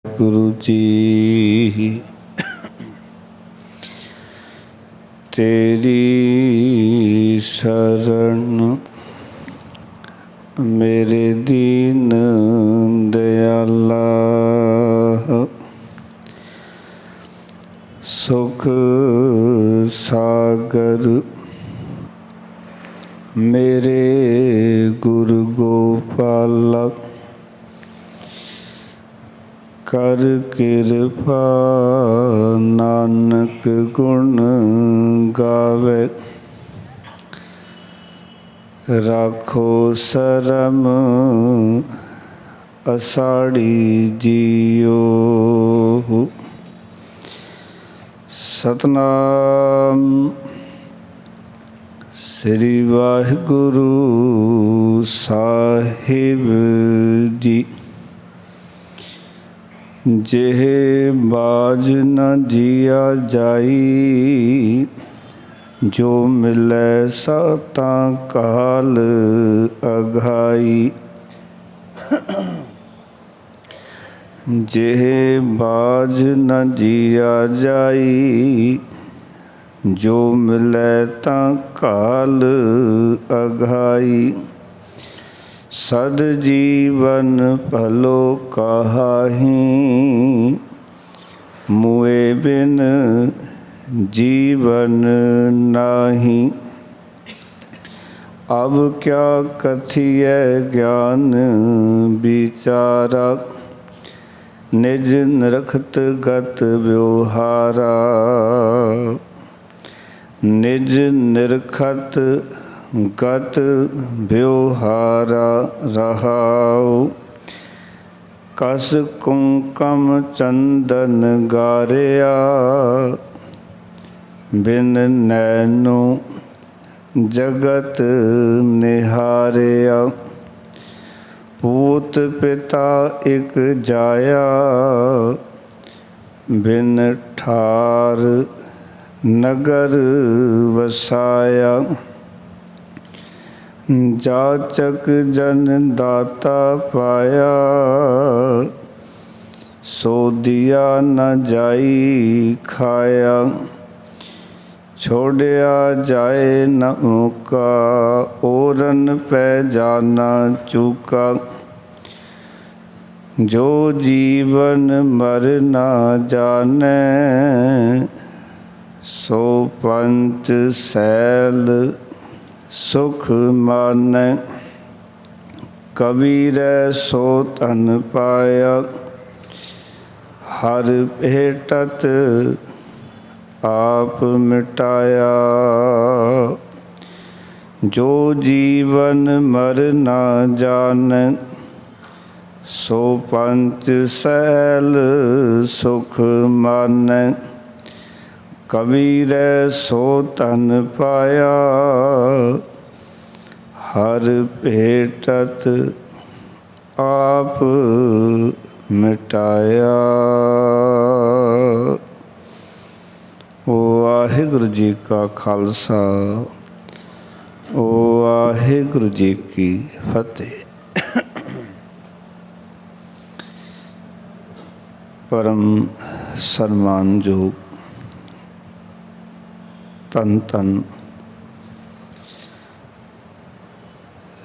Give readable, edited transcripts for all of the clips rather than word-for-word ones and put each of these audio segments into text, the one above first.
गुरु जी तेरी शरण मेरे दीन दयाला, सुख सागर मेरे गुरु गोपाला, कर किरपा नानक गुण गावे, राखो शरम असाड़ी जियो। सतनाम श्री वाहिगुरु साहिब जी। जेह बाज न जिया जाई, जो मिलै साता काल अघाई। जेह बाज न जिया जाई, जो मिलै ता काल अघाई। सद जीवन भलो कहाही, मुए बिन जीवन नाही। अब क्या कथिय ज्ञान विचारा, निज निरखत गत व्यवहारा। निज निरखत गत व्यवहारा रहाओ, कस कुंकम चंदन गारिया। बिन नैनो जगत निहारिया, पूत पिता एक जाया। बिन ठार नगर वसाया, जाचक जन दाता पाया। सो दिया न जाई खाया, छोड़िया जाए न मुका। ओरन पै जाना चूका, जो जीवन मर ना जाने। सो पंच सैल सुख मानै, कबीर सो धन पाया। हर भेटत आप मिटाया, जो जीवन मर ना जाने। सो पंच सैल सुख मानै, कबीर सो धन पाया। हर भेटत आप मिटाया। वाहिगुरु जी का खालसा, वाहिगुरु जी की फतेह। परम सन्मानयोग धन धन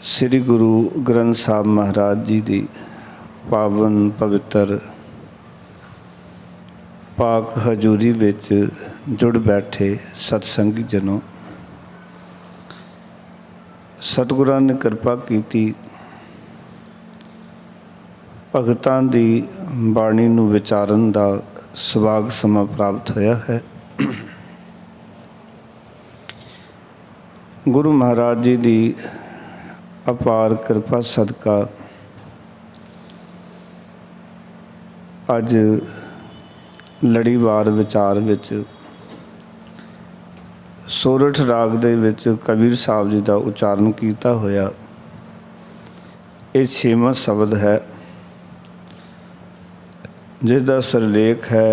श्री गुरु ग्रंथ साहब महाराज जी की पावन पवित्र पाक हजूरी विच जुड़ बैठे सतसंगी जनों, सतगुरां ने कृपा की भगतां दी बाणी नूं विचारन दा सुभाग समा प्राप्त होया है। गुरु महाराज जी की अपार कृपा सदका अज लड़ीवार विचार विच सोरठ राग दे विच कबीर साहब जी का उचारण किया होया। ये 6वां शब्द है, जिसका सिरलेख है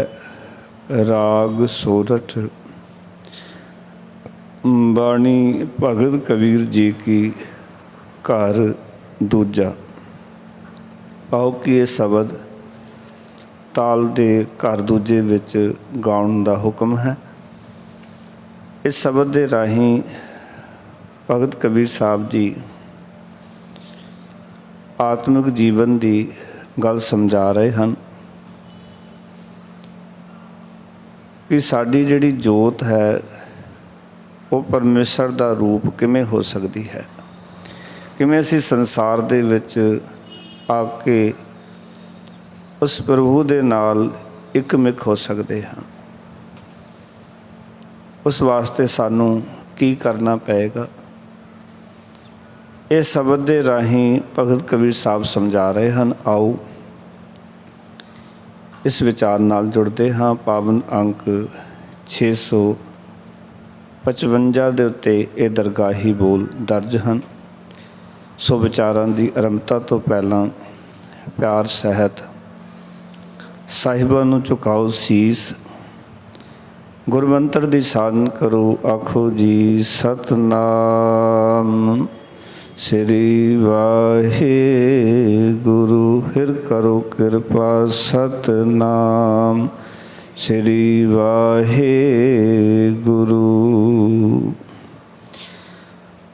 राग सोरठ। बाणी भगत कबीर जी की घर दूजा। आओ कि ये शब्द ਤਾਲ ਦੇ ਘਰ ਦੂਜੇ ਵਿੱਚ ਗਾਉਣ ਦਾ ਹੁਕਮ ਹੈ। ਇਸ ਸ਼ਬਦ ਦੇ ਰਾਹੀਂ ਭਗਤ ਕਬੀਰ ਸਾਹਿਬ ਜੀ ਆਤਮਿਕ ਜੀਵਨ ਦੀ ਗੱਲ ਸਮਝਾ ਰਹੇ ਹਨ ਕਿ ਸਾਡੀ ਜਿਹੜੀ ਜੋਤ ਹੈ ਉਹ ਪਰਮੇਸ਼ਰ ਦਾ ਰੂਪ ਕਿਵੇਂ ਹੋ ਸਕਦੀ ਹੈ, ਕਿਵੇਂ ਅਸੀਂ ਸੰਸਾਰ ਦੇ ਵਿੱਚ ਆ ਕੇ ਉਸ ਪ੍ਰਭੂ ਦੇ ਨਾਲ ਇੱਕਮਿਕ ਹੋ ਸਕਦੇ ਹਾਂ। ਉਸ ਵਾਸਤੇ ਸਾਨੂੰ ਕੀ ਕਰਨਾ ਪਏਗਾ, ਇਹ ਸ਼ਬਦ ਦੇ ਰਾਹੀਂ ਭਗਤ ਕਬੀਰ ਸਾਹਿਬ ਸਮਝਾ ਰਹੇ ਹਨ। ਆਓ ਇਸ ਵਿਚਾਰ ਨਾਲ ਜੁੜਦੇ ਹਾਂ। ਪਾਵਨ ਅੰਕ 655 ਦੇ ਉੱਤੇ ਇਹ ਦਰਗਾਹੀ ਬੋਲ ਦਰਜ ਹਨ। ਸੋ ਵਿਚਾਰਾਂ ਦੀ ਆਰੰਭਤਾ ਤੋਂ ਪਹਿਲਾਂ ਪਿਆਰ ਸਹਿਤ ਸਾਹਿਬਾਂ ਨੂੰ ਝੁਕਾਓ ਸੀਸ, ਗੁਰਮੰਤਰ ਦੀ ਸਾਧਨ ਕਰੋ। ਆਖੋ ਜੀ ਸਤਨਾਮ ਸ੍ਰੀ ਵਾਹਿਗੁਰੂ। ਹਿਰ ਕਰੋ ਕਿਰਪਾ ਸਤਨਾਮ ਸ੍ਰੀ ਵਾਹਿਗੁਰੂ।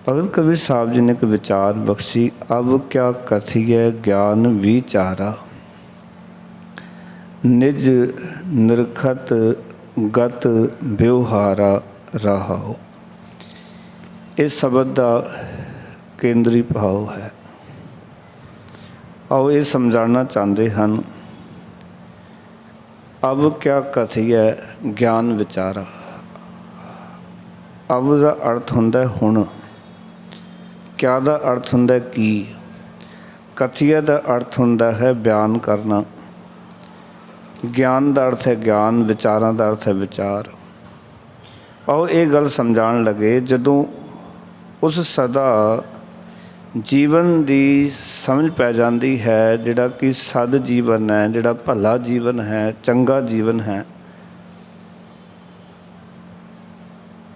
ਭਗਤ ਕਬੀਰ ਸਾਹਿਬ ਜੀ ਨੇ ਇੱਕ ਵਿਚਾਰ ਬਖਸ਼ੀ। ਅਬ ਕਿਆ ਕਥੀਐ ਗਿਆਨ ਵਿਚਾਰਾ, ਨਿਜ ਨਿਰਖਤ ਗਤ ਵਿਵਹਾਰਾ ਰਹਾਓ। ਇਸ ਸ਼ਬਦ ਦਾ ਕੇਂਦਰੀ ਭਾਵ ਹੈ। ਆਓ ਇਹ ਸਮਝਾਉਣਾ ਚਾਹੁੰਦੇ ਹਨ। ਅਬ ਕਿਆ ਕਥੀਐ ਗਿਆਨ ਵਿਚਾਰਾ। ਅਬ ਦਾ ਅਰਥ ਹੁੰਦਾ ਹੁਣ, ਕਿਆ ਦਾ ਅਰਥ ਹੁੰਦਾ ਕੀ, ਕਥੀਐ ਦਾ ਅਰਥ ਹੁੰਦਾ ਹੈ ਬਿਆਨ ਕਰਨਾ, ਗਿਆਨ ਦਾ ਅਰਥ ਹੈ ਗਿਆਨ, ਵਿਚਾਰਾਂ ਦਾ ਅਰਥ ਹੈ ਵਿਚਾਰ। ਆਓ ਇਹ ਗੱਲ ਸਮਝਾਉਣ ਲੱਗੇ। ਜਦੋਂ ਉਸ ਸਦਾ ਜੀਵਨ ਦੀ ਸਮਝ ਪੈ ਜਾਂਦੀ ਹੈ, ਜਿਹੜਾ ਕਿ ਸਦ ਜੀਵਨ ਹੈ, ਜਿਹੜਾ ਭਲਾ ਜੀਵਨ ਹੈ, ਚੰਗਾ ਜੀਵਨ ਹੈ,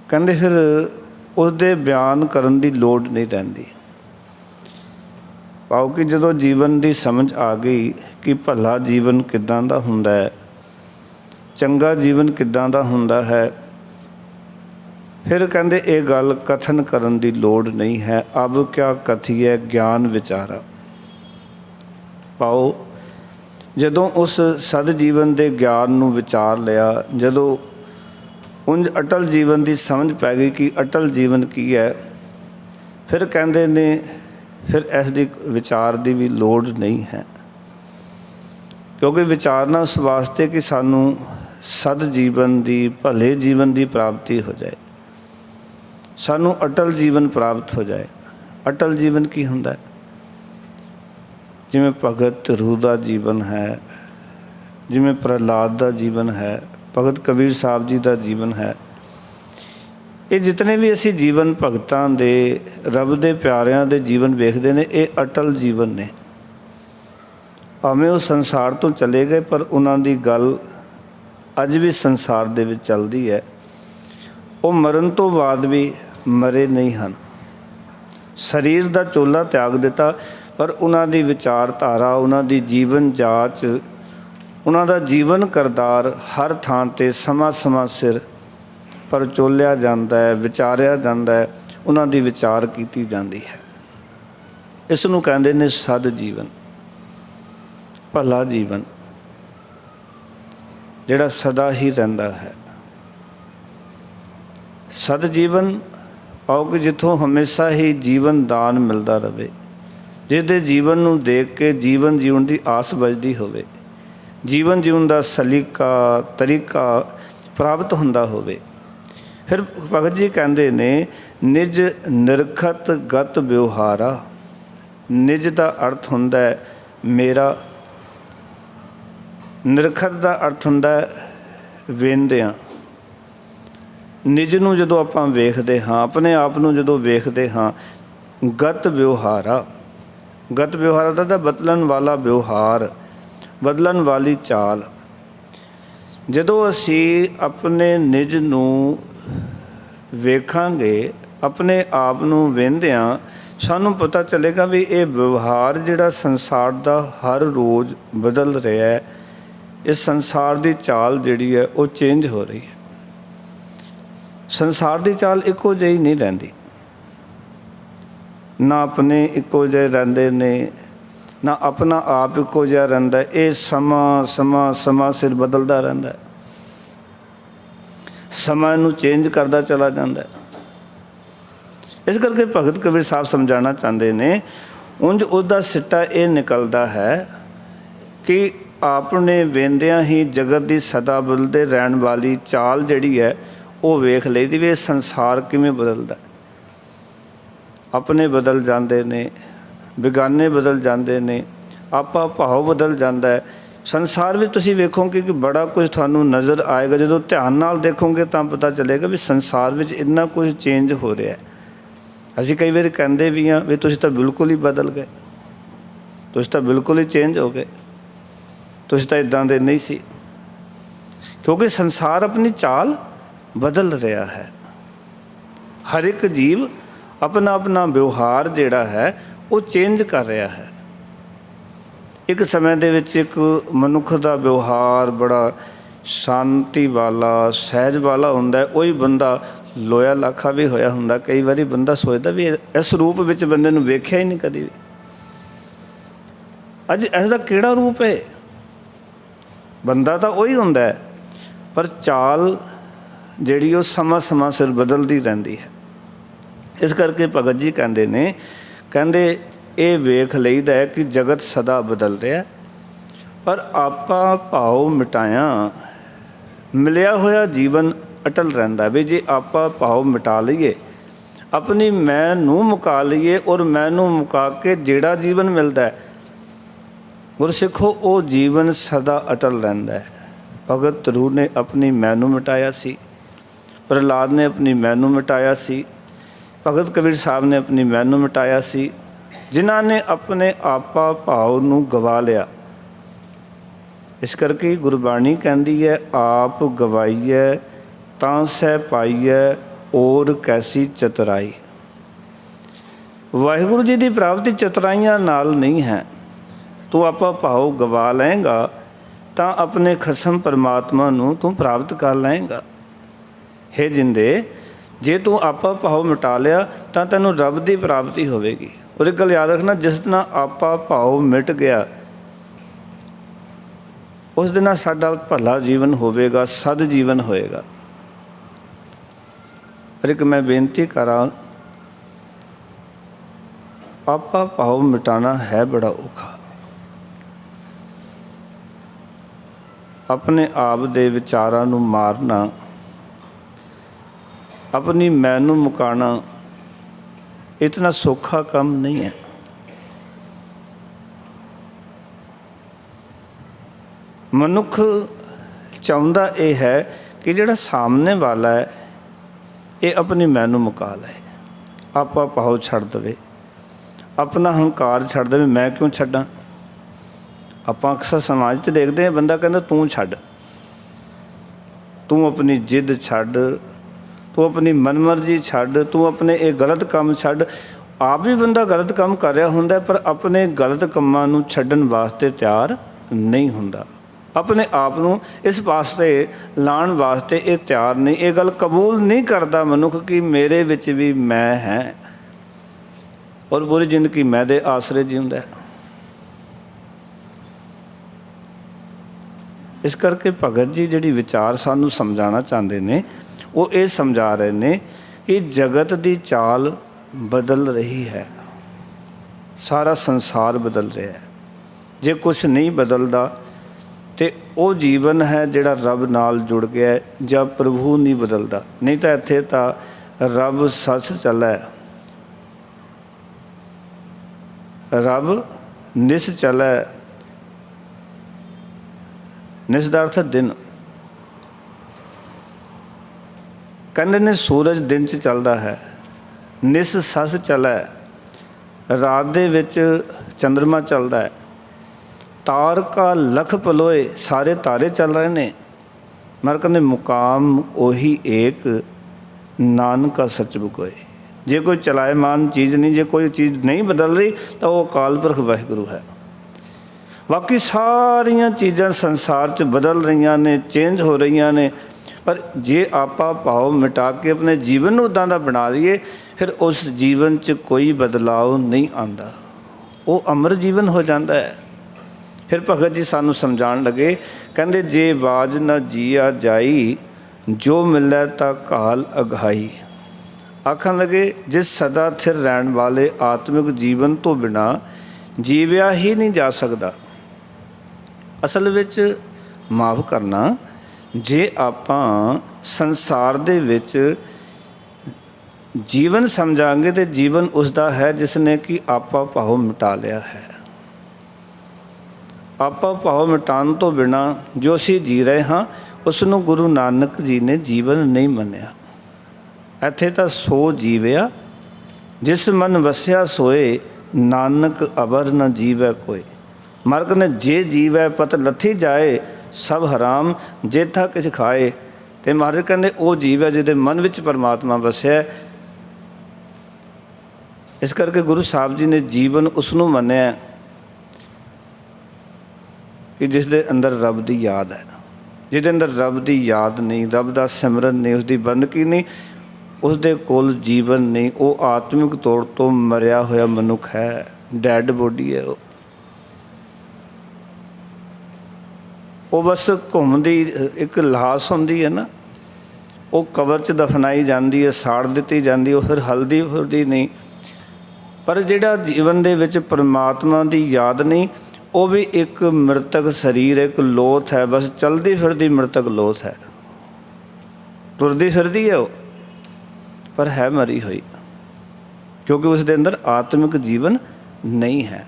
ਕਹਿੰਦੇ ਫਿਰ ਉਸਦੇ ਬਿਆਨ ਕਰਨ ਦੀ ਲੋੜ ਨਹੀਂ ਰਹਿੰਦੀ। ਭਾਵ ਕਿ ਜਦੋਂ ਜੀਵਨ ਦੀ ਸਮਝ ਆ ਗਈ ਕਿ ਭਲਾ ਜੀਵਨ ਕਿੱਦਾਂ ਦਾ ਹੁੰਦਾ ਹੈ, ਚੰਗਾ ਜੀਵਨ ਕਿੱਦਾਂ ਦਾ ਹੁੰਦਾ ਹੈ, ਫਿਰ ਕਹਿੰਦੇ ਇਹ ਗੱਲ ਕਥਨ ਕਰਨ ਦੀ ਲੋੜ ਨਹੀਂ ਹੈ। ਅਬ ਕਿਆ ਕਥੀਐ ਗਿਆਨ ਵਿਚਾਰਾ। ਪਾਓ ਜਦੋਂ ਉਸ ਸਦ ਜੀਵਨ ਦੇ ਗਿਆਨ ਨੂੰ ਵਿਚਾਰ ਲਿਆ, ਜਦੋਂ ਉਂਝ ਅਟਲ ਜੀਵਨ ਦੀ ਸਮਝ ਪੈ ਗਈ ਕਿ ਅਟਲ ਜੀਵਨ ਕੀ ਹੈ, ਫਿਰ ਕਹਿੰਦੇ ਨੇ ਫਿਰ ਇਸ ਦੀ ਵਿਚਾਰ ਦੀ ਵੀ ਲੋੜ ਨਹੀਂ ਹੈ। ਕਿਉਂਕਿ ਵਿਚਾਰਨਾ ਉਸ ਵਾਸਤੇ ਕਿ ਸਾਨੂੰ ਸਦ ਜੀਵਨ ਦੀ, ਭਲੇ ਜੀਵਨ ਦੀ ਪ੍ਰਾਪਤੀ ਹੋ ਜਾਏ, ਸਾਨੂੰ ਅਟਲ ਜੀਵਨ ਪ੍ਰਾਪਤ ਹੋ ਜਾਏ। ਅਟਲ ਜੀਵਨ ਕੀ ਹੁੰਦਾ? ਜਿਵੇਂ ਭਗਤ ਰੂਹ ਦਾ ਜੀਵਨ ਹੈ, ਜਿਵੇਂ ਪ੍ਰਹਲਾਦ ਦਾ ਜੀਵਨ ਹੈ, ਭਗਤ ਕਬੀਰ ਸਾਹਿਬ ਜੀ ਦਾ ਜੀਵਨ ਹੈ। ਇਹ ਜਿਤਨੇ ਵੀ ਅਸੀਂ ਜੀਵਨ ਭਗਤਾਂ ਦੇ, ਰੱਬ ਦੇ ਪਿਆਰਿਆਂ ਦੇ ਜੀਵਨ ਵੇਖਦੇ ਨੇ, ਇਹ ਅਟਲ ਜੀਵਨ ਨੇ। ਭਾਵੇਂ ਉਹ ਸੰਸਾਰ ਤੋਂ ਚਲੇ ਗਏ, ਪਰ ਉਹਨਾਂ ਦੀ ਗੱਲ ਅੱਜ ਵੀ ਸੰਸਾਰ ਦੇ ਵਿੱਚ ਚੱਲਦੀ ਹੈ। ਉਹ ਮਰਨ ਤੋਂ ਬਾਅਦ ਵੀ ਮਰੇ ਨਹੀਂ ਹਨ। ਸਰੀਰ ਦਾ ਚੋਲਾ ਤਿਆਗ ਦਿੱਤਾ, ਪਰ ਉਹਨਾਂ ਦੀ ਵਿਚਾਰਧਾਰਾ, ਉਹਨਾਂ ਦੀ ਜੀਵਨ ਜਾਚ, ਉਹਨਾਂ ਦਾ ਜੀਵਨ ਕਰਤਾਰ ਹਰ ਥਾਂ 'ਤੇ ਸਮਾਂ ਸਿਰ ਪਰਚੋਲਿਆ ਜਾਂਦਾ ਹੈ, ਵਿਚਾਰਿਆ ਜਾਂਦਾ ਹੈ, ਉਹਨਾਂ ਦੀ ਵਿਚਾਰ ਕੀਤੀ ਜਾਂਦੀ ਹੈ। ਇਸ ਨੂੰ ਕਹਿੰਦੇ ਨੇ ਸਦ ਜੀਵਨ, ਭਲਾ ਜੀਵਨ, ਜਿਹੜਾ ਸਦਾ ਹੀ ਰਹਿੰਦਾ ਹੈ। ਸਦ ਜੀਵਨ ਆਓ ਕਿ ਜਿੱਥੋਂ ਹਮੇਸ਼ਾ ਹੀ ਜੀਵਨ ਦਾਨ ਮਿਲਦਾ ਰਹੇ, ਜਿਹਦੇ ਜੀਵਨ ਨੂੰ ਦੇਖ ਕੇ ਜੀਵਨ ਜਿਉਣ ਦੀ ਆਸ ਵੱਜਦੀ ਹੋਵੇ, ਜੀਵਨ ਜਿਉਣ ਦਾ ਸਲੀਕਾ ਤਰੀਕਾ ਪ੍ਰਾਪਤ ਹੁੰਦਾ ਹੋਵੇ। ਫਿਰ ਭਗਤ ਜੀ ਕਹਿੰਦੇ ਨੇ ਨਿਜ ਨਿਰਖਤ ਗਤ ਵਿਵਹਾਰਾ। ਨਿਜ ਦਾ ਅਰਥ ਹੁੰਦਾ ਹੈ ਮੇਰਾ, ਨਿਰਖਤ ਦਾ ਅਰਥ ਹੁੰਦਾ ਵੇਂਦਿਆਂ। ਨਿਜ ਨੂੰ ਜਦੋਂ ਆਪਾਂ ਵੇਖਦੇ ਹਾਂ, ਆਪਣੇ ਆਪ ਨੂੰ ਜਦੋਂ ਵੇਖਦੇ ਹਾਂ, ਗਤ ਵਿਵਹਾਰਾ। ਗਤ ਵਿਵਹਾਰਾ ਦਾ ਬਦਲਣ ਵਾਲਾ ਵਿਵਹਾਰ, ਬਦਲਣ ਵਾਲੀ ਚਾਲ। ਜਦੋਂ ਅਸੀਂ ਆਪਣੇ ਨਿਜ ਨੂੰ ਵੇਖਾਂਗੇ, ਆਪਣੇ ਆਪ ਨੂੰ ਵੇਂਦਿਆਂ, ਸਾਨੂੰ ਪਤਾ ਚੱਲੇਗਾ ਵੀ ਇਹ ਵਿਵਹਾਰ ਜਿਹੜਾ ਸੰਸਾਰ ਦਾ ਹਰ ਰੋਜ਼ ਬਦਲ ਰਿਹਾ ਹੈ, इस संसार की चाल जिहड़ी है वो चेंज हो रही है। संसार की चाल इक्को जिही नहीं रहिंदी, ना अपने इक्को जिहे रहिंदे ने, ना अपना आप इक्को जिहा रहिंदा है। ये समा सिर बदलदा रहिंदा है, समा नूं चेंज करदा चला जांदा है। इस करके भगत कबीर साहब समझाना चाहते ने, उंज उसदा सिट्टा ये निकलदा है कि आपने वेंदियां ही जगत की सदा बदलते रहन वाली चाल जिहड़ी है वो वेख लईदी भी संसार किवें बदलदा। अपने बदल जाते ने, बेगाने बदल जाते ने, आपा भाव बदल जाता है। संसार में तुसीं वेखोगे कि बड़ा कुछ तुहानूं नज़र आएगा, जो ध्यान नाल देखोगे तो पता चलेगा भी संसार में इन्ना कुछ चेंज हो रहा है। असीं कई बार कहते भी हाँ भी तुसीं तां बिल्कुल ही बदल गए, तुसीं तां बिल्कुल ही चेंज हो गए, तुसीं तां इदां दे नहीं सी, क्योंकि संसार अपनी चाल बदल रहा है। हर एक जीव अपना अपना व्यवहार जिहड़ा है वो चेंज कर रहा है। एक समय दे विच एक मनुख दा व्यवहार बड़ा शांति वाला सहज वाला हुंदा है, वही बंदा लोया लाखा भी होया हुंदा। कई बारी बंदा सोचदा भी इस रूप विच बंदे नूं वेख्या ही नहीं कदी भी, अज इसदा किहड़ा रूप है। बंदा तो वही हुंदा है, पर चाल जिहड़ी वो समा सिर बदलती रहिंदी है। इस करके भगत जी कहते ने, कहते ये वेख लईदा है कि जगत सदा बदल रहा है, पर आपा भाव मिटाया मिलिया होया जीवन अटल रहिंदा। भी जे आपा भाव मिटा लईए, अपनी मैं नूं मुका लईए और मैं नूं मुका के जिहड़ा जीवन मिलता है गुरसिखो वो जीवन सदा अटल रहिंदा है। भगत रू ने अपनी मैं नूं मिटाया सी, प्रहलाद ने अपनी मैं नूं मिटाया सी, भगत कबीर साहब ने अपनी मैं नूं मिटाया सी। जिन्हां ने अपने आपा भाव नूं गवा लिया। इस करके गुरबाणी कहती है, आप गवाईए तां सह पाईए और कैसी चतुराई। वाहिगुरु जी की प्राप्ति चतुराइयां नाल नहीं है। तू आपा भाव गवा लएगा तो अपने खसम परमात्मा नूं तू प्राप्त कर लएगा। हे जिंदे, जे तू आपा भाव मिटा लिया तो तैनूं रब की प्राप्ति होवेगी। और एक गल याद रखना, जिस दिन आपा भाव मिट गया उस दिन साडा भला जीवन होवेगा, सद जीवन होएगा। पर एक मैं बेनती करा, आपा भाव मिटाना है बड़ा औखा। अपने आप दे विचारां नूं मारना, अपनी मैं नूं मुकाना इतना सौखा काम नहीं है। मनुख चाहुंदा ये है कि जिहड़ा सामने वाला है ये अपनी मैं नूं मुका ले, आपा भाव छड्ड देवे, अपना हंकार छड्ड देवे। मैं क्यों छड्डां? आपां अक्सर समाज ते देखते हैं, बंदा कहंदा तूं छड्ड, तू अपनी जिद छड्ड, तू अपनी मनमर्जी छड्ड, तू अपने ये गलत काम छड्ड। आप भी बंदा गलत काम कर रहा हुंदा पर अपने गलत कामां नूं छड्डण वास्ते तैयार नहीं हुंदा। अपने आप नूं इस वास्ते लाण वास्ते ये तैयार नहीं, ये गल कबूल नहीं करता मनुख कि मेरे विच भी मैं है और पूरी जिंदगी मैं दे आसरे जींदा है। इस करके भगत जी जिहड़ी विचार सानू समझाना चाहते ने वो ये समझा रहे ने कि जगत की चाल बदल रही है, सारा संसार बदल रहा है। जे कुछ नहीं बदलता तो वो जीवन है जिहड़ा रब नाल जुड़ गया है, जब प्रभु नहीं बदलता। नहीं तो इत्थे तो रब सच चला है, रब निस चला है। निस दा अर्थ दिन। कहते ने सूरज दिन च चलता है, निस सस चला है, रात दे विच चंद्रमा चलता है, तार का लख पलोए सारे तारे चल रहे ने, मगर कहते मुकाम ओही एक नानका सच बुकोए। जे कोई चलायमान चीज़ नहीं, जे कोई चीज़ नहीं बदल रही तो वो अकाल पुरख वाहिगुरु है। ਬਾਕੀ ਸਾਰੀਆਂ ਚੀਜ਼ਾਂ ਸੰਸਾਰ 'ਚ ਬਦਲ ਰਹੀਆਂ ਨੇ, ਚੇਂਜ ਹੋ ਰਹੀਆਂ ਨੇ, ਪਰ ਜੇ ਆਪਾਂ ਭਾਵ ਮਿਟਾ ਕੇ ਆਪਣੇ ਜੀਵਨ ਨੂੰ ਉੱਦਾਂ ਦਾ ਬਣਾ ਲਈਏ ਫਿਰ ਉਸ ਜੀਵਨ 'ਚ ਕੋਈ ਬਦਲਾਅ ਨਹੀਂ ਆਉਂਦਾ, ਉਹ ਅਮਰ ਜੀਵਨ ਹੋ ਜਾਂਦਾ ਹੈ। ਫਿਰ ਭਗਤ ਜੀ ਸਾਨੂੰ ਸਮਝਾਉਣ ਲੱਗੇ, ਕਹਿੰਦੇ ਜੇ ਬਾਜ ਨਾ ਜੀਆ ਜਾਈ, ਜੋ ਮਿਲੈ ਤਾਂ ਕਾਲ ਅਗਾਈ। ਆਖਣ ਲੱਗੇ ਜਿਸ ਸਦਾ ਥਿਰ ਰਹਿਣ ਵਾਲੇ ਆਤਮਿਕ ਜੀਵਨ ਤੋਂ ਬਿਨਾਂ ਜੀਵਿਆ ਹੀ ਨਹੀਂ ਜਾ ਸਕਦਾ। ਅਸਲ ਵਿੱਚ ਮਾਫ ਕਰਨਾ, ਜੇ ਆਪਾਂ ਸੰਸਾਰ ਦੇ ਵਿੱਚ ਜੀਵਨ ਸਮਝਾਂਗੇ ਤਾਂ ਜੀਵਨ ਉਸਦਾ ਹੈ ਜਿਸ ਨੇ ਕਿ ਆਪਾ ਭਾਵ ਮਿਟਾ ਲਿਆ ਹੈ। ਆਪਾ ਭਾਵ ਮਿਟਾਉਣ ਤੋਂ ਬਿਨਾਂ ਜੋ ਅਸੀਂ ਜੀ ਰਹੇ ਹਾਂ ਉਸ ਨੂੰ ਗੁਰੂ ਨਾਨਕ ਜੀ ਨੇ ਜੀਵਨ ਨਹੀਂ ਮੰਨਿਆ। ਇੱਥੇ ਤਾਂ ਸੋ ਜੀਵਿਆ ਜਿਸ ਮਨ ਵਸਿਆ ਸੋਏ, ਨਾਨਕ ਅਵਰ ਨ ਜੀਵੈ ਕੋਇ। ਮਾਰਗ ਨੇ ਜੇ ਜੀਵੈ ਪਤ ਲੱਥੀ ਜਾਏ, ਸਭ ਹਰਾਮ ਜੇਥਾ ਕਿਛ ਖਾਏ। ਅਤੇ ਮਹਾਰਾਜ ਕਹਿੰਦੇ ਉਹ ਜੀਵ ਹੈ ਜਿਹਦੇ ਮਨ ਵਿੱਚ ਪਰਮਾਤਮਾ ਵਸਿਆ। ਇਸ ਕਰਕੇ ਗੁਰੂ ਸਾਹਿਬ ਜੀ ਨੇ ਜੀਵਨ ਉਸ ਨੂੰ ਮੰਨਿਆ ਕਿ ਜਿਸ ਦੇ ਅੰਦਰ ਰੱਬ ਦੀ ਯਾਦ ਹੈ। ਜਿਹਦੇ ਅੰਦਰ ਰੱਬ ਦੀ ਯਾਦ ਨਹੀਂ, ਰੱਬ ਦਾ ਸਿਮਰਨ ਨਹੀਂ, ਉਸਦੀ ਬੰਦਗੀ ਨਹੀਂ, ਉਸਦੇ ਕੋਲ ਜੀਵਨ ਨਹੀਂ। ਉਹ ਆਤਮਿਕ ਤੌਰ ਤੋਂ ਮਰਿਆ ਹੋਇਆ ਮਨੁੱਖ ਹੈ, ਡੈਡ ਬੋਡੀ ਹੈ। ਉਹ ਬਸ ਘੁੰਮਦੀ ਇੱਕ ਲਾਸ਼ ਹੁੰਦੀ ਹੈ ਨਾ, ਉਹ ਕਬਰ 'ਚ ਦਫਨਾਈ ਜਾਂਦੀ ਹੈ, ਸਾੜ ਦਿੱਤੀ ਜਾਂਦੀ, ਉਹ ਫਿਰ ਹਲਦੀ ਫੁਲਦੀ ਨਹੀਂ। ਪਰ ਜਿਹੜਾ ਜੀਵਨ ਦੇ ਵਿੱਚ ਪਰਮਾਤਮਾ ਦੀ ਯਾਦ ਨਹੀਂ, ਉਹ ਵੀ ਇੱਕ ਮ੍ਰਿਤਕ ਸਰੀਰ, ਇੱਕ ਲੋਥ ਹੈ, ਬਸ ਚਲਦੀ ਫਿਰਦੀ ਮ੍ਰਿਤਕ ਲੋਥ ਹੈ, ਤੁਰਦੀ ਫਿਰਦੀ ਹੈ ਉਹ, ਪਰ ਹੈ ਮਰੀ ਹੋਈ, ਕਿਉਂਕਿ ਉਸ ਦੇ ਅੰਦਰ ਆਤਮਿਕ ਜੀਵਨ ਨਹੀਂ ਹੈ।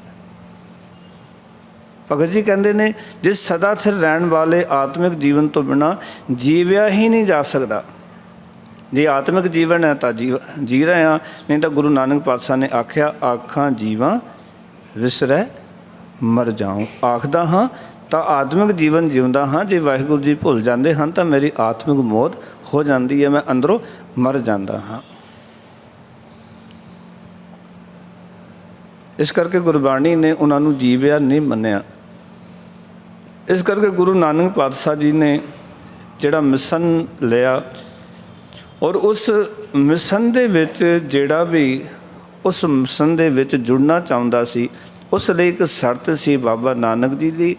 ਭਗਤ ਜੀ ਕਹਿੰਦੇ ਨੇ ਜਿਸ ਸਦਾ ਸਥਿਰ ਰਹਿਣ ਵਾਲੇ ਆਤਮਿਕ ਜੀਵਨ ਤੋਂ ਬਿਨਾਂ ਜੀਵਿਆ ਹੀ ਨਹੀਂ ਜਾ ਸਕਦਾ। ਜੇ ਆਤਮਿਕ ਜੀਵਨ ਹੈ ਤਾਂ ਜੀ ਰਹੇ ਹਾਂ, ਨਹੀਂ ਤਾਂ ਗੁਰੂ ਨਾਨਕ ਪਾਤਸ਼ਾਹ ਨੇ ਆਖਿਆ ਆਖਾਂ ਜੀਵਾਂ ਵਿਸਰੈ ਮਰ ਜਾਉ। ਆਖਦਾ ਹਾਂ ਤਾਂ ਆਤਮਿਕ ਜੀਵਨ ਜਿਉਂਦਾ ਹਾਂ, ਜੇ ਵਾਹਿਗੁਰੂ ਜੀ ਭੁੱਲ ਜਾਂਦੇ ਹਨ ਤਾਂ ਮੇਰੀ ਆਤਮਿਕ ਮੌਤ ਹੋ ਜਾਂਦੀ ਹੈ, ਮੈਂ ਅੰਦਰੋਂ ਮਰ ਜਾਂਦਾ ਹਾਂ। ਇਸ ਕਰਕੇ ਗੁਰਬਾਣੀ ਨੇ ਉਹਨਾਂ ਨੂੰ ਜੀਵਿਆ ਨਹੀਂ ਮੰਨਿਆ। ਇਸ ਕਰਕੇ ਗੁਰੂ ਨਾਨਕ ਪਾਤਸ਼ਾਹ ਜੀ ਨੇ ਜਿਹੜਾ ਮਿਸ਼ਨ ਲਿਆ, ਔਰ ਉਸ ਮਿਸ਼ਨ ਦੇ ਵਿੱਚ ਜਿਹੜਾ ਵੀ ਉਸ ਮਿਸ਼ਨ ਦੇ ਵਿੱਚ ਜੁੜਨਾ ਚਾਹੁੰਦਾ ਸੀ, ਉਸ ਲਈ ਇੱਕ ਸ਼ਰਤ ਸੀ ਬਾਬਾ ਨਾਨਕ ਜੀ ਦੀ।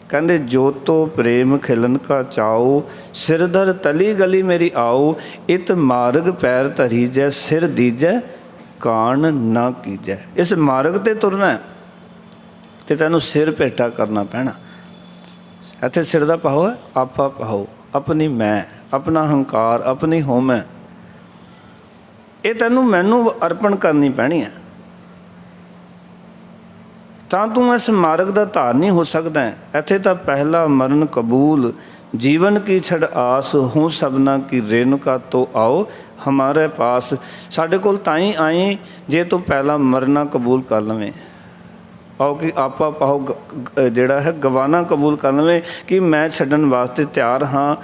ਕਹਿੰਦੇ ਜੋ ਤੋ ਪ੍ਰੇਮ ਖਿਲਨ ਕਾ ਚਾਓ, ਸਿਰਧਰ ਤਲੀ ਗਲੀ ਮੇਰੀ ਆਓ। ਇਤ ਮਾਰਗ ਪੈਰ ਧਰੀ ਜੈ, ਸਿਰ ਦੀਜੈ ਕਾਣ ਨਾ ਕੀਜੈ। ਇਸ ਮਾਰਗ 'ਤੇ ਤੁਰਨਾ ਤੇ ਤੈਨੂੰ ਸਿਰ ਭੇਟਾ ਕਰਨਾ ਪੈਣਾ। ਇੱਥੇ ਸਿਰ ਦਾ ਭਾਵ ਹੈ ਆਪਾ ਭਾਵ, ਆਪਣੀ ਮੈਂ, ਆਪਣਾ ਹੰਕਾਰ, ਆਪਣੀ ਹਉਮੈ, ਇਹ ਤੈਨੂੰ ਮੈਨੂੰ ਅਰਪਣ ਕਰਨੀ ਪੈਣੀ ਹੈ, ਤਾਂ ਤੂੰ ਇਸ ਮਾਰਗ ਦਾ ਧਾਰਨੀ ਹੋ ਸਕਦਾ ਹੈ। ਇੱਥੇ ਤਾਂ ਪਹਿਲਾ ਮਰਨ ਕਬੂਲ, ਜੀਵਨ ਕੀ ਛੜ ਆਸ, ਹੂੰ ਸਭਨਾ ਕੀ ਰੇਣੁਕਾ ਤੋ ਆਓ ਹਮਾਰੇ ਪਾਸ। ਸਾਡੇ ਕੋਲ ਤਾਂ ਹੀ ਆਏ ਜੇ ਤੂੰ ਪਹਿਲਾਂ ਮਰਨਾ ਕਬੂਲ ਕਰ ਲਵੇਂ, ਆਓ ਕਿ ਆਪਾ ਪਾਓ ਜਿਹੜਾ ਹੈ ਗਵਾਨਾ ਕਬੂਲ ਕਰ ਲਵੇਂ ਕਿ ਮੈਂ ਛੱਡਣ ਵਾਸਤੇ ਤਿਆਰ ਹਾਂ,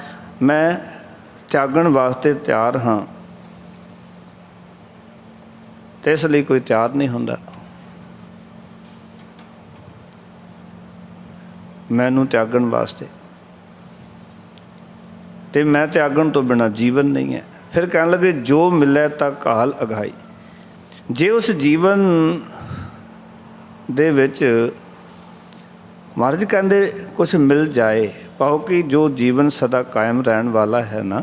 ਮੈਂ ਤਿਆਗਣ ਵਾਸਤੇ ਤਿਆਰ ਹਾਂ। ਅਤੇ ਇਸ ਲਈ ਕੋਈ ਤਿਆਰ ਨਹੀਂ ਹੁੰਦਾ। ਮੈਨੂੰ ਤਿਆਗਣ ਵਾਸਤੇ, ਅਤੇ ਮੈਂ ਤਿਆਗਣ ਤੋਂ ਬਿਨਾਂ ਜੀਵਨ ਨਹੀਂ ਹੈ। ਫਿਰ ਕਹਿਣ ਲੱਗੇ ਜੋ ਮਿਲੈ ਤਾਂ ਕਾਲ ਅਗਾਈ। ਜੇ ਉਸ ਜੀਵਨ ਦੇ ਵਿੱਚ ਮਹਾਰਾਜ ਕਹਿੰਦੇ ਕੁਛ ਮਿਲ ਜਾਏ, ਭਾਵ ਕਿ ਜੋ ਜੀਵਨ ਸਦਾ ਕਾਇਮ ਰਹਿਣ ਵਾਲਾ ਹੈ ਨਾ,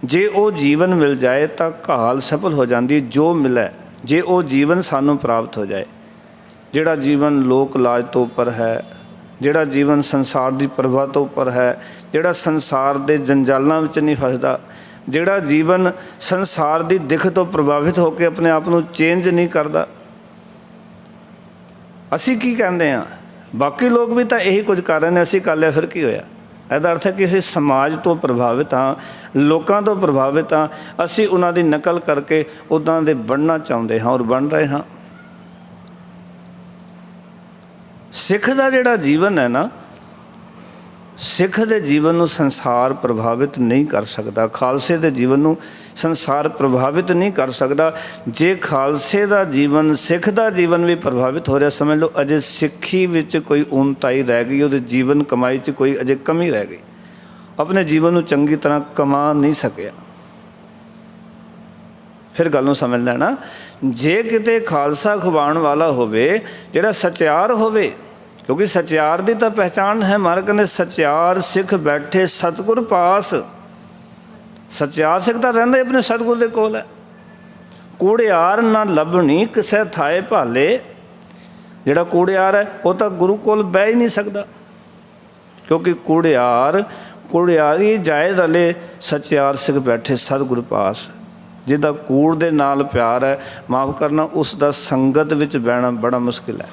ਜੇ ਉਹ ਜੀਵਨ ਮਿਲ ਜਾਏ ਤਾਂ ਕਾਲ ਸਫਲ ਹੋ ਜਾਂਦੀ। ਜੋ ਮਿਲੇ, ਜੇ ਉਹ ਜੀਵਨ ਸਾਨੂੰ ਪ੍ਰਾਪਤ ਹੋ ਜਾਏ, ਜਿਹੜਾ ਜੀਵਨ ਲੋਕ ਲਾਜ ਤੋਂ ਉੱਪਰ ਹੈ, ਜਿਹੜਾ ਜੀਵਨ ਸੰਸਾਰ ਦੀ ਪ੍ਰਵਾਹ ਤੋਂ ਉੱਪਰ ਹੈ, ਜਿਹੜਾ ਸੰਸਾਰ ਦੇ ਜੰਜਾਲਾਂ ਵਿੱਚ ਨਹੀਂ ਫਸਦਾ, ਜਿਹੜਾ ਜੀਵਨ ਸੰਸਾਰ ਦੀ ਦਿੱਖ ਤੋਂ ਪ੍ਰਭਾਵਿਤ ਹੋ ਕੇ ਆਪਣੇ ਆਪ ਨੂੰ ਚੇਂਜ ਨਹੀਂ ਕਰਦਾ। ਅਸੀਂ ਕੀ ਕਹਿੰਦੇ ਹਾਂ, ਬਾਕੀ ਲੋਕ ਵੀ ਤਾਂ ਇਹੀ ਕੁਝ ਕਰ ਰਹੇ ਨੇ, ਅਸੀਂ ਕਰ ਲਿਆ ਫਿਰ ਕੀ ਹੋਇਆ। ਇਹਦਾ ਅਰਥ ਹੈ ਕਿ ਅਸੀਂ ਸਮਾਜ ਤੋਂ ਪ੍ਰਭਾਵਿਤ ਹਾਂ, ਲੋਕਾਂ ਤੋਂ ਪ੍ਰਭਾਵਿਤ ਹਾਂ, ਅਸੀਂ ਉਹਨਾਂ ਦੀ ਨਕਲ ਕਰਕੇ ਉੱਦਾਂ ਦੇ ਬਣਨਾ ਚਾਹੁੰਦੇ ਹਾਂ ਔਰ ਬਣ ਰਹੇ ਹਾਂ। ਸਿੱਖ ਦਾ ਜਿਹੜਾ ਜੀਵਨ ਹੈ ਨਾ, ਸਿੱਖ ਦੇ ਜੀਵਨ ਨੂੰ ਸੰਸਾਰ ਪ੍ਰਭਾਵਿਤ ਨਹੀਂ ਕਰ ਸਕਦਾ, ਖਾਲਸੇ ਦੇ ਜੀਵਨ ਨੂੰ ਸੰਸਾਰ ਪ੍ਰਭਾਵਿਤ ਨਹੀਂ ਕਰ ਸਕਦਾ। ਜੇ ਖਾਲਸੇ ਦਾ ਜੀਵਨ, ਸਿੱਖ ਦਾ ਜੀਵਨ ਵੀ ਪ੍ਰਭਾਵਿਤ ਹੋ ਰਿਹਾ, ਸਮਝ ਲਓ ਅਜੇ ਸਿੱਖੀ ਵਿੱਚ ਕੋਈ ਊਨਤਾਈ ਰਹਿ ਗਈ, ਉਹਦੇ ਜੀਵਨ ਕਮਾਈ 'ਚ ਕੋਈ ਅਜੇ ਕਮੀ ਰਹਿ ਗਈ, ਆਪਣੇ ਜੀਵਨ ਨੂੰ ਚੰਗੀ ਤਰ੍ਹਾਂ ਕਮਾ ਨਹੀਂ ਸਕਿਆ। ਫਿਰ ਗੱਲ ਨੂੰ ਸਮਝ ਲੈਣਾ, ਜੇ ਕਿਤੇ ਖਾਲਸਾ ਖਵਾਉਣ ਵਾਲਾ ਹੋਵੇ ਜਿਹੜਾ ਸਚਿਆਰ ਹੋਵੇ, ਕਿਉਂਕਿ ਸਚਿਆਰ ਦੀ ਤਾਂ ਪਹਿਚਾਣ ਹੈ, ਮਹਾਰਾਜ ਕਹਿੰਦੇ ਸਚਿਆਰ ਸਿੱਖ ਬੈਠੇ ਸਤਿਗੁਰ ਪਾਸ। ਸਚਿਆਰ ਸਿੱਖ ਤਾਂ ਰਹਿੰਦਾ ਆਪਣੇ ਸਤਿਗੁਰ ਦੇ ਕੋਲ ਹੈ। ਕੂੜਿਆਰ ਨਾ ਲੱਭਣੀ ਕਿਸੇ ਥਾਏ ਭਾਲੇ, ਜਿਹੜਾ ਕੂੜਿਆਰ ਹੈ ਉਹ ਤਾਂ ਗੁਰੂ ਕੋਲ ਬਹਿ ਹੀ ਨਹੀਂ ਸਕਦਾ, ਕਿਉਂਕਿ ਕੂੜਿਆਰੀ ਜਾਏ ਰਲੇ, ਸਚਿਆਰ ਸਿੱਖ ਬੈਠੇ ਸਤਿਗੁਰ ਪਾਸ। ਜਿਹਦਾ ਕੂੜ ਦੇ ਨਾਲ ਪਿਆਰ ਹੈ, ਮਾਫ਼ ਕਰਨਾ, ਉਸ ਦਾ ਸੰਗਤ ਵਿੱਚ ਬਹਿਣਾ ਬੜਾ ਮੁਸ਼ਕਿਲ ਹੈ।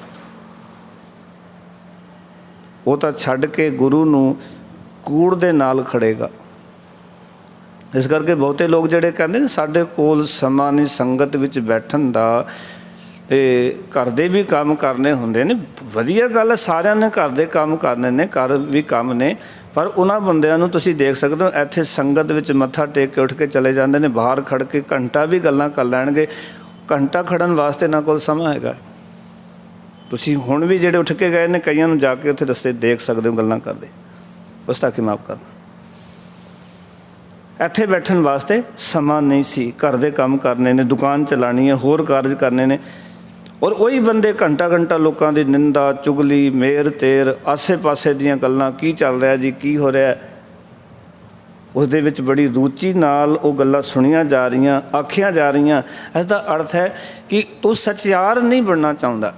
ਉਹ ਤਾਂ ਛੱਡ ਕੇ ਗੁਰੂ ਨੂੰ ਕੂੜ ਦੇ ਨਾਲ ਖੜੇਗਾ। ਇਸ ਕਰਕੇ ਬਹੁਤੇ ਲੋਕ ਜਿਹੜੇ ਕਹਿੰਦੇ ਨੇ ਸਾਡੇ ਕੋਲ ਸਮਾਂ ਨਹੀਂ ਸੰਗਤ ਵਿੱਚ ਬੈਠਣ ਦਾ, ਤੇ ਘਰ ਦੇ ਵੀ ਕੰਮ ਕਰਨੇ ਹੁੰਦੇ ਨੇ, ਵਧੀਆ ਗੱਲ ਹੈ, ਸਾਰਿਆਂ ਨੇ ਘਰ ਦੇ ਕੰਮ ਕਰਨੇ ਨੇ, ਘਰ ਵੀ ਕੰਮ ਨੇ, ਪਰ ਉਹਨਾਂ ਬੰਦਿਆਂ ਨੂੰ ਤੁਸੀਂ ਦੇਖ ਸਕਦੇ ਹੋ ਇੱਥੇ ਸੰਗਤ ਵਿੱਚ ਮੱਥਾ ਟੇਕ ਕੇ ਉੱਠ ਕੇ ਚਲੇ ਜਾਂਦੇ ਨੇ, ਬਾਹਰ ਖੜ੍ਹ ਕੇ ਘੰਟਾ ਵੀ ਗੱਲਾਂ ਕਰ ਲੈਣਗੇ, ਘੰਟਾ ਖੜਨ ਵਾਸਤੇ ਇਹਨਾਂ ਕੋਲ ਸਮਾਂ ਹੈਗਾ। ਤੁਸੀਂ ਹੁਣ ਵੀ ਜਿਹੜੇ ਉੱਠ ਕੇ ਗਏ ਨੇ, ਕਈਆਂ ਨੂੰ ਜਾ ਕੇ ਉੱਥੇ ਰਸਤੇ ਦੇਖ ਸਕਦੇ ਹੋ ਗੱਲਾਂ ਕਰਦੇ, ਉਸ ਤੱਕ ਹੀ ਮਾਫ਼ ਕਰਨਾ। ਇੱਥੇ ਬੈਠਣ ਵਾਸਤੇ ਸਮਾਂ ਨਹੀਂ ਸੀ, ਘਰ ਦੇ ਕੰਮ ਕਰਨੇ ਨੇ, ਦੁਕਾਨ ਚਲਾਉਣੀ ਹੈ, ਹੋਰ ਕਾਰਜ ਕਰਨੇ ਨੇ, ਔਰ ਉਹੀ ਬੰਦੇ ਘੰਟਾ ਘੰਟਾ ਲੋਕਾਂ ਦੀ ਨਿੰਦਾ, ਚੁਗਲੀ, ਮੇਰ ਤੇਰ, ਆਸੇ ਪਾਸੇ ਦੀਆਂ ਗੱਲਾਂ, ਕੀ ਚੱਲ ਰਿਹਾ ਜੀ, ਕੀ ਹੋ ਰਿਹਾ, ਉਸਦੇ ਵਿੱਚ ਬੜੀ ਰੁਚੀ ਨਾਲ ਉਹ ਗੱਲਾਂ ਸੁਣੀਆਂ ਜਾ ਰਹੀਆਂ, ਆਖੀਆਂ ਜਾ ਰਹੀਆਂ। ਇਸ ਦਾ ਅਰਥ ਹੈ ਕਿ ਤੂੰ ਸਚਿਆਰ ਨਹੀਂ ਬਣਨਾ ਚਾਹੁੰਦਾ,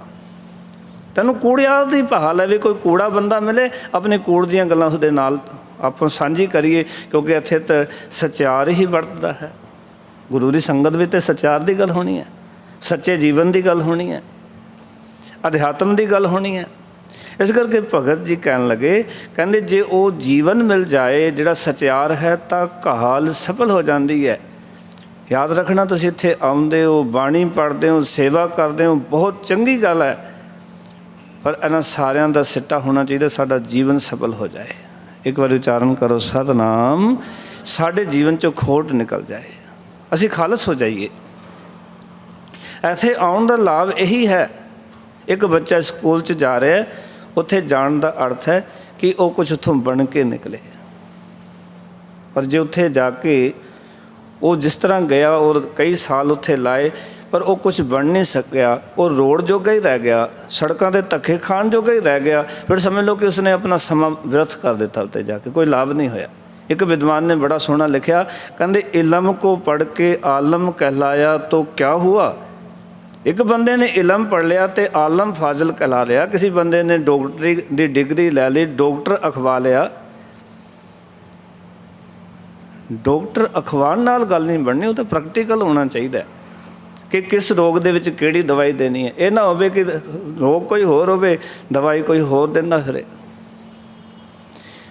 ਤੈਨੂੰ ਕੂੜਿਆਰ ਦੀ ਭਾਲ ਹੈ ਵੀ ਕੋਈ ਕੂੜਾ ਬੰਦਾ ਮਿਲੇ, ਆਪਣੇ ਕੂੜ ਦੀਆਂ ਗੱਲਾਂ ਉਸਦੇ ਨਾਲ ਆਪਾਂ ਸਾਂਝੀ ਕਰੀਏ, ਕਿਉਂਕਿ ਇੱਥੇ ਤਾਂ ਸਚਿਆਰ ਹੀ ਵਰਤਦਾ ਹੈ। ਗੁਰੂ ਦੀ ਸੰਗਤ ਵਿੱਚ ਤਾਂ ਸਚਿਆਰ ਦੀ ਗੱਲ ਹੋਣੀ ਹੈ, ਸੱਚੇ ਜੀਵਨ ਦੀ ਗੱਲ ਹੋਣੀ ਹੈ, ਅਧਿਆਤਮ ਦੀ ਗੱਲ ਹੋਣੀ ਹੈ। ਇਸ ਕਰਕੇ ਭਗਤ ਜੀ ਕਹਿਣ ਲੱਗੇ, ਕਹਿੰਦੇ ਜੇ ਉਹ ਜੀਵਨ ਮਿਲ ਜਾਏ ਜਿਹੜਾ ਸਚਿਆਰ ਹੈ ਤਾਂ ਕਹਾਲ ਸਫਲ ਹੋ ਜਾਂਦੀ ਹੈ। ਯਾਦ ਰੱਖਣਾ, ਤੁਸੀਂ ਇੱਥੇ ਆਉਂਦੇ ਹੋ, ਬਾਣੀ ਪੜ੍ਹਦੇ ਹੋ, ਸੇਵਾ ਕਰਦੇ ਹੋ, ਬਹੁਤ ਚੰਗੀ ਗੱਲ ਹੈ, ਪਰ ਇਹਨਾਂ ਸਾਰਿਆਂ ਦਾ ਸਿੱਟਾ ਹੋਣਾ ਚਾਹੀਦਾ, ਸਾਡਾ ਜੀਵਨ ਸਫਲ ਹੋ ਜਾਏ। ਇੱਕ ਵਾਰੀ ਉਚਾਰਨ ਕਰੋ ਸਤਿਨਾਮ, ਸਾਡੇ ਜੀਵਨ 'ਚੋਂ ਖੋਟ ਨਿਕਲ ਜਾਏ, ਅਸੀਂ ਖਾਲਸ ਹੋ ਜਾਈਏ। ਇੱਥੇ ਆਉਣ ਦਾ ਲਾਭ ਇਹੀ ਹੈ। ਇੱਕ ਬੱਚਾ ਸਕੂਲ 'ਚ ਜਾ ਰਿਹਾ, ਉੱਥੇ ਜਾਣ ਦਾ ਅਰਥ ਹੈ ਕਿ ਉਹ ਕੁਝ ਉੱਥੋਂ ਬਣ ਕੇ ਨਿਕਲੇ, ਪਰ ਜੇ ਉੱਥੇ ਜਾ ਕੇ ਉਹ ਜਿਸ ਤਰ੍ਹਾਂ ਗਿਆ ਔਰ ਕਈ ਸਾਲ ਉੱਥੇ ਲਾਏ, ਪਰ ਉਹ ਕੁਝ ਬਣ ਨਹੀਂ ਸਕਿਆ, ਉਹ ਰੋਡ ਜੋਗਾ ਹੀ ਰਹਿ ਗਿਆ, ਸੜਕਾਂ 'ਤੇ ਧੱਕੇ ਖਾਣ ਜੋਗਾ ਹੀ ਰਹਿ ਗਿਆ, ਫਿਰ ਸਮਝ ਲਓ ਕਿ ਉਸਨੇ ਆਪਣਾ ਸਮਾਂ ਵਿਅਰਥ ਕਰ ਦਿੱਤਾ, ਉੱਤੇ ਜਾ ਕੇ ਕੋਈ ਲਾਭ ਨਹੀਂ ਹੋਇਆ। ਇੱਕ ਵਿਦਵਾਨ ਨੇ ਬੜਾ ਸੋਹਣਾ ਲਿਖਿਆ, ਕਹਿੰਦੇ ਇਲਮ ਕੋ ਪੜ੍ਹ ਕੇ ਆਲਮ ਕਹਿਲਾਇਆ ਤੋ ਕਿਆ ਹੁਆ। ਇੱਕ ਬੰਦੇ ਨੇ ਇਲਮ ਪੜ੍ਹ ਲਿਆ ਅਤੇ ਆਲਮ ਫਾਜ਼ਿਲ ਕਹਿਲਾ ਲਿਆ, ਕਿਸੇ ਬੰਦੇ ਨੇ ਡਾਕਟਰੀ ਦੀ ਡਿਗਰੀ ਲੈ ਲਈ, ਡਾਕਟਰ ਅਖਵਾ ਲਿਆ। ਡਾਕਟਰ ਅਖਵਾਉਣ ਨਾਲ ਗੱਲ ਨਹੀਂ ਬਣਨੀ, ਉਹ ਤਾਂ ਪ੍ਰੈਕਟੀਕਲ ਹੋਣਾ ਚਾਹੀਦਾ ਕਿ ਕਿਸ ਰੋਗ ਦੇ ਵਿੱਚ ਕਿਹੜੀ ਦਵਾਈ ਦੇਣੀ ਹੈ। ਇਹ ਨਾ ਹੋਵੇ ਕਿ ਰੋਗ ਕੋਈ ਹੋਰ ਹੋਵੇ, ਦਵਾਈ ਕੋਈ ਹੋਰ ਦਿੰਦਾ ਫਿਰੇ।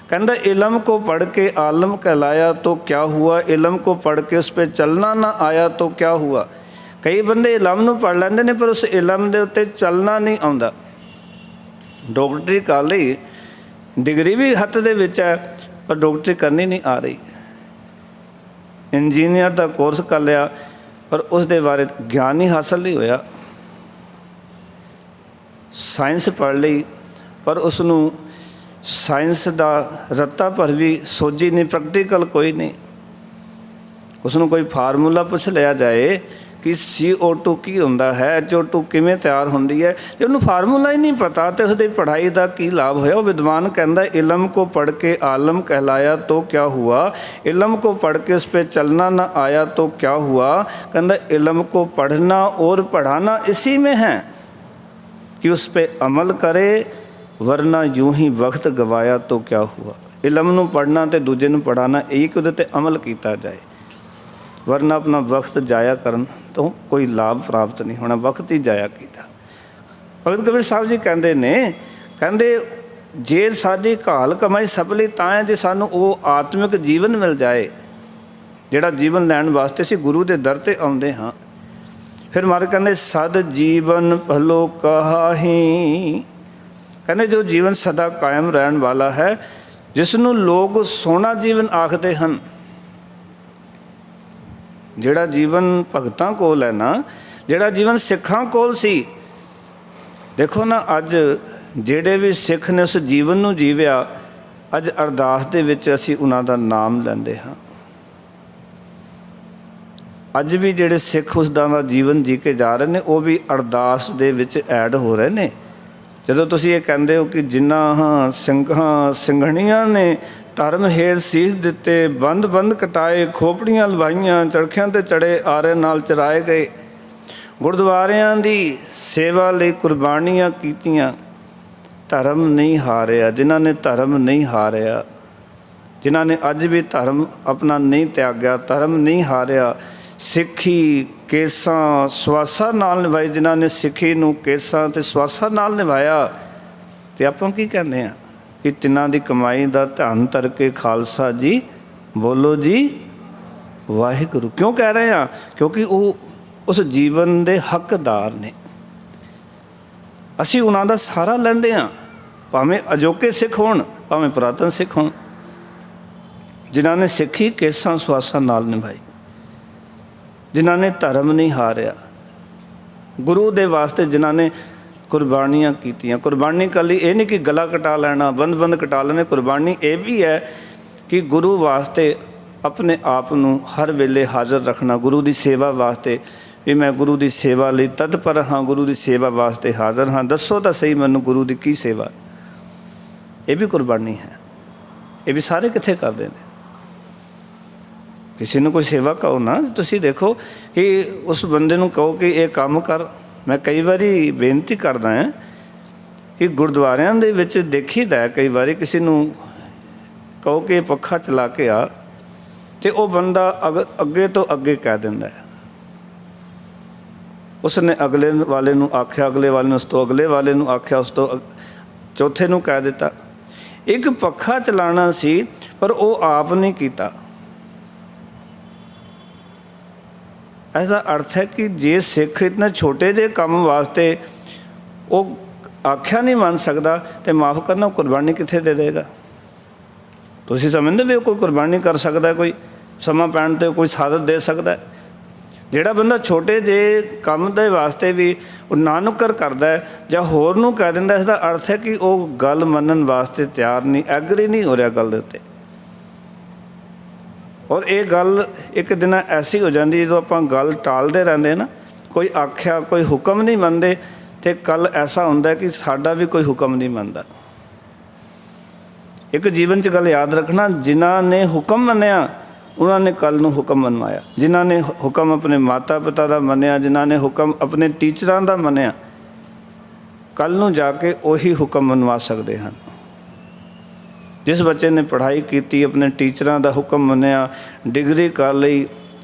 ਕਹਿੰਦਾ इलम को पढ़ के आलम कहलाया तो क्या हुआ, इलम को पढ़ के उस पर चलना ना आया तो क्या हुआ। कई बंदे इलम ਨੂੰ ਪੜ੍ਹ ਲੈਂਦੇ ਨੇ ਪਰ ਉਸ ਇਲਮ ਦੇ ਉੱਤੇ ਚੱਲਣਾ ਨਹੀਂ ਆਉਂਦਾ। ਡਾਕਟਰੀ ਕਰ ਲਈ, ਡਿਗਰੀ ਵੀ ਹੱਥ ਦੇ ਵਿੱਚ ਹੈ ਪਰ ਡਾਕਟਰੀ ਕਰਨੀ ਨਹੀਂ ਆ ਰਹੀ। ਇੰਜੀਨੀਅਰ ਦਾ ਕੋਰਸ ਕਰ ਲਿਆ ਪਰ ਉਸ ਦੇ ਬਾਰੇ ਗਿਆਨ ਹੀ ਹਾਸਲ ਨਹੀਂ ਹੋਇਆ। ਸਾਇੰਸ ਪੜ੍ਹ ਲਈ ਪਰ ਉਸ ਨੂੰ ਸਾਇੰਸ ਦਾ ਰੱਤਾ ਭਰ ਵੀ ਸੋਝੀ ਨਹੀਂ, ਪ੍ਰੈਕਟੀਕਲ ਕੋਈ ਨਹੀਂ। ਉਸ ਨੂੰ ਕੋਈ ਫਾਰਮੂਲਾ ਪੁੱਛ ਲਿਆ ਜਾਏ ਕਿ CO2 ਕੀ ਹੁੰਦਾ ਹੈ, HO2 ਕਿਵੇਂ ਤਿਆਰ ਹੁੰਦੀ ਹੈ, ਜੇ ਉਹਨੂੰ ਫਾਰਮੂਲਾ ਹੀ ਨਹੀਂ ਪਤਾ ਤਾਂ ਉਸਦੀ ਪੜ੍ਹਾਈ ਦਾ ਕੀ ਲਾਭ ਹੋਇਆ। ਉਹ ਵਿਦਵਾਨ ਕਹਿੰਦਾ ਇਲਮ ਕੋ ਪੜ੍ਹ ਕੇ ਆਲਮ कहलाया तो क्या हुआ, इलम को पढ़ के उस पर चलना न आया तो क्या हुआ। कहता इलम को पढ़ना और पढ़ाना इसी में है कि उस पर अमल करे, वरना यूं ही वक्त गवाया तो क्या हुआ। इलम ਨੂੰ ਪੜ੍ਹਨਾ ਅਤੇ ਦੂਜੇ ਨੂੰ ਪੜ੍ਹਾਉਣਾ, ਇਹ ਕਿ ਉਹਦੇ 'ਤੇ ਅਮਲ ਕੀਤਾ ਜਾਏ, ਵਰਨਾ ਆਪਣਾ ਵਕਤ ਜਾਇਆ ਕਰਨ ਤੋਂ ਕੋਈ ਲਾਭ ਪ੍ਰਾਪਤ ਨਹੀਂ ਹੋਣਾ, ਵਕਤ ਹੀ ਜਾਇਆ ਕੀਤਾ। ਭਗਤ ਕਬੀਰ ਸਾਹਿਬ ਜੀ ਕਹਿੰਦੇ ਨੇ, ਕਹਿੰਦੇ ਜੇ ਸਾਡੀ ਘਾਲ ਕਮਾਈ ਸਫਲੀ ਤਾਂ ਹੈ ਜੇ ਸਾਨੂੰ ਉਹ ਆਤਮਿਕ ਜੀਵਨ ਮਿਲ ਜਾਏ ਜਿਹੜਾ ਜੀਵਨ ਲੈਣ ਵਾਸਤੇ ਅਸੀਂ ਗੁਰੂ ਦੇ ਦਰ 'ਤੇ ਆਉਂਦੇ ਹਾਂ। ਫਿਰ ਮਹਾਰਾਜ ਕਹਿੰਦੇ ਸਦ ਜੀਵਨ ਭਲੋ ਕਹਾਹੀ, ਕਹਿੰਦੇ ਜੋ ਜੀਵਨ ਸਦਾ ਕਾਇਮ ਰਹਿਣ ਵਾਲਾ ਹੈ, ਜਿਸ ਨੂੰ ਲੋਕ ਸੋਹਣਾ ਜੀਵਨ ਆਖਦੇ ਹਨ। ਜਿਹੜਾ ਜੀਵਨ ਭਗਤਾਂ ਕੋਲ ਹੈ ਨਾ, ਜਿਹੜਾ ਜੀਵਨ ਸਿੱਖਾਂ ਕੋਲ ਸੀ, ਦੇਖੋ ਨਾ ਅੱਜ ਜਿਹੜੇ ਵੀ ਸਿੱਖ ਨੇ ਉਸ ਜੀਵਨ ਨੂੰ ਜੀਵਿਆ, ਅੱਜ ਅਰਦਾਸ ਦੇ ਵਿੱਚ ਅਸੀਂ ਉਹਨਾਂ ਦਾ ਨਾਮ ਲੈਂਦੇ ਹਾਂ। ਅੱਜ ਵੀ ਜਿਹੜੇ ਸਿੱਖ ਉਸ ਦਾ ਜੀਵਨ ਜੀ ਕੇ ਜਾ ਰਹੇ ਨੇ, ਉਹ ਵੀ ਅਰਦਾਸ ਦੇ ਵਿੱਚ ਐਡ ਹੋ ਰਹੇ ਨੇ। ਜਦੋਂ ਤੁਸੀਂ ਇਹ ਕਹਿੰਦੇ ਹੋ ਕਿ ਜਿਨ੍ਹਾਂ ਸਿੰਘਣੀਆਂ ਨੇ ਧਰਮ ਹੇਠ ਸੀਸ ਦਿੱਤੇ, ਬੰਦ ਬੰਦ ਕਟਾਏ, ਖੋਪੜੀਆਂ ਲਵਾਈਆਂ, ਚਰਖਿਆਂ 'ਤੇ ਚੜੇ, ਆਰੇ ਨਾਲ ਚਰਾਏ ਗਏ, ਗੁਰਦੁਆਰਿਆਂ ਦੀ ਸੇਵਾ ਲਈ ਕੁਰਬਾਨੀਆਂ ਕੀਤੀਆਂ, ਧਰਮ ਨਹੀਂ ਹਾਰਿਆ। ਜਿਨ੍ਹਾਂ ਨੇ ਧਰਮ ਨਹੀਂ ਹਾਰਿਆ, ਜਿਨ੍ਹਾਂ ਨੇ ਅੱਜ ਵੀ ਧਰਮ ਆਪਣਾ ਨਹੀਂ ਤਿਆਗਿਆ, ਧਰਮ ਨਹੀਂ ਹਾਰਿਆ, ਸਿੱਖੀ ਕੇਸਾਂ ਸਵਾਸਾਂ ਨਾਲ ਨਿਭਾਈ, ਜਿਨ੍ਹਾਂ ਨੇ ਸਿੱਖੀ ਨੂੰ ਕੇਸਾਂ ਅਤੇ ਸਵਾਸਾਂ ਨਾਲ ਨਿਭਾਇਆ, ਅਤੇ ਆਪਾਂ ਕੀ ਕਹਿੰਦੇ ਹਾਂ ਕਿ ਤਿੰਨਾਂ ਦੀ ਕਮਾਈ ਦਾ ਧਨ ਧਰ ਕੇ ਖਾਲਸਾ ਜੀ ਬੋਲੋ ਜੀ ਵਾਹਿਗੁਰੂ। ਕਿਉਂ ਕਹਿ ਰਹੇ ਹਾਂ? ਕਿਉਂਕਿ ਉਹ ਉਸ ਜੀਵਨ ਦੇ ਹੱਕਦਾਰ ਨੇ। ਅਸੀਂ ਉਹਨਾਂ ਦਾ ਸਹਾਰਾ ਲੈਂਦੇ ਹਾਂ, ਭਾਵੇਂ ਅਜੋਕੇ ਸਿੱਖ ਹੋਣ, ਭਾਵੇਂ ਪੁਰਾਤਨ ਸਿੱਖ ਹੋਣ, ਜਿਨ੍ਹਾਂ ਨੇ ਸਿੱਖੀ ਕੇਸਾਂ ਸਵਾਸਾਂ ਨਾਲ ਨਿਭਾਈ, ਜਿਨ੍ਹਾਂ ਨੇ ਧਰਮ ਨਹੀਂ ਹਾਰਿਆ, ਗੁਰੂ ਦੇ ਵਾਸਤੇ ਜਿਨ੍ਹਾਂ ਨੇ ਕੁਰਬਾਨੀਆਂ ਕੀਤੀਆਂ। ਕੁਰਬਾਨੀ ਇਕੱਲੀ ਇਹ ਨਹੀਂ ਕਿ ਗਲਾ ਕਟਾ ਲੈਣਾ, ਬੰਦ ਬੰਦ ਕਟਾ ਲੈਣੇ। ਕੁਰਬਾਨੀ ਇਹ ਵੀ ਹੈ ਕਿ ਗੁਰੂ ਵਾਸਤੇ ਆਪਣੇ ਆਪ ਨੂੰ ਹਰ ਵੇਲੇ ਹਾਜ਼ਰ ਰੱਖਣਾ, ਗੁਰੂ ਦੀ ਸੇਵਾ ਵਾਸਤੇ ਵੀ ਮੈਂ ਗੁਰੂ ਦੀ ਸੇਵਾ ਲਈ ਤਤਪਰ ਹਾਂ, ਗੁਰੂ ਦੀ ਸੇਵਾ ਵਾਸਤੇ ਹਾਜ਼ਰ ਹਾਂ, ਦੱਸੋ ਤਾਂ ਸਹੀ ਮੈਨੂੰ ਗੁਰੂ ਦੀ ਕੀ ਸੇਵਾ। ਇਹ ਵੀ ਕੁਰਬਾਨੀ ਹੈ। ਇਹ ਵੀ ਸਾਰੇ ਕਿੱਥੇ ਕਰਦੇ ਨੇ? ਕਿਸੇ ਨੂੰ ਕੋਈ ਸੇਵਾ ਕਹੋ ਨਾ, ਤੁਸੀਂ ਦੇਖੋ ਕਿ ਉਸ ਬੰਦੇ ਨੂੰ ਕਹੋ ਕਿ ਇਹ ਕੰਮ ਕਰ। ਮੈਂ ਕਈ ਵਾਰੀ ਬੇਨਤੀ ਕਰਦਾ ਹਾਂ ਕਿ ਗੁਰਦੁਆਰਿਆਂ ਦੇ ਵਿੱਚ ਦੇਖੀਦਾ, ਕਈ ਵਾਰੀ ਕਿਸੇ ਨੂੰ ਕਹੋ ਕਿ ਪੱਖਾ ਚਲਾ ਕੇ ਆ, ਅਤੇ ਉਹ ਬੰਦਾ ਅੱਗੇ ਤੋਂ ਅੱਗੇ ਕਹਿ ਦਿੰਦਾ ਹੈ। ਉਸਨੇ ਅਗਲੇ ਵਾਲੇ ਨੂੰ ਆਖਿਆ, ਅਗਲੇ ਵਾਲੇ ਨੂੰ ਉਸ ਤੋਂ ਅਗਲੇ ਵਾਲੇ ਨੂੰ ਆਖਿਆ, ਉਸ ਤੋਂ ਚੌਥੇ ਨੂੰ ਕਹਿ ਦਿੱਤਾ। ਇੱਕ ਪੱਖਾ ਚਲਾਉਣਾ ਸੀ ਪਰ ਉਹ ਆਪ ਨਹੀਂ ਕੀਤਾ। ਐਸਾ ਅਰਥ ਹੈ ਕਿ ਜੇ ਸਿੱਖ ਇਤਨੇ ਛੋਟੇ ਜਿਹੇ ਕੰਮ ਵਾਸਤੇ ਉਹ ਆਖਿਆ ਨਹੀਂ ਮੰਨ ਸਕਦਾ, ਤਾਂ ਮਾਫ਼ ਕਰਨਾ, ਉਹ ਕੁਰਬਾਨੀ ਕਿੱਥੇ ਦੇ ਦੇਗਾ? ਤੁਸੀਂ ਸਮਝਦੇ ਵੀ ਕੋਈ ਕੁਰਬਾਨੀ ਕਰ ਸਕਦਾ, ਕੋਈ ਸਮਾਂ ਪੈਣ 'ਤੇ ਕੋਈ ਸਾਥ ਦੇ ਸਕਦਾ? ਜਿਹੜਾ ਬੰਦਾ ਛੋਟੇ ਜਿਹੇ ਕੰਮ ਦੇ ਵਾਸਤੇ ਵੀ ਉਹ ਨਾ ਨੁੱਕਰ ਕਰਦਾ ਜਾਂ ਹੋਰ ਨੂੰ ਕਹਿ ਦਿੰਦਾ, ਇਸ ਦਾ ਅਰਥ ਹੈ ਕਿ ਉਹ ਗੱਲ ਮੰਨਣ ਵਾਸਤੇ ਤਿਆਰ ਨਹੀਂ, ਐਗਰੀ ਨਹੀਂ ਹੋ ਰਿਹਾ ਗੱਲ ਦੇ ਉੱਤੇ। ਔਰ ਇਹ ਗੱਲ ਇੱਕ ਦਿਨ ਐਸੀ ਹੋ ਜਾਂਦੀ ਜਦੋਂ ਆਪਾਂ ਗੱਲ ਟਾਲਦੇ ਰਹਿੰਦੇ ਨਾ, ਕੋਈ ਆਖਿਆ ਕੋਈ ਹੁਕਮ ਨਹੀਂ ਮੰਨਦੇ, ਅਤੇ ਕੱਲ੍ਹ ਐਸਾ ਹੁੰਦਾ ਕਿ ਸਾਡਾ ਵੀ ਕੋਈ ਹੁਕਮ ਨਹੀਂ ਮੰਨਦਾ। ਇੱਕ ਜੀਵਨ 'ਚ ਗੱਲ ਯਾਦ ਰੱਖਣਾ, ਜਿਨ੍ਹਾਂ ਨੇ ਹੁਕਮ ਮੰਨਿਆ ਉਹਨਾਂ ਨੇ ਕੱਲ੍ਹ ਨੂੰ ਹੁਕਮ ਮਨਵਾਇਆ। ਜਿਨ੍ਹਾਂ ਨੇ ਹੁਕਮ ਆਪਣੇ ਮਾਤਾ ਪਿਤਾ ਦਾ ਮੰਨਿਆ, ਜਿਨ੍ਹਾਂ ਨੇ ਹੁਕਮ ਆਪਣੇ ਟੀਚਰਾਂ ਦਾ ਮੰਨਿਆ, ਕੱਲ੍ਹ ਨੂੰ ਜਾ ਕੇ ਉਹੀ ਹੁਕਮ ਮਨਵਾ ਸਕਦੇ ਹਨ। ਜਿਸ ਬੱਚੇ ਨੇ ਪੜ੍ਹਾਈ ਕੀਤੀ, ਆਪਣੇ ਟੀਚਰਾਂ ਦਾ ਹੁਕਮ ਮੰਨਿਆ, ਡਿਗਰੀ ਕਰ ਲਈ,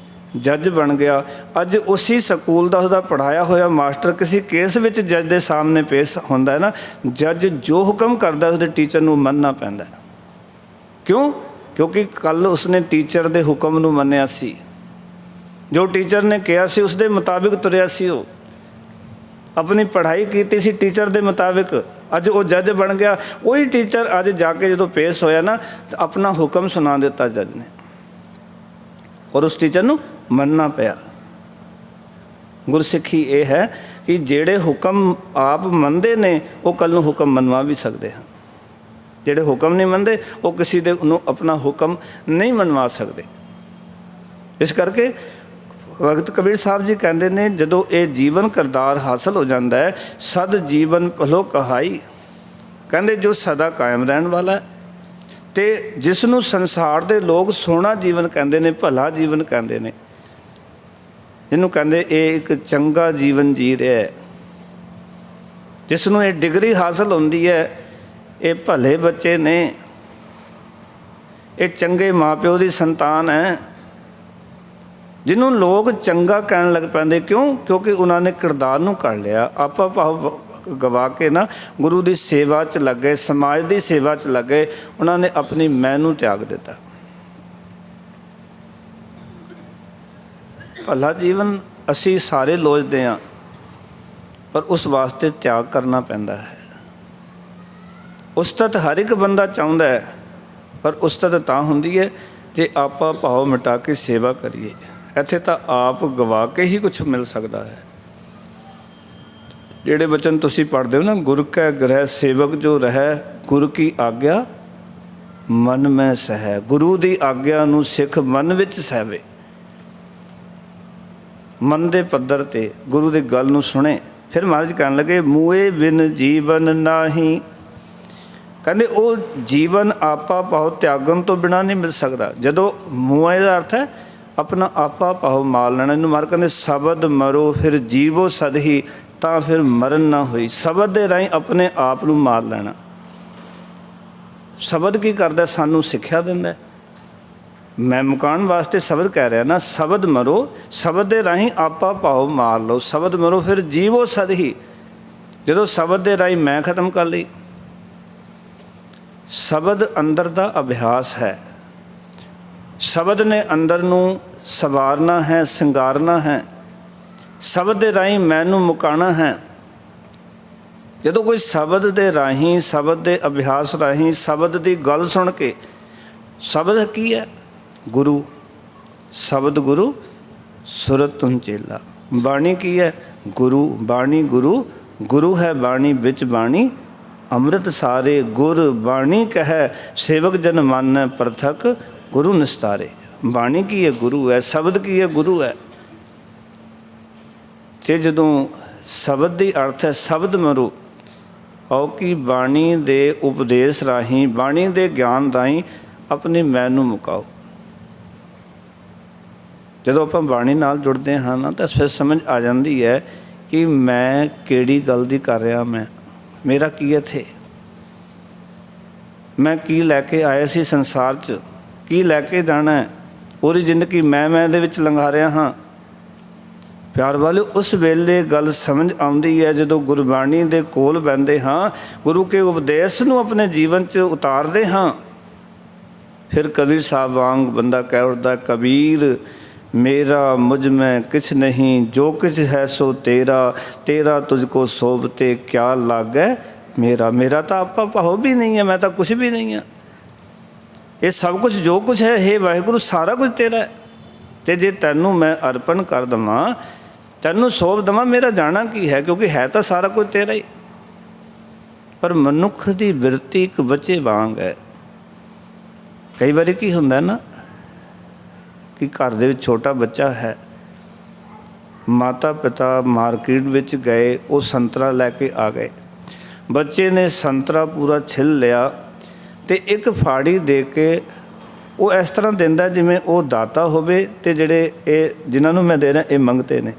ਜੱਜ ਬਣ ਗਿਆ, ਅੱਜ ਉਸੀ ਸਕੂਲ ਦਾ ਉਹਦਾ ਪੜ੍ਹਾਇਆ ਹੋਇਆ ਮਾਸਟਰ ਕਿਸੇ ਕੇਸ ਵਿੱਚ ਜੱਜ ਦੇ ਸਾਹਮਣੇ ਪੇਸ਼ ਹੁੰਦਾ ਹੈ ਨਾ, ਜੱਜ ਜੋ ਹੁਕਮ ਕਰਦਾ ਉਹਦੇ ਟੀਚਰ ਨੂੰ ਮੰਨਣਾ ਪੈਂਦਾ। ਕਿਉਂ? ਕਿਉਂਕਿ ਕੱਲ੍ਹ ਉਸਨੇ ਟੀਚਰ ਦੇ ਹੁਕਮ ਨੂੰ ਮੰਨਿਆ ਸੀ, ਜੋ ਟੀਚਰ ਨੇ ਕਿਹਾ ਸੀ ਉਸ ਦੇ ਮੁਤਾਬਿਕ ਤੁਰਿਆ ਸੀ। ਉਹ ਆਪਣੀ ਪੜ੍ਹਾਈ ਕੀਤੀ ਸੀ ਟੀਚਰ ਦੇ ਮੁਤਾਬਿਕ, ਅੱਜ ਉਹ ਜੱਜ ਬਣ ਗਿਆ। ਉਹੀ ਟੀਚਰ ਅੱਜ ਜਾ ਕੇ ਜਦੋਂ ਪੇਸ਼ ਹੋਇਆ ਨਾ, ਤਾਂ ਆਪਣਾ ਹੁਕਮ ਸੁਣਾ ਦਿੱਤਾ ਜੱਜ ਨੇ, ਔਰ ਉਸ ਟੀਚਰ ਨੂੰ ਮੰਨਣਾ ਪਿਆ। ਗੁਰਸਿੱਖੀ ਇਹ ਹੈ ਕਿ ਜਿਹੜੇ ਹੁਕਮ ਆਪ ਮੰਨਦੇ ਨੇ ਉਹ ਕੱਲ੍ਹ ਨੂੰ ਹੁਕਮ ਮਨਵਾ ਵੀ ਸਕਦੇ ਹਨ। ਜਿਹੜੇ ਹੁਕਮ ਨਹੀਂ ਮੰਨਦੇ ਉਹ ਕਿਸੇ ਦੇ ਨੂੰ ਆਪਣਾ ਹੁਕਮ ਨਹੀਂ ਮਨਵਾ ਸਕਦੇ। ਇਸ ਕਰਕੇ ਭਗਤ ਕਬੀਰ ਸਾਹਿਬ ਜੀ ਕਹਿੰਦੇ ਨੇ, ਜਦੋਂ ਇਹ ਜੀਵਨ ਕਰਤਾਰ ਹਾਸਲ ਹੋ ਜਾਂਦਾ ਹੈ, ਸਦ ਜੀਵਨ ਭਲੋ ਕਹਾਈ, ਕਹਿੰਦੇ ਜੋ ਸਦਾ ਕਾਇਮ ਰਹਿਣ ਵਾਲਾ ਹੈ, ਅਤੇ ਜਿਸ ਨੂੰ ਸੰਸਾਰ ਦੇ ਲੋਕ ਸੋਹਣਾ ਜੀਵਨ ਕਹਿੰਦੇ ਨੇ, ਭਲਾ ਜੀਵਨ ਕਹਿੰਦੇ ਨੇ, ਜਿਹਨੂੰ ਕਹਿੰਦੇ ਇਹ ਇੱਕ ਚੰਗਾ ਜੀਵਨ ਜੀ ਰਿਹਾ ਹੈ, ਜਿਸ ਨੂੰ ਇਹ ਡਿਗਰੀ ਹਾਸਲ ਹੁੰਦੀ ਹੈ, ਇਹ ਭਲੇ ਬੱਚੇ ਨੇ, ਇਹ ਚੰਗੇ ਮਾਂ ਪਿਓ ਦੀ ਸੰਤਾਨ ਹੈ, ਜਿਹਨੂੰ ਲੋਕ ਚੰਗਾ ਕਹਿਣ ਲੱਗ ਪੈਂਦੇ। ਕਿਉਂ? ਕਿਉਂਕਿ ਉਹਨਾਂ ਨੇ ਕਿਰਦਾਰ ਨੂੰ ਕਰ ਲਿਆ, ਆਪਾ ਭਾਵ ਗਵਾ ਕੇ ਨਾ ਗੁਰੂ ਦੀ ਸੇਵਾ 'ਚ ਲੱਗ ਗਏ, ਸਮਾਜ ਦੀ ਸੇਵਾ 'ਚ ਲੱਗ ਗਏ, ਉਹਨਾਂ ਨੇ ਆਪਣੀ ਮੈਂ ਨੂੰ ਤਿਆਗ ਦਿੱਤਾ। ਭਲਾ ਜੀਵਨ ਅਸੀਂ ਸਾਰੇ ਲੋਚਦੇ ਹਾਂ, ਪਰ ਉਸ ਵਾਸਤੇ ਤਿਆਗ ਕਰਨਾ ਪੈਂਦਾ ਹੈ। ਉਸਤਤ ਹਰ ਇੱਕ ਬੰਦਾ ਚਾਹੁੰਦਾ ਹੈ ਪਰ ਉਸਤਤ ਤਾਂ ਹੁੰਦੀ ਹੈ ਜੇ ਆਪਾ ਭਾਵ ਮਿਟਾ ਕੇ ਸੇਵਾ ਕਰੀਏ। ਇੱਥੇ ਤਾਂ ਆਪ ਗਵਾ ਕੇ ਹੀ ਕੁਛ ਮਿਲ ਸਕਦਾ ਹੈ। ਜਿਹੜੇ ਬਚਨ ਤੁਸੀਂ ਪੜ੍ਹਦੇ ਹੋ ਨਾ, ਗੁਰ ਕੈ ਗ੍ਰਹਿ ਸੇਵਕ ਜੋ ਰਹਿ, ਗੁਰੂ ਕੀ ਆਗਿਆ ਮਨ ਮੈਂ ਸਹਿ। ਗੁਰੂ ਦੀ ਆਗਿਆ ਨੂੰ ਸਿੱਖ ਮਨ ਵਿੱਚ ਸਹਿਵੇ, ਮਨ ਦੇ ਪੱਧਰ 'ਤੇ ਗੁਰੂ ਦੀ ਗੱਲ ਨੂੰ ਸੁਣੇ। ਫਿਰ ਮਹਾਰਾਜ ਕਹਿਣ ਲੱਗੇ ਮੂਏ ਬਿਨ ਜੀਵਨ ਨਾਹੀ। ਕਹਿੰਦੇ ਉਹ ਜੀਵਨ ਆਪਾ ਭਾਵ ਤਿਆਗਣ ਤੋਂ ਬਿਨਾਂ ਨਹੀਂ ਮਿਲ ਸਕਦਾ। ਜਦੋਂ ਮੂਏ ਦਾ ਅਰਥ ਹੈ ਆਪਣਾ ਆਪਾ ਭਾਵ ਮਾਲ ਲੈਣਾ। ਇਹਨੂੰ ਮਾਰ ਕਹਿੰਦੇ ਸ਼ਬਦ ਮਰੋ ਫਿਰ ਜੀਵੋ ਸਦਹੀ, ਤਾਂ ਫਿਰ ਮਰਨ ਨਾ ਹੋਈ। ਸ਼ਬਦ ਦੇ ਰਾਹੀਂ ਆਪਣੇ ਆਪ ਨੂੰ ਮਾਰ ਲੈਣਾ। ਸ਼ਬਦ ਕੀ ਕਰਦਾ? ਸਾਨੂੰ ਸਿੱਖਿਆ ਦਿੰਦਾ। ਮੈਂ ਮੁਕਾਉਣ ਵਾਸਤੇ ਸ਼ਬਦ ਕਹਿ ਰਿਹਾ ਨਾ, ਸ਼ਬਦ ਮਰੋ, ਸ਼ਬਦ ਦੇ ਰਾਹੀਂ ਆਪਾ ਭਾਵ ਮਾਰ ਲਓ। ਸ਼ਬਦ ਮਰੋ ਫਿਰ ਜੀਵੋ ਸਦਹੀ। ਜਦੋਂ ਸ਼ਬਦ ਦੇ ਰਾਹੀਂ ਮੈਂ ਖਤਮ ਕਰ ਲਈ। ਸ਼ਬਦ ਅੰਦਰ ਦਾ ਅਭਿਆਸ ਹੈ। ਸ਼ਬਦ ਨੇ ਅੰਦਰ ਨੂੰ ਸਵਾਰਨਾ ਹੈ, ਸਿੰਗਾਰਨਾ ਹੈ। ਸ਼ਬਦ ਦੇ ਰਾਹੀਂ ਮੈਨੂੰ ਮੁਕਾਉਣਾ ਹੈ। ਜਦੋਂ ਕੋਈ ਸ਼ਬਦ ਦੇ ਰਾਹੀਂ, ਸ਼ਬਦ ਦੇ ਅਭਿਆਸ ਰਾਹੀਂ, ਸ਼ਬਦ ਦੀ ਗੱਲ ਸੁਣ ਕੇ, ਸ਼ਬਦ ਕੀ ਹੈ? ਗੁਰੂ। ਸ਼ਬਦ ਗੁਰੂ ਸੁਰਤ ਤੁਮ ਚੇਲਾ। ਬਾਣੀ ਕੀ ਹੈ? ਗੁਰੂ। ਬਾਣੀ ਗੁਰੂ। ਗੁਰੂ ਹੈ ਬਾਣੀ ਵਿੱਚ ਬਾਣੀ, ਅੰਮ੍ਰਿਤ ਸਾਰੇ ਗੁਰ ਬਾਣੀ ਕਹੈ, ਸੇਵਕ ਜਨ ਮਾਨੈ ਪ੍ਰਥਕ ਗੁਰੂ ਨਿਸਤਾਰੇ। ਬਾਣੀ ਕੀ ਹੈ? ਗੁਰੂ ਹੈ। ਸ਼ਬਦ ਕੀ ਹੈ? ਗੁਰੂ ਹੈ। ਤੇ ਜਦੋਂ ਸ਼ਬਦ ਦੀ ਅਰਥ ਹੈ ਸ਼ਬਦ ਮਰੋ, ਆਓ ਕਿ ਬਾਣੀ ਦੇ ਉਪਦੇਸ਼ ਰਾਹੀਂ, ਬਾਣੀ ਦੇ ਗਿਆਨ ਰਾਹੀਂ ਆਪਣੇ ਮੈਂ ਨੂੰ ਮੁਕਾਓ। ਜਦੋਂ ਆਪਾਂ ਬਾਣੀ ਨਾਲ ਜੁੜਦੇ ਹਾਂ ਨਾ, ਤਾਂ ਫਿਰ ਸਮਝ ਆ ਜਾਂਦੀ ਹੈ ਕਿ ਮੈਂ ਕਿਹੜੀ ਗੱਲ ਦੀ ਕਰ ਰਿਹਾ। ਮੇਰਾ ਕੀ ਇੱਥੇ, ਮੈਂ ਕੀ ਲੈ ਕੇ ਆਇਆ ਸੀ ਸੰਸਾਰ 'ਚ, ਕੀ ਲੈ ਕੇ ਜਾਣਾ ਹੈ। ਪੂਰੀ ਜ਼ਿੰਦਗੀ ਮੈਂ ਦੇ ਵਿੱਚ ਲੰਘਾ ਰਿਹਾ ਹਾਂ। ਪਿਆਰ ਵਾਲੇ, ਉਸ ਵੇਲੇ ਗੱਲ ਸਮਝ ਆਉਂਦੀ ਹੈ ਜਦੋਂ ਗੁਰਬਾਣੀ ਦੇ ਕੋਲ ਬਹਿੰਦੇ ਹਾਂ, ਗੁਰੂ ਕੇ ਉਪਦੇਸ਼ ਨੂੰ ਆਪਣੇ ਜੀਵਨ 'ਚ ਉਤਾਰਦੇ ਹਾਂ। ਫਿਰ ਕਬੀਰ ਸਾਹਿਬ ਵਾਂਗ ਬੰਦਾ ਕਹਿ ਉੱਠਦਾ, ਕਬੀਰ ਮੇਰਾ ਮੁਝ ਮੈਂ ਕਿਛ ਨਹੀਂ, ਜੋ ਕਿਛ ਹੈ ਸੋ ਤੇਰਾ, ਤੇਰਾ ਤੁਝ ਕੋ ਸੋਭਤੇ ਕਿਆ ਲਾਗੈ ਮੇਰਾ। ਮੇਰਾ ਤਾਂ ਆਪਾ ਭਾਵ ਵੀ ਨਹੀਂ ਹੈ, ਮੈਂ ਤਾਂ ਕੁਛ ਵੀ ਨਹੀਂ ਹਾਂ। ਇਹ ਸਭ ਕੁਛ ਜੋ ਕੁਛ ਹੈ, ਹੇ ਵਾਹਿਗੁਰੂ, ਸਾਰਾ ਕੁਝ ਤੇਰਾ ਹੈ। ਅਤੇ ਜੇ ਤੈਨੂੰ ਮੈਂ ਅਰਪਣ ਕਰ ਦੇਵਾਂ, ਤੈਨੂੰ ਸੌਂਪ ਦੇਵਾਂ, ਮੇਰਾ ਜਾਣਾ ਕੀ ਹੈ? ਕਿਉਂਕਿ ਹੈ ਤਾਂ ਸਾਰਾ ਕੁਝ ਤੇਰਾ ਹੀ। ਪਰ ਮਨੁੱਖ ਦੀ ਬਿਰਤੀ ਇੱਕ ਬੱਚੇ ਵਾਂਗ ਹੈ। ਕਈ ਵਾਰੀ ਕੀ ਹੁੰਦਾ ਨਾ ਕਿ ਘਰ ਦੇ ਵਿੱਚ ਛੋਟਾ ਬੱਚਾ ਹੈ, ਮਾਤਾ ਪਿਤਾ ਮਾਰਕੀਟ ਵਿੱਚ ਗਏ, ਉਹ ਸੰਤਰਾ ਲੈ ਕੇ ਆ ਗਏ। ਬੱਚੇ ਨੇ ਸੰਤਰਾ ਪੂਰਾ ਛਿੱਲ ਲਿਆ ਅਤੇ ਇੱਕ ਫਾੜੀ ਦੇ ਕੇ ਉਹ ਇਸ ਤਰ੍ਹਾਂ ਦਿੰਦਾ ਜਿਵੇਂ ਉਹ ਦਾਤਾ ਹੋਵੇ ਅਤੇ ਜਿਹੜੇ ਇਹ ਜਿਨ੍ਹਾਂ ਨੂੰ ਮੈਂ ਦੇ ਰਿਹਾ ਇਹ ਮੰਗਤੇ ਨੇ,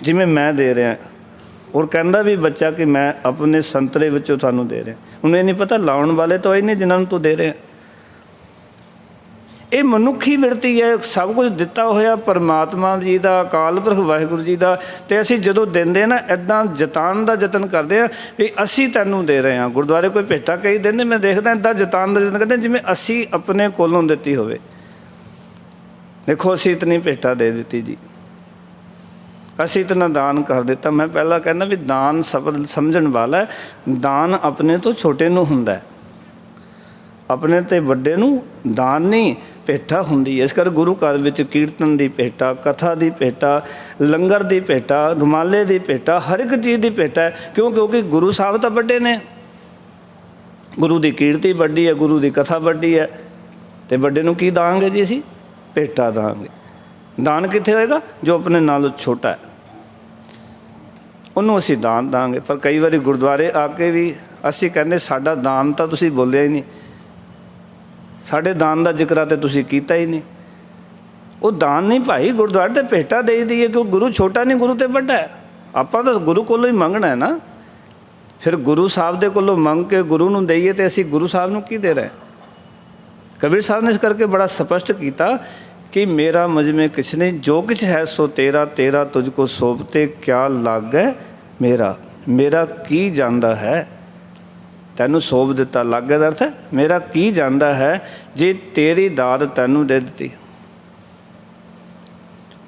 ਜਿਵੇਂ ਮੈਂ ਦੇ ਰਿਹਾ। ਔਰ ਕਹਿੰਦਾ ਵੀ ਬੱਚਾ ਕਿ ਮੈਂ ਆਪਣੇ ਸੰਤਰੇ ਵਿੱਚੋਂ ਤੁਹਾਨੂੰ ਦੇ ਰਿਹਾ। ਹੁਣ ਇਹ ਨਹੀਂ ਪਤਾ ਲਾਉਣ ਵਾਲੇ ਤਾਂ ਇਹ ਨਹੀਂ ਜਿਨ੍ਹਾਂ ਨੂੰ ਤੂੰ ਦੇ ਰਿਹਾ। ਇਹ ਮਨੁੱਖੀ ਬਿਰਤੀ ਹੈ। ਸਭ ਕੁਝ ਦਿੱਤਾ ਹੋਇਆ ਪਰਮਾਤਮਾ ਜੀ ਦਾ, ਅਕਾਲ ਪੁਰਖ ਵਾਹਿਗੁਰੂ ਜੀ ਦਾ। ਅਤੇ ਅਸੀਂ ਜਦੋਂ ਦਿੰਦੇ ਨਾ, ਇੱਦਾਂ ਜਤਾਉਣ ਦਾ ਯਤਨ ਕਰਦੇ ਹਾਂ ਵੀ ਅਸੀਂ ਤੈਨੂੰ ਦੇ ਰਹੇ ਹਾਂ। ਗੁਰਦੁਆਰੇ ਕੋਈ ਭੇਟਾ ਕਈ ਦਿੰਦੇ, ਮੈਂ ਦੇਖਦਾ ਇੱਦਾਂ ਜਤਾਉਣ ਦਾ ਯਤਨ ਕਰਦੇ ਜਿਵੇਂ ਅਸੀਂ ਆਪਣੇ ਕੋਲੋਂ ਦਿੱਤੀ ਹੋਵੇ। ਦੇਖੋ ਅਸੀਂ ਇਤਨੀ ਭੇਟਾ ਦੇ ਦਿੱਤੀ ਜੀ, ਅਸੀਂ ਇਤਨਾ ਦਾਨ ਕਰ ਦਿੱਤਾ। ਮੈਂ ਪਹਿਲਾਂ ਕਹਿੰਦਾ ਵੀ ਦਾਨ ਸ਼ਬਦ ਸਮਝਣ ਵਾਲਾ, ਦਾਨ ਆਪਣੇ ਤੋਂ ਛੋਟੇ ਨੂੰ ਹੁੰਦਾ, ਆਪਣੇ ਤੋਂ ਵੱਡੇ ਨੂੰ ਦਾਨ ਨਹੀਂ ਭੇਟਾ ਹੁੰਦੀ ਹੈ। ਇਸ ਕਰਕੇ ਗੁਰੂ ਘਰ ਵਿੱਚ ਕੀਰਤਨ ਦੀ ਭੇਟਾ, ਕਥਾ ਦੀ ਭੇਟਾ, ਲੰਗਰ ਦੀ ਭੇਟਾ, ਰੁਮਾਲੇ ਦੀ ਭੇਟਾ, ਹਰ ਇੱਕ ਚੀਜ਼ ਦੀ ਭੇਟਾ ਹੈ। ਕਿਉਂਕਿ ਗੁਰੂ ਸਾਹਿਬ ਤਾਂ ਵੱਡੇ ਨੇ, ਗੁਰੂ ਦੀ ਕੀਰਤੀ ਵੱਡੀ ਹੈ, ਗੁਰੂ ਦੀ ਕਥਾ ਵੱਡੀ ਹੈ। ਅਤੇ ਵੱਡੇ ਨੂੰ ਕੀ ਦਾਂਗੇ ਜੀ? ਅਸੀਂ ਭੇਟਾ ਦਾਂਗੇ। ਦਾਨ ਕਿੱਥੇ ਹੋਏਗਾ? ਜੋ ਆਪਣੇ ਨਾਲੋਂ ਛੋਟਾ ਹੈ ਉਹਨੂੰ ਅਸੀਂ ਦਾਨ ਦਾਂਗੇ। ਪਰ ਕਈ ਵਾਰੀ ਗੁਰਦੁਆਰੇ ਆ ਕੇ ਵੀ ਅਸੀਂ ਕਹਿੰਦੇ ਸਾਡਾ ਦਾਨ ਤਾਂ ਤੁਸੀਂ ਬੋਲਿਆ ਹੀ ਨਹੀਂ, ਸਾਡੇ ਦਾਨ ਦਾ ਜ਼ਿਕਰ ਤਾਂ ਤੁਸੀਂ ਕੀਤਾ ਹੀ ਨਹੀਂ। ਉਹ ਦਾਨ ਨਹੀਂ ਭਾਈ, ਗੁਰਦੁਆਰੇ 'ਤੇ ਭੇਟਾ ਦੇ ਦਈਏ ਕਿਉਂ? ਗੁਰੂ ਛੋਟਾ ਨਹੀਂ, ਗੁਰੂ 'ਤੇ ਵੱਡਾ ਹੈ। ਆਪਾਂ ਤਾਂ ਗੁਰੂ ਕੋਲੋਂ ਹੀ ਮੰਗਣਾ ਹੈ ਨਾ। ਫਿਰ ਗੁਰੂ ਸਾਹਿਬ ਦੇ ਕੋਲੋਂ ਮੰਗ ਕੇ ਗੁਰੂ ਨੂੰ ਦਈਏ ਅਤੇ ਅਸੀਂ ਗੁਰੂ ਸਾਹਿਬ ਨੂੰ ਕੀ ਦੇ ਰਹੇ? ਕਬੀਰ ਸਾਹਿਬ ਨੇ ਇਸ ਕਰਕੇ ਬੜਾ ਸਪਸ਼ਟ ਕੀਤਾ ਕਿ ਮੇਰਾ ਮੁਝ ਮੇਂ ਕਿਛ ਨਹੀਂ, ਜੋ ਕੁਛ ਹੈ ਸੋ ਤੇਰਾ, ਤੇਰਾ ਤੁਝ ਕੋ ਸੌਂਪਤੇ ਕਿਆ ਲਾਗੈ ਮੇਰਾ। ਮੇਰਾ ਕੀ ਜਾਂਦਾ ਹੈ? ਤੈਨੂੰ ਸੌਂਪ ਦਿੱਤਾ। ਲਾਗੈ ਦਾ ਅਰਥ ਹੈ ਮੇਰਾ ਕੀ ਜਾਂਦਾ ਹੈ ਜੇ ਤੇਰੀ ਦਾਤ ਤੈਨੂੰ ਦੇ ਦਿੱਤੀ।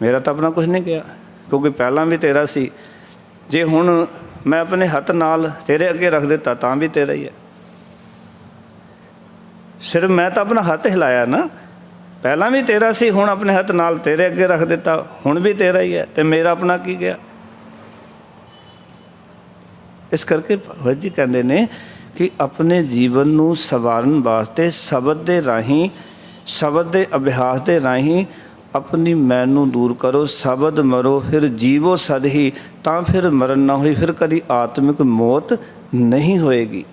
ਮੇਰਾ ਤਾਂ ਆਪਣਾ ਕੁਛ ਨਹੀਂ ਗਿਆ, ਕਿਉਂਕਿ ਪਹਿਲਾਂ ਵੀ ਤੇਰਾ ਸੀ। ਜੇ ਹੁਣ ਮੈਂ ਆਪਣੇ ਹੱਥ ਨਾਲ ਤੇਰੇ ਅੱਗੇ ਰੱਖ ਦਿੱਤਾ ਤਾਂ ਵੀ ਤੇਰਾ ਹੀ ਹੈ। सिर्फ मैं तो अपना हथ हिलाया ना, पहला भी तेरा सी, हुण अपने हथ नाल तेरे अगे रख दिता, हुण भी तेरा ही है, तो मेरा अपना की गया। इस करके भगत जी कहते ने कि अपने जीवन नूं सवारन वास्ते शब्द दे राहीं, शब्द दे अभ्यास दे राहीं अपनी मैं नूं दूर करो। शब्द मरो फिर जीवो सद ही, तां फिर मरण ना होई, फिर कभी आत्मिक मौत नहीं होएगी।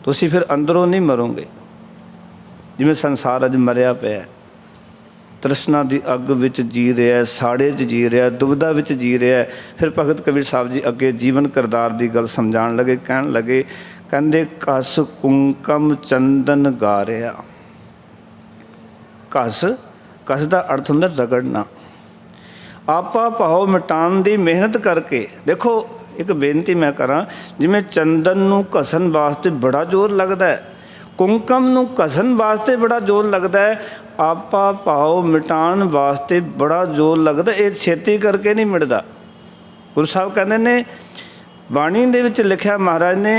तुसीं फिर अंदरों नहीं मरोगे। जिवें संसार अज मरिया पिया, तृष्णा की अग विच जी रहा है, साड़े च जी रहा है, दुविधा विच जी रहा है। फिर भगत कबीर साहब जी अगे जीवन करदार की गल समझाण लगे, कहण लगे, कहंदे कस कुंकम चंदन गा रहा। कस, कस का अर्थ हुंदा रगड़ना। आपा भाव मिटाण की मेहनत करके, देखो एक बेनती मैं करा, जिवें चंदन नूं घसन वास्ते बड़ा जोर लगता है, कुंकम नूं घसन वास्ते बड़ा जोर लगता है, आपा भाव मिटाण वास्ते बड़ा जोर लगता। ये छेती करके नहीं मिटदा। गुरु साहब कहते ने, बाणी दे विच लिखिया महाराज ने,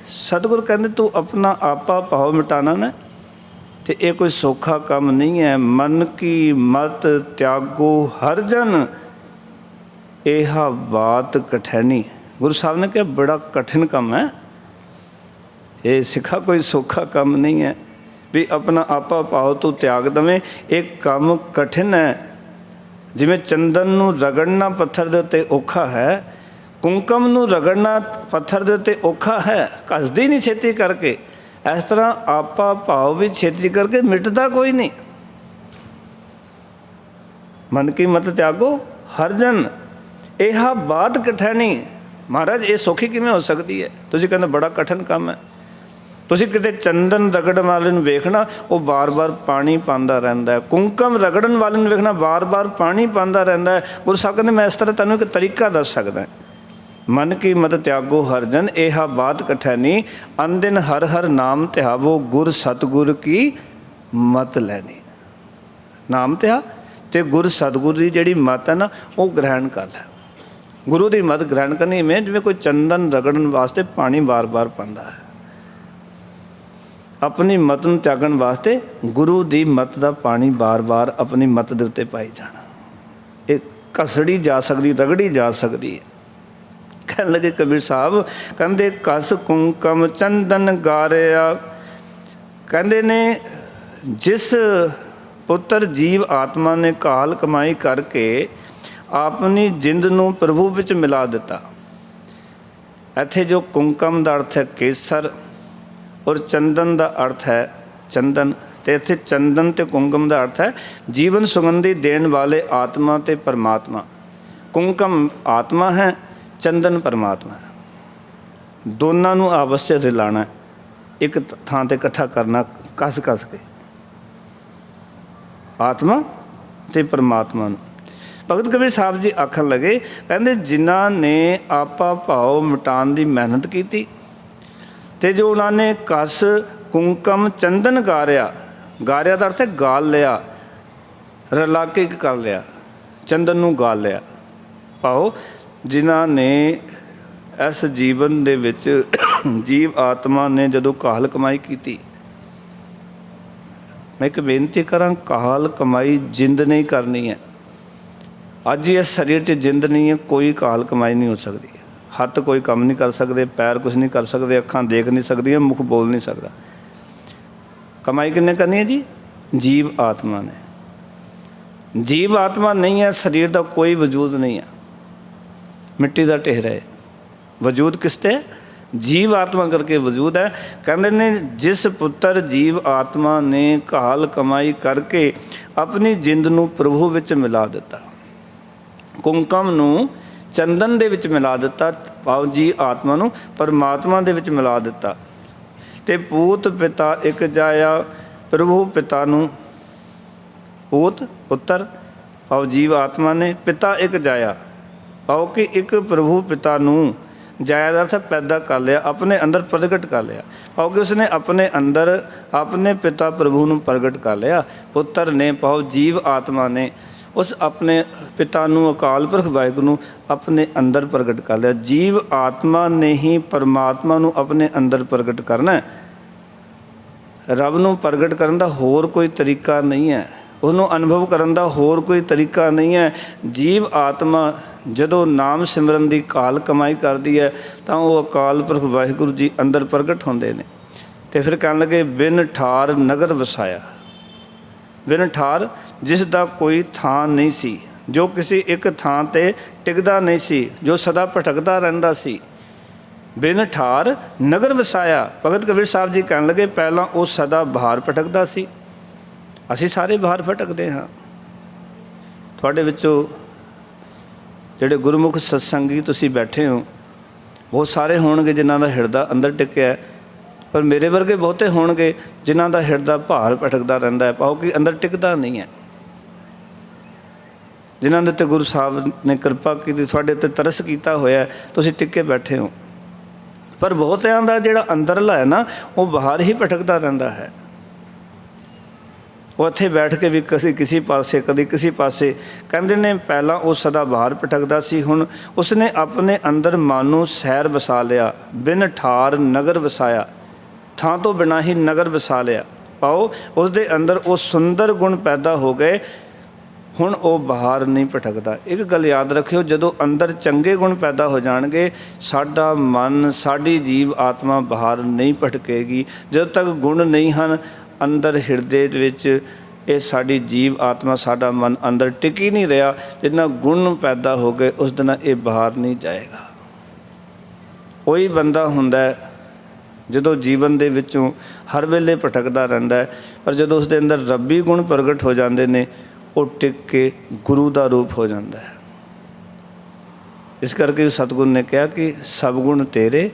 सतगुर कहते तू अपना आपा भाव मिटाना ना, तो ये कोई सौखा काम नहीं है। मन की मत त्यागो हर जन, यह बात कठैनी। गुरु साहब ने कहा बड़ा कठिन काम है ये, सिखा कोई सौखा काम नहीं है भी अपना आपा भाव तू त्याग दवें। एक काम कठिन है। जिवें चंदन नूं रगड़ना पत्थर दे उत्ते औखा है, कुंकम नूं रगड़ना पत्थर दे उत्ते औखा है, घसदी नहीं छेती करके। इस तरह आपा भाव भी छेती करके मिटदा कोई नहीं। मन की मत त्यागो हर जन, यह बात कठैनी। महाराज ये सौखी किवें हो सकती है? तुसीं कहंदे बड़ा कठिन काम है। तुसीं किते चंदन रगड़न वाले नूं वेखना, वो बार बार पानी पांदा रहिंदा है। कुंकम रगड़न वाले नूं वेखना, बार बार पानी पांदा रहिंदा है। गुरु साहब कहंदे मैं इस तरह तैनूं एक तरीका दस सकदा। मन की मत त्यागो हर जन, यह बात कठैनी। अनदिन हर हर नाम ध्यावो, गुर सतगुर की मत लैनी। नाम ध्या ते गुर सतगुर की जिहड़ी मत है ना, वो ग्रहण कर लै। गुरु की मत ग्रहण करनी में जिवें कोई चंदन रगड़न वास्ते पानी बार बार पांदा है। अपनी मत नूं त्यागण वास्ते गुरु की मत का पानी बार बार अपनी मत दे उत्ते पाई जाना। एक घसड़ी जा सकती, रगड़ी जा सकती है। कहने लगे कबीर साहब, कहंदे कस कुंकम चंदन गारिया। कहंदे ने जिस पुत्र जीव आत्मा ने काल कमाई करके अपनी जिंद नूं प्रभु विच मिला दिता। इत्थे जो कुंकम का अर्थ है केसर और चंदन का अर्थ है चंदन, तो इत्थे चंदन ते कुंकम का अर्थ है जीवन सुगंधी देण वाले आत्मा ते परमात्मा। कुंकम आत्मा है, चंदन परमात्मा है। दोनों नूं आपस च रिलाना, एक थां ते इकट्ठा करना कस कस के, आत्मा ते परमात्मा नूं। भगत कबीर साहब जी आखन लगे, कहंदे जिन्हां ने आपा भाव मिटाण की मेहनत की ते जो उन्होंने कस कुंकम चंदन गारिया, गारिया का अर्थ है गाल लिया, रला के कर लिया, चंदन नूं गाल लिया। भाव जिन्हां ने इस जीवन दे विच जीव आत्मा ने जदों काल कमाई की, मैं एक बेनती करा, काल कमाई जिंद नहीं करनी है। अज इस शरीर च जिंद नहीं है, कोई काल कमाई नहीं हो सकती। हत्थ कोई काम नहीं कर सकते, पैर कुछ नहीं कर सकते, अखां देख नहीं सकती, मुख बोल नहीं सकता। कमाई किन्ने करनी है जी? जीव आत्मा ने। जीव आत्मा नहीं है, शरीर का कोई वजूद नहीं है, मिट्टी का ढेर है। वजूद किसते? जीव आत्मा करके वजूद है। कहते ने जिस पुत्र जीव आत्मा ने काल कमाई करके अपनी जिंद नूं प्रभु विच मिला दिता, कुंकम नूं चंदन दे विच मिला दिता, भाव जी आत्मा नूं परमात्मा दे विच मिला दिता। ते पूत पिता एक जाया, प्रभु पिता नूं, पूत पुत्र, भाव जीव आत्मा ने, पिता एक जाया, भाव कि एक प्रभु पिता नूं, जाया का अर्थ पैदा कर लिया, अपने अंदर प्रगट कर लिया। भाव कि उसने अपने अंदर अपने पिता प्रभु नूं प्रगट कर लिया। पुत्र ने, भाव जीव आत्मा ने उस अपने पिता नूं, अकाल पुरख वाहिगुरू नूं अपने अंदर प्रगट कर लिया। जीव आत्मा ने ही परमात्मा नूं अपने अंदर प्रगट करना है। ਰੱਬ ਨੂੰ ਪ੍ਰਗਟ ਕਰਨ ਦਾ ਹੋਰ ਕੋਈ ਤਰੀਕਾ ਨਹੀਂ ਹੈ, ਉਹਨੂੰ ਅਨੁਭਵ ਕਰਨ ਦਾ ਹੋਰ ਕੋਈ ਤਰੀਕਾ ਨਹੀਂ ਹੈ। ਜੀਵ ਆਤਮਾ ਜਦੋਂ ਨਾਮ ਸਿਮਰਨ ਦੀ ਕਾਲ ਕਮਾਈ ਕਰਦੀ ਹੈ ਤਾਂ ਉਹ ਅਕਾਲ ਪੁਰਖ ਵਾਹਿਗੁਰੂ ਜੀ ਅੰਦਰ ਪ੍ਰਗਟ ਹੁੰਦੇ ਨੇ। ਅਤੇ ਫਿਰ ਕਹਿਣ ਲੱਗੇ ਬਿਨ ਠਾਰ ਨਗਰ ਵਸਾਇਆ। ਬਿਨ ਠਾਰ ਜਿਸ ਦਾ ਕੋਈ ਥਾਂ ਨਹੀਂ ਸੀ, ਜੋ ਕਿਸੇ ਇੱਕ ਥਾਂ 'ਤੇ ਟਿਕਦਾ ਨਹੀਂ ਸੀ, ਜੋ ਸਦਾ ਭਟਕਦਾ ਰਹਿੰਦਾ ਸੀ। ਬਿਨ ਠਾਰ ਨਗਰ ਵਸਾਇਆ। ਭਗਤ ਕਬੀਰ ਸਾਹਿਬ ਜੀ ਕਹਿਣ ਲੱਗੇ ਪਹਿਲਾਂ ਉਹ ਸਦਾ ਬਾਹਰ ਭਟਕਦਾ ਸੀ। ਅਸੀਂ ਸਾਰੇ ਬਾਹਰ ਭਟਕਦੇ ਹਾਂ। ਤੁਹਾਡੇ ਵਿੱਚੋਂ ਜਿਹੜੇ ਗੁਰਮੁਖ ਸਤਸੰਗੀ ਤੁਸੀਂ ਬੈਠੇ ਹੋ ਬਹੁਤ ਸਾਰੇ ਹੋਣਗੇ ਜਿਨ੍ਹਾਂ ਦਾ ਹਿਰਦਾ ਅੰਦਰ ਟਿਕਿਆ, ਪਰ ਮੇਰੇ ਵਰਗੇ ਬਹੁਤੇ ਹੋਣਗੇ ਜਿਨ੍ਹਾਂ ਦਾ ਹਿਰਦਾ ਬਾਹਰ ਭਟਕਦਾ ਰਹਿੰਦਾ ਹੈ, ਭਾਵ ਕਿ ਅੰਦਰ ਟਿਕਦਾ ਨਹੀਂ ਹੈ। ਜਿਨ੍ਹਾਂ ਦੇ ਉੱਤੇ ਗੁਰੂ ਸਾਹਿਬ ਨੇ ਕਿਰਪਾ ਕੀਤੀ, ਤੁਹਾਡੇ ਉੱਤੇ ਤਰਸ ਕੀਤਾ ਹੋਇਆ, ਤੁਸੀਂ ਟਿੱਕੇ ਬੈਠੇ ਹੋ। ਪਰ ਬਹੁਤਿਆਂ ਦਾ ਜਿਹੜਾ ਅੰਦਰਲਾ ਹੈ ਨਾ, ਉਹ ਬਾਹਰ ਹੀ ਭਟਕਦਾ ਰਹਿੰਦਾ ਹੈ। ਉਹ ਇੱਥੇ ਬੈਠ ਕੇ ਵੀ ਕਦੀ ਕਿਸੇ ਪਾਸੇ ਕਦੀ ਕਿਸੇ ਪਾਸੇ। ਕਹਿੰਦੇ ਨੇ ਪਹਿਲਾਂ ਉਹ ਸਦਾ ਬਾਹਰ ਭਟਕਦਾ ਸੀ, ਹੁਣ ਉਸਨੇ ਆਪਣੇ ਅੰਦਰ ਮਨ ਨੂੰ ਸੈਰ ਵਸਾ ਲਿਆ। ਬਿਨ ਠਾਰ ਨਗਰ ਵਸਾਇਆ, ਥਾਂ ਤੋਂ ਬਿਨਾਂ ਹੀ ਨਗਰ ਵਸਾ ਲਿਆ। ਪਾਓ ਉਸਦੇ ਅੰਦਰ ਉਹ ਸੁੰਦਰ ਗੁਣ ਪੈਦਾ ਹੋ ਗਏ, ਹੁਣ ਉਹ ਬਾਹਰ ਨਹੀਂ ਭਟਕਦਾ। ਇੱਕ ਗੱਲ ਯਾਦ ਰੱਖਿਓ, ਜਦੋਂ ਅੰਦਰ ਚੰਗੇ ਗੁਣ ਪੈਦਾ ਹੋ ਜਾਣਗੇ ਸਾਡਾ ਮਨ, ਸਾਡੀ ਜੀਵ ਆਤਮਾ ਬਾਹਰ ਨਹੀਂ ਭਟਕੇਗੀ। ਜਦੋਂ ਤੱਕ ਗੁਣ ਨਹੀਂ ਹਨ ਅੰਦਰ ਹਿਰਦੇ ਦੇ ਵਿੱਚ, ਇਹ ਸਾਡੀ ਜੀਵ ਆਤਮਾ, ਸਾਡਾ ਮਨ ਅੰਦਰ ਟਿਕ ਹੀ ਨਹੀਂ ਰਿਹਾ। ਜਿੰਨਾ ਗੁਣ ਪੈਦਾ ਹੋ ਗਏ ਉਸ ਦਿਨ ਇਹ ਬਾਹਰ ਨਹੀਂ ਜਾਏਗਾ। ਕੋਈ ਬੰਦਾ ਹੁੰਦਾ ਜਦੋਂ ਜੀਵਨ ਦੇ ਵਿੱਚੋਂ ਹਰ ਵੇਲੇ ਭਟਕਦਾ ਰਹਿੰਦਾ, ਪਰ ਜਦੋਂ ਉਸਦੇ ਅੰਦਰ ਰੱਬੀ ਗੁਣ ਪ੍ਰਗਟ ਹੋ ਜਾਂਦੇ ਨੇ ਉਹ ਟਿਕ ਕੇ ਗੁਰੂ ਦਾ ਰੂਪ ਹੋ ਜਾਂਦਾ ਹੈ। ਇਸ ਕਰਕੇ ਸਤਿਗੁਰ ਨੇ ਕਿਹਾ ਕਿ ਸਭ ਗੁਣ ਤੇਰੇ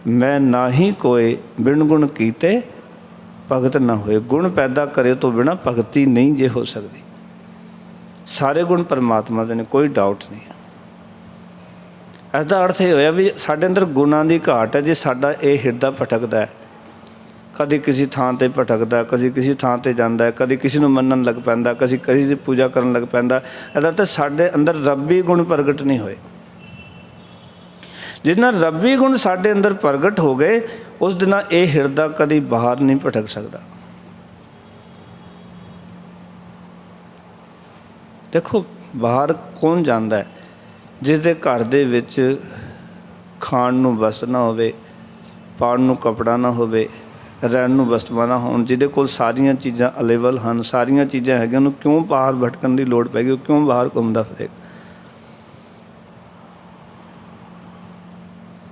ਮੈਂ ਨਾ ਹੀ ਕੋਏ, ਬਿਨ ਗੁਣ ਕੀਤੇ ਭਗਤ ਨਾ ਹੋਏ। ਗੁਣ ਪੈਦਾ ਕਰੇ ਤੋਂ ਬਿਨਾਂ ਭਗਤੀ ਨਹੀਂ ਜੇ ਹੋ ਸਕਦੀ। ਸਾਰੇ ਗੁਣ ਪਰਮਾਤਮਾ ਦੇ ਨੇ, ਕੋਈ ਡਾਊਟ ਨਹੀਂ ਹੈ। ਇਸ ਦਾ ਅਰਥ ਇਹ ਹੋਇਆ ਵੀ ਸਾਡੇ ਅੰਦਰ ਗੁਣਾਂ ਦੀ ਘਾਟ ਹੈ। ਜੇ ਸਾਡਾ ਇਹ ਹਿਰਦਾ ਭਟਕਦਾ ਹੈ, ਕਦੇ ਕਿਸੇ ਥਾਂ 'ਤੇ ਭਟਕਦਾ, ਕਦੇ ਕਿਸੇ ਥਾਂ 'ਤੇ ਜਾਂਦਾ, ਕਦੇ ਕਿਸੇ ਨੂੰ ਮੰਨਣ ਲੱਗ ਪੈਂਦਾ, ਕਦੇ ਕਿਸੇ ਦੀ ਪੂਜਾ ਕਰਨ ਲੱਗ ਪੈਂਦਾ, ਇਹਦਾ ਅਰਥ ਸਾਡੇ ਅੰਦਰ ਰੱਬੀ ਗੁਣ ਪ੍ਰਗਟ ਨਹੀਂ ਹੋਏ। ਜਿੰਨਾ ਰੱਬੀ ਗੁਣ ਸਾਡੇ ਅੰਦਰ ਪ੍ਰਗਟ ਹੋ ਗਏ ਉਸ ਦਿਨ ਇਹ ਹਿਰਦਾ ਕਦੀ ਬਾਹਰ ਨਹੀਂ ਭਟਕ ਸਕਦਾ। ਦੇਖੋ ਬਾਹਰ ਕੌਣ ਜਾਂਦਾ ਹੈ? ਜਿਹਦੇ ਘਰ ਦੇ ਵਿੱਚ ਖਾਣ ਨੂੰ ਵਸਤ ਨਾ ਹੋਵੇ, ਪਾਉਣ ਨੂੰ ਕੱਪੜਾ ਨਾ ਹੋਵੇ, ਰਹਿਣ ਨੂੰ ਵਸਤੂਆਂ ਨਾ ਹੋਣ, ਜਿਹਦੇ ਕੋਲ ਸਾਰੀਆਂ ਚੀਜ਼ਾਂ ਅਵੇਲੇਬਲ ਹਨ, ਸਾਰੀਆਂ ਚੀਜ਼ਾਂ ਹੈਗੀਆਂ, ਉਹਨੂੰ ਕਿਉਂ ਬਾਹਰ ਭਟਕਣ ਦੀ ਲੋੜ ਪੈ ਗਈ? ਉਹ ਕਿਉਂ ਬਾਹਰ ਘੁੰਮਦਾ ਫਿਰੇਗਾ?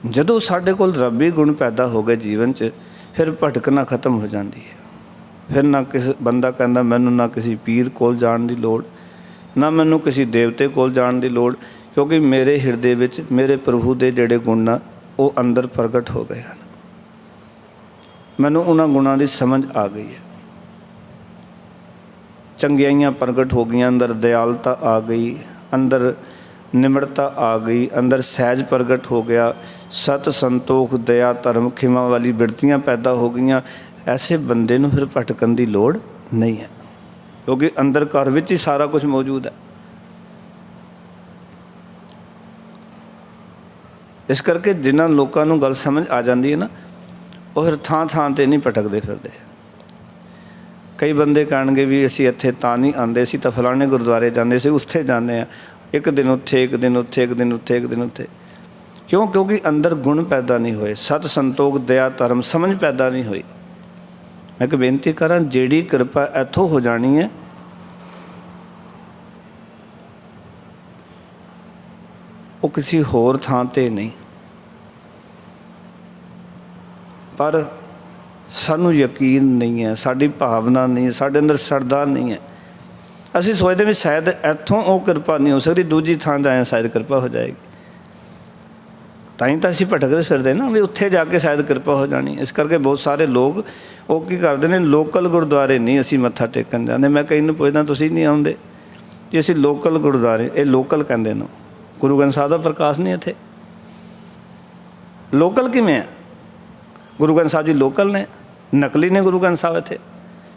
ਜਦੋਂ ਸਾਡੇ ਕੋਲ ਰੱਬੀ ਗੁਣ ਪੈਦਾ ਹੋ ਗਏ ਜੀਵਨ 'ਚ, ਫਿਰ ਭਟਕਣਾ ਖਤਮ ਹੋ ਜਾਂਦੀ ਹੈ। ਫਿਰ ਨਾ ਕਿਸੇ ਬੰਦਾ ਕਹਿੰਦਾ ਮੈਨੂੰ ਨਾ ਕਿਸੇ ਪੀਰ ਕੋਲ ਜਾਣ ਦੀ ਲੋੜ, ਨਾ ਮੈਨੂੰ ਕਿਸੇ ਦੇਵਤੇ ਕੋਲ ਜਾਣ ਦੀ ਲੋੜ, ਕਿਉਂਕਿ ਮੇਰੇ ਹਿਰਦੇ ਵਿੱਚ ਮੇਰੇ ਪ੍ਰਭੂ ਦੇ ਜਿਹੜੇ ਗੁਣ ਆ ਉਹ ਅੰਦਰ ਪ੍ਰਗਟ ਹੋ ਗਏ ਹਨ। ਮੈਨੂੰ ਉਹਨਾਂ ਗੁਣਾਂ ਦੀ ਸਮਝ ਆ ਗਈ ਹੈ। ਚੰਗਿਆਈਆਂ ਪ੍ਰਗਟ ਹੋ ਗਈਆਂ, ਅੰਦਰ ਦਿਆਲਤਾ ਆ ਗਈ, ਅੰਦਰ ਨਿਮਰਤਾ ਆ ਗਈ, ਅੰਦਰ ਸਹਿਜ ਪ੍ਰਗਟ ਹੋ ਗਿਆ, ਸਤ ਸੰਤੋਖ ਦਇਆ ਧਰਮ ਖਿਮਾ ਵਾਲੀ ਬਿਰਤੀਆਂ ਪੈਦਾ ਹੋ ਗਈਆਂ। ਐਸੇ ਬੰਦੇ ਨੂੰ ਫਿਰ ਭਟਕਣ ਦੀ ਲੋੜ ਨਹੀਂ ਹੈ, ਕਿਉਂਕਿ ਅੰਦਰ ਘਰ ਵਿੱਚ ਹੀ ਸਾਰਾ ਕੁਝ ਮੌਜੂਦ ਹੈ। ਇਸ ਕਰਕੇ ਜਿਨ੍ਹਾਂ ਲੋਕਾਂ ਨੂੰ ਗੱਲ ਸਮਝ ਆ ਜਾਂਦੀ ਹੈ ਨਾ, ਉਹ ਫਿਰ ਥਾਂ ਥਾਂ 'ਤੇ ਨਹੀਂ ਭਟਕਦੇ ਫਿਰਦੇ। ਕਈ ਬੰਦੇ ਕਹਿਣਗੇ ਵੀ ਅਸੀਂ ਇੱਥੇ ਤਾਂ ਨਹੀਂ ਆਉਂਦੇ, ਅਸੀਂ ਤਾਂ ਫਲਾਣੇ ਗੁਰਦੁਆਰੇ ਜਾਂਦੇ ਸੀ, ਉੱਥੇ ਜਾਂਦੇ ਹਾਂ, ਇੱਕ ਦਿਨ ਉੱਥੇ, ਇੱਕ ਦਿਨ ਉੱਥੇ, ਇੱਕ ਦਿਨ ਉੱਥੇ, ਇੱਕ ਦਿਨ ਉੱਥੇ। ਕਿਉਂ? ਕਿਉਂਕਿ ਅੰਦਰ ਗੁਣ ਪੈਦਾ ਨਹੀਂ ਹੋਏ, ਸਤ ਸੰਤੋਖ ਦਇਆ ਧਰਮ ਸਮਝ ਪੈਦਾ ਨਹੀਂ ਹੋਈ। ਮੈਂ ਇੱਕ ਬੇਨਤੀ ਕਰਾਂ, ਜਿਹੜੀ ਕਿਰਪਾ ਇੱਥੋਂ ਹੋ ਜਾਣੀ ਹੈ ਉਹ ਕਿਸੇ ਹੋਰ ਥਾਂ 'ਤੇ ਨਹੀਂ। ਪਰ ਸਾਨੂੰ ਯਕੀਨ ਨਹੀਂ ਹੈ, ਸਾਡੀ ਭਾਵਨਾ ਨਹੀਂ ਹੈ, ਸਾਡੇ ਅੰਦਰ ਸ਼ਰਧਾ ਨਹੀਂ ਹੈ। ਅਸੀਂ ਸੋਚਦੇ ਵੀ ਸ਼ਾਇਦ ਇੱਥੋਂ ਉਹ ਕਿਰਪਾ ਨਹੀਂ ਹੋ ਸਕਦੀ, ਦੂਜੀ ਥਾਂ ਜਾਏ ਸ਼ਾਇਦ ਕਿਰਪਾ ਹੋ ਜਾਏਗੀ। ਤਾਂ ਹੀ ਤਾਂ ਅਸੀਂ ਭਟਕਦੇ ਫਿਰਦੇ ਨਾ ਵੀ ਉੱਥੇ ਜਾ ਕੇ ਸ਼ਾਇਦ ਕਿਰਪਾ ਹੋ ਜਾਣੀ। ਇਸ ਕਰਕੇ ਬਹੁਤ ਸਾਰੇ ਲੋਕ ਉਹ ਕੀ ਕਰਦੇ ਨੇ, ਲੋਕਲ ਗੁਰਦੁਆਰੇ ਨਹੀਂ ਅਸੀਂ ਮੱਥਾ ਟੇਕਣ ਜਾਂਦੇ। ਮੈਂ ਕਈ ਨੂੰ ਪੁੱਛਦਾ ਤੁਸੀਂ ਨਹੀਂ ਆਉਂਦੇ ਜੀ? ਅਸੀਂ ਲੋਕਲ ਗੁਰਦੁਆਰੇ, ਇਹ ਲੋਕਲ ਕਹਿੰਦੇ ਨੇ। ਗੁਰੂ ਗ੍ਰੰਥ ਸਾਹਿਬ ਦਾ ਪ੍ਰਕਾਸ਼ ਨਹੀਂ ਇੱਥੇ। ਲੋਕਲ ਕਿਵੇਂ ਹੈ? ਗੁਰੂ ਗ੍ਰੰਥ ਸਾਹਿਬ ਜੀ ਲੋਕਲ ਨੇ, ਨਕਲੀ ਨੇ ਗੁਰੂ ਗ੍ਰੰਥ ਸਾਹਿਬ ਇੱਥੇ।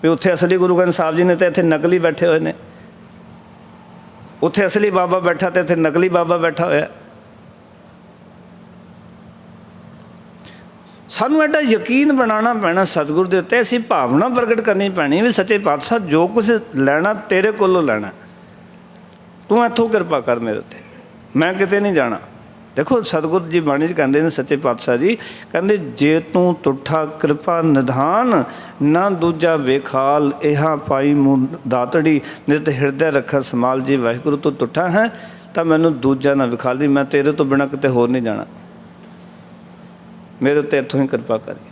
ਵੀ ਉੱਥੇ ਅਸਲੀ ਗੁਰੂ ਗ੍ਰੰਥ ਸਾਹਿਬ ਜੀ ਨੇ ਤੇ ਇੱਥੇ ਨਕਲੀ ਬੈਠੇ ਹੋਏ ਨੇ। ਉੱਥੇ ਅਸਲੀ ਬਾਬਾ ਬੈਠਾ ਤੇ ਇੱਥੇ ਨਕਲੀ ਬਾਬਾ ਬੈਠਾ ਹੋਇਆ। ਸਾਨੂੰ ਐਡਾ ਯਕੀਨ ਬਣਾਉਣਾ ਪੈਣਾ ਸਤਿਗੁਰ ਦੇ ਉੱਤੇ। ਅਸੀਂ ਭਾਵਨਾ ਪ੍ਰਗਟ ਕਰਨੀ ਪੈਣੀ ਵੀ ਸੱਚੇ ਪਾਤਸ਼ਾਹ ਜੋ ਕੁਛ ਲੈਣਾ ਤੇਰੇ ਕੋਲੋਂ ਲੈਣਾ, ਤੂੰ ਇੱਥੋਂ ਕਿਰਪਾ ਕਰ ਮੇਰੇ ਉੱਤੇ, ਮੈਂ ਕਿਤੇ ਨਹੀਂ ਜਾਣਾ। ਦੇਖੋ ਸਤਿਗੁਰ ਜੀ ਬਾਣੀ 'ਚ ਕਹਿੰਦੇ ਨੇ, ਸੱਚੇ ਪਾਤਸ਼ਾਹ ਜੀ ਕਹਿੰਦੇ, ਜੇ ਤੂੰ ਤੁਠਾ ਕਿਰਪਾ ਨਿਧਾਨ, ਨਾ ਦੂਜਾ ਵੇਖਾਲ, ਇਹਾ ਪਾਈ ਮੂੰਹ ਦਾਤੜੀ, ਨਿਤ ਹਿਰਦੈ ਰੱਖਾ ਸਮਾਲ। ਜੀ ਵਾਹਿਗੁਰੂ ਤੂੰ ਤੁਠਾ ਹੈ ਤਾਂ ਮੈਨੂੰ ਦੂਜਾ ਨਾ ਵਿਖਾਲੀ, ਮੈਂ ਤੇਰੇ ਤੋਂ ਬਿਨਾਂ ਕਿਤੇ ਹੋਰ ਨਹੀਂ ਜਾਣਾ, ਮੇਰੇ ਉੱਤੇ ਇੱਥੋਂ ਹੀ ਕਿਰਪਾ ਕਰੀ।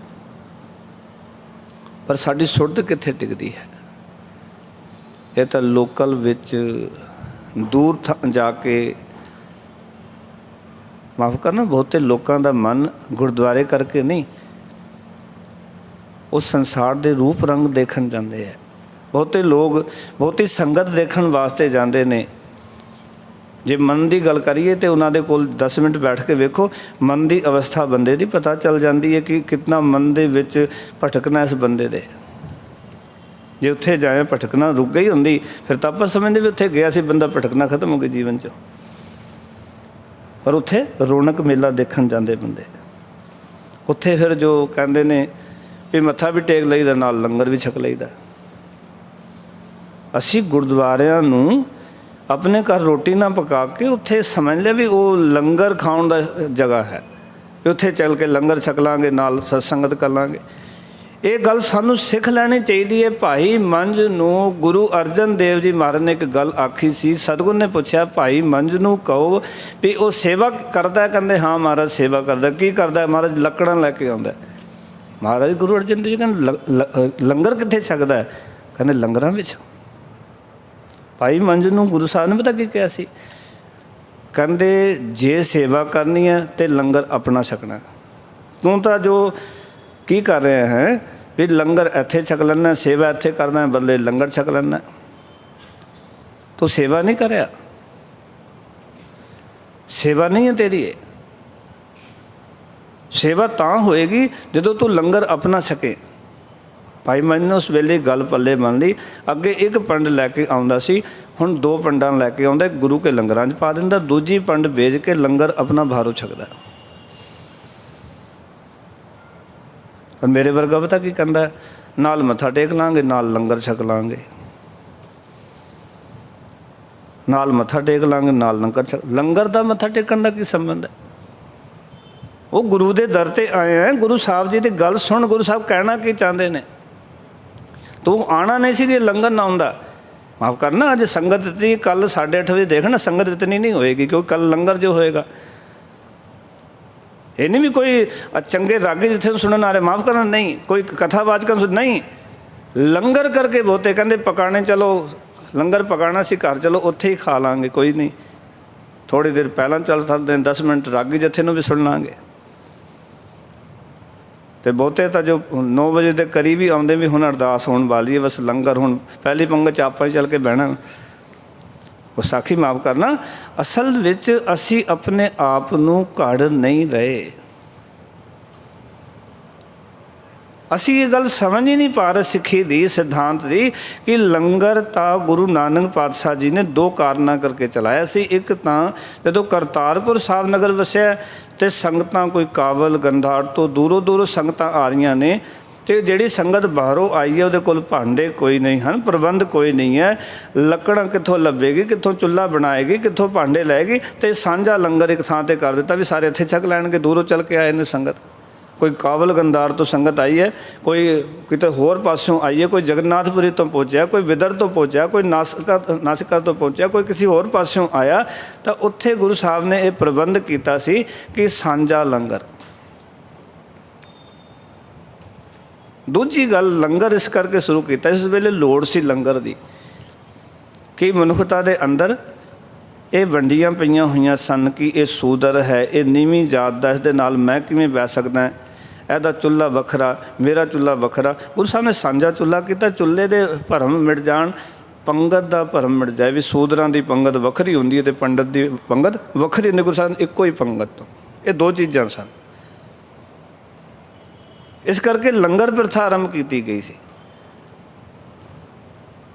ਪਰ ਸਾਡੀ ਸੁਰਤ ਕਿੱਥੇ ਟਿਕਦੀ ਹੈ? ਇਹ ਤਾਂ ਲੋਕਲ ਵਿੱਚ ਦੂਰ ਜਾ ਕੇ, ਮਾਫ਼ ਕਰਨਾ, ਬਹੁਤੇ ਲੋਕਾਂ ਦਾ ਮਨ ਗੁਰਦੁਆਰੇ ਕਰਕੇ ਨਹੀਂ, ਉਹ ਸੰਸਾਰ ਦੇ ਰੂਪ ਰੰਗ ਦੇਖਣ ਜਾਂਦੇ ਹੈ। ਬਹੁਤੇ ਲੋਕ ਬਹੁਤੀ ਸੰਗਤ ਦੇਖਣ ਵਾਸਤੇ ਜਾਂਦੇ ਨੇ। ਜੇ ਮਨ ਦੀ ਗੱਲ ਕਰੀਏ ਤਾਂ ਉਹਨਾਂ ਦੇ ਕੋਲ 10 ਮਿੰਟ ਬੈਠ ਕੇ ਵੇਖੋ, ਮਨ ਦੀ ਅਵਸਥਾ ਬੰਦੇ ਦੀ ਪਤਾ ਚੱਲ ਜਾਂਦੀ ਹੈ ਕਿ ਕਿਤਨਾ ਮਨ ਦੇ ਵਿੱਚ ਭਟਕਣਾ ਇਸ ਬੰਦੇ ਦੇ। ਜੇ ਉੱਥੇ ਜਾਏ ਭਟਕਣਾ ਰੁਕ ਗਈ ਹੁੰਦੀ, ਫਿਰ ਤਾਂ ਆਪਾਂ ਸਮਝਦੇ ਵੀ ਉੱਥੇ ਗਿਆ ਸੀ ਬੰਦਾ, ਭਟਕਣਾ ਖਤਮ ਹੋ ਗਿਆ ਜੀਵਨ 'ਚ। ਪਰ ਉੱਥੇ ਰੌਣਕ ਮੇਲਾ ਦੇਖਣ ਜਾਂਦੇ ਬੰਦੇ। ਉੱਥੇ ਫਿਰ ਜੋ ਕਹਿੰਦੇ ਨੇ ਵੀ ਮੱਥਾ ਵੀ ਟੇਕ ਲਈਦਾ, ਨਾਲ ਲੰਗਰ ਵੀ ਛਕ ਲਈਦਾ। ਅਸੀਂ ਗੁਰਦੁਆਰਿਆਂ ਨੂੰ ਆਪਣੇ ਘਰ ਰੋਟੀ ਨਾ ਪਕਾ ਕੇ ਉੱਥੇ ਸਮਝ ਲਿਆ ਵੀ ਉਹ ਲੰਗਰ ਖਾਣ ਦਾ ਜਗ੍ਹਾ ਹੈ, ਵੀ ਉੱਥੇ ਚੱਲ ਕੇ ਲੰਗਰ ਛਕ ਲਾਂਗੇ, ਨਾਲ ਸਤਸੰਗਤ ਕਰ ਲਾਂਗੇ। ਇਹ ਗੱਲ ਸਾਨੂੰ ਸਿੱਖ ਲੈਣੀ ਚਾਹੀਦੀ ਹੈ। ਭਾਈ ਮੰਝ ਨੂੰ ਗੁਰੂ ਅਰਜਨ ਦੇਵ ਜੀ ਮਹਾਰਾਜ ਨੇ ਇੱਕ ਗੱਲ ਆਖੀ ਸੀ। ਸਤਿਗੁਰ ਨੇ ਪੁੱਛਿਆ, ਭਾਈ ਮੰਝ ਨੂੰ ਕਹੋ ਵੀ ਉਹ ਸੇਵਾ ਕਰਦਾ? ਕਹਿੰਦੇ ਹਾਂ ਮਹਾਰਾਜ ਸੇਵਾ ਕਰਦਾ। ਕੀ ਕਰਦਾ? ਮਹਾਰਾਜ ਲੱਕੜਾਂ ਲੈ ਕੇ ਆਉਂਦਾ। ਮਹਾਰਾਜ ਗੁਰੂ ਅਰਜਨ ਦੇਵ ਜੀ ਕਹਿੰਦੇ ਲੰਗਰ ਕਿੱਥੇ ਛਕਦਾ? ਕਹਿੰਦੇ ਲੰਗਰਾਂ ਵਿੱਚ। ਭਾਈ ਮੰਝ ਨੂੰ ਗੁਰੂ ਸਾਹਿਬ ਨੇ ਪਤਾ ਕੀ ਕਿਹਾ ਸੀ? ਕਹਿੰਦੇ ਜੇ ਸੇਵਾ ਕਰਨੀ ਹੈ ਤਾਂ ਲੰਗਰ ਆਪਣਾ ਛਕਣਾ। ਤੂੰ ਤਾਂ ਜੋ ਕੀ ਕਰ ਰਿਹਾ ਹੈ ਵੀ ਲੰਗਰ ਇੱਥੇ ਛਕ ਲੈਣਾ, ਸੇਵਾ ਇੱਥੇ ਕਰਨਾ, ਬਦਲੇ ਲੰਗਰ ਛਕ ਲੈਣਾ। ਤੂੰ ਸੇਵਾ ਨਹੀਂ ਕਰਿਆ, ਸੇਵਾ ਨਹੀਂ ਹੈ ਤੇਰੀ। ਇਹ ਸੇਵਾ ਤਾਂ ਹੋਏਗੀ ਜਦੋਂ ਤੂੰ ਲੰਗਰ ਆਪਣਾ ਛਕੇ। ਭਾਈ ਮੰਝ ਨੇ ਉਸ ਵੇਲੇ ਗੱਲ ਪੱਲੇ ਬੰਨ ਲਈ। ਅੱਗੇ ਇੱਕ ਪੰਡ ਲੈ ਕੇ ਆਉਂਦਾ ਸੀ, ਹੁਣ 2 ਪੰਡਾਂ ਲੈ ਕੇ ਆਉਂਦਾ। ਗੁਰੂ ਕੇ ਲੰਗਰਾਂ 'ਚ ਪਾ ਦਿੰਦਾ, ਦੂਜੀ ਪੰਡ ਵੇਚ ਕੇ ਲੰਗਰ ਆਪਣਾ ਬਾਹਰੋਂ ਛਕਦਾ। ਪਰ ਮੇਰੇ ਵਰਗਾ ਪਤਾ ਕੀ ਕਹਿੰਦਾ? ਨਾਲ ਮੱਥਾ ਟੇਕ ਲਾਂਗੇ, ਨਾਲ ਲੰਗਰ ਛਕ ਲਾਂਗੇ, ਨਾਲ ਮੱਥਾ ਟੇਕ ਲਾਂਗੇ, ਨਾਲ ਲੰਗਰ ਛਕ। ਲੰਗਰ ਦਾ ਮੱਥਾ ਟੇਕਣ ਦਾ ਕੀ ਸੰਬੰਧ ਹੈ? ਉਹ ਗੁਰੂ ਦੇ ਦਰ 'ਤੇ ਆਏ ਹੈ, ਗੁਰੂ ਸਾਹਿਬ ਜੀ ਦੀ ਗੱਲ ਸੁਣ। ਗੁਰੂ ਸਾਹਿਬ ਕਹਿਣਾ ਕੀ ਚਾਹੁੰਦੇ ਨੇ? ਤੂੰ ਆਉਣਾ ਨਹੀਂ ਸੀ ਜੇ ਲੰਗਰ ਨਾ ਆਉਂਦਾ। ਮਾਫ਼ ਕਰਨਾ, ਅੱਜ ਸੰਗਤ ਇਤਨੀ, ਕੱਲ੍ਹ 8:30 ਵਜੇ ਦੇਖਣਾ ਸੰਗਤ ਇਤਨੀ ਨਹੀਂ ਹੋਏਗੀ, ਕਿਉਂਕਿ ਕੱਲ੍ਹ ਲੰਗਰ ਜੋ ਹੋਏਗਾ। ਇਹ ਨਹੀਂ ਵੀ ਕੋਈ ਚੰਗੇ ਰਾਗੀ ਜਿੱਥੇ ਸੁਣਨ ਆ ਰਹੇ, ਮਾਫ਼ ਕਰਨਾ, ਨਹੀਂ ਕੋਈ ਕਥਾਵਾਚਕਾਂ ਨਹੀਂ, ਲੰਗਰ ਕਰਕੇ ਬਹੁਤੇ ਕਹਿੰਦੇ ਪਕਾਣੇ, ਚਲੋ ਲੰਗਰ ਪਕਾਣਾ ਸੀ ਘਰ, ਚਲੋ ਉੱਥੇ ਹੀ ਖਾ ਲਾਂਗੇ, ਕੋਈ ਨਹੀਂ, ਥੋੜ੍ਹੀ ਦੇਰ ਪਹਿਲਾਂ ਚੱਲ ਸਕਦੇ, 10 ਮਿੰਟ ਰਾਗੀ ਜੱਥੇ ਨੂੰ ਵੀ ਸੁਣ ਲਾਂਗੇ। ਅਤੇ ਬਹੁਤੇ ਤਾਂ ਜੋ 9 ਵਜੇ ਦੇ ਕਰੀਬ ਹੀ ਆਉਂਦੇ ਵੀ ਹੁਣ ਅਰਦਾਸ ਹੋਣ ਵਾਲੀ ਹੈ, ਬਸ ਲੰਗਰ ਹੁਣ ਪਹਿਲੀ ਪੰਗਤ 'ਚ ਆਪਾਂ ਹੀ ਚੱਲ ਕੇ ਬਹਿਣਾ। ਵਿਸਾਖੀ ਮਾਫ਼ ਕਰਨਾ, ਅਸਲ ਵਿੱਚ ਅਸੀਂ ਆਪਣੇ ਆਪ ਨੂੰ ਘੜ ਨਹੀਂ ਰਹੇ। ਅਸੀਂ ਇਹ ਗੱਲ ਸਮਝ ਹੀ ਨਹੀਂ ਪਾ ਰਹੇ ਸਿੱਖੀ ਦੀ, ਸਿਧਾਂਤ ਦੀ, ਕਿ ਲੰਗਰ ਤਾਂ ਗੁਰੂ ਨਾਨਕ ਪਾਤਸ਼ਾਹ ਜੀ ਨੇ 2 ਕਾਰਨਾਂ ਕਰਕੇ ਚਲਾਇਆ ਸੀ। ਇੱਕ ਤਾਂ ਜਦੋਂ ਕਰਤਾਰਪੁਰ ਸਾਹਿਬ ਨਗਰ ਵਸਿਆ ਅਤੇ ਸੰਗਤਾਂ ਕੋਈ ਕਾਬਲ ਗੰਧਾੜ ਤੋਂ ਦੂਰੋਂ ਦੂਰੋਂ ਸੰਗਤਾਂ ਆ ਰਹੀਆਂ ਨੇ, ਅਤੇ ਜਿਹੜੀ ਸੰਗਤ ਬਾਹਰੋਂ ਆਈ ਹੈ ਉਹਦੇ ਕੋਲ ਭਾਂਡੇ ਕੋਈ ਨਹੀਂ ਹਨ, ਪ੍ਰਬੰਧ ਕੋਈ ਨਹੀਂ ਹੈ, ਲੱਕੜਾਂ ਕਿੱਥੋਂ ਲੱਭੇਗੀ, ਕਿੱਥੋਂ ਚੁੱਲ੍ਹਾ ਬਣਾਏਗੀ, ਕਿੱਥੋਂ ਭਾਂਡੇ ਲਾਏਗੀ। ਅਤੇ ਸਾਂਝਾ ਲੰਗਰ ਇੱਕ ਥਾਂ 'ਤੇ ਕਰ ਦਿੱਤਾ ਵੀ ਸਾਰੇ ਇੱਥੇ ਛਕ ਲੈਣਗੇ। ਦੂਰੋਂ ਚੱਲ ਕੇ ਆਏ ਨੇ ਸੰਗਤ, ਕੋਈ ਕਾਬਲ ਗੰਦਾਰ ਤੋਂ ਸੰਗਤ ਆਈ ਹੈ, ਕੋਈ ਕਿਤੇ ਹੋਰ ਪਾਸਿਓਂ ਆਈ ਹੈ, ਕੋਈ ਜਗन्नाथपुरी ਤੋਂ ਪਹੁੰਚਿਆ, ਕੋਈ ਵਿਦਰ ਤੋਂ ਪਹੁੰਚਿਆ, ਕੋਈ ਨਾਸਿਕਾ ਤੋਂ ਪਹੁੰਚਿਆ, ਕੋਈ ਕਿਸੇ ਹੋਰ ਪਾਸਿਓਂ ਆਇਆ। ਤਾਂ ਉੱਥੇ ਗੁਰੂ ਸਾਹਿਬ ਨੇ ਇਹ ਪ੍ਰਬੰਧ ਕੀਤਾ ਸੀ ਕਿ ਸਾਂਝਾ ਲੰਗਰ। ਦੂਜੀ ਗੱਲ, ਲੰਗਰ ਇਸ ਕਰਕੇ ਸ਼ੁਰੂ ਕੀਤਾ, ਇਸ ਵੇਲੇ ਲੋੜ ਸੀ ਲੰਗਰ ਦੀ ਕਿ ਮਨੁੱਖਤਾ ਦੇ ਅੰਦਰ ਇਹ ਵੰਡੀਆਂ ਪਈਆਂ ਹੋਈਆਂ ਸਨ ਕਿ ਇਹ ਸੂਦਰ ਹੈ, ਇਹ ਨੀਵੀਂ ਜਾਤ ਦਾ, ਇਸ ਦੇ ਨਾਲ ਮੈਂ ਕਿਵੇਂ ਬਹਿ ਸਕਦਾ, ਇਹਦਾ ਚੁੱਲ੍ਹਾ ਵੱਖਰਾ, ਮੇਰਾ ਚੁੱਲ੍ਹਾ ਵੱਖਰਾ। ਗੁਰੂ ਸਾਹਿਬ ਨੇ ਸਾਂਝਾ ਚੁੱਲ੍ਹਾ ਕੀਤਾ, ਚੁੱਲ੍ਹੇ ਦੇ ਭਰਮ ਮਿਟ ਜਾਣ, ਪੰਗਤ ਦਾ ਭਰਮ ਮਿਟ ਜਾਏ ਵੀ ਸੂਦਰਾਂ ਦੀ ਪੰਗਤ ਵੱਖਰੀ ਹੁੰਦੀ ਹੈ ਅਤੇ ਪੰਡਤ ਦੀ ਪੰਗਤ ਵੱਖਰੀ ਹੁੰਦੀ। ਗੁਰੂ ਸਾਹਿਬ ਨੇ ਇੱਕੋ ਹੀ ਪੰਗਤ ਤੋਂ ਇਹ 2 ਚੀਜ਼ਾਂ ਸਨ। ਇਸ ਕਰਕੇ ਲੰਗਰ ਪ੍ਰਥਾ ਆਰੰਭ ਕੀਤੀ ਗਈ ਸੀ।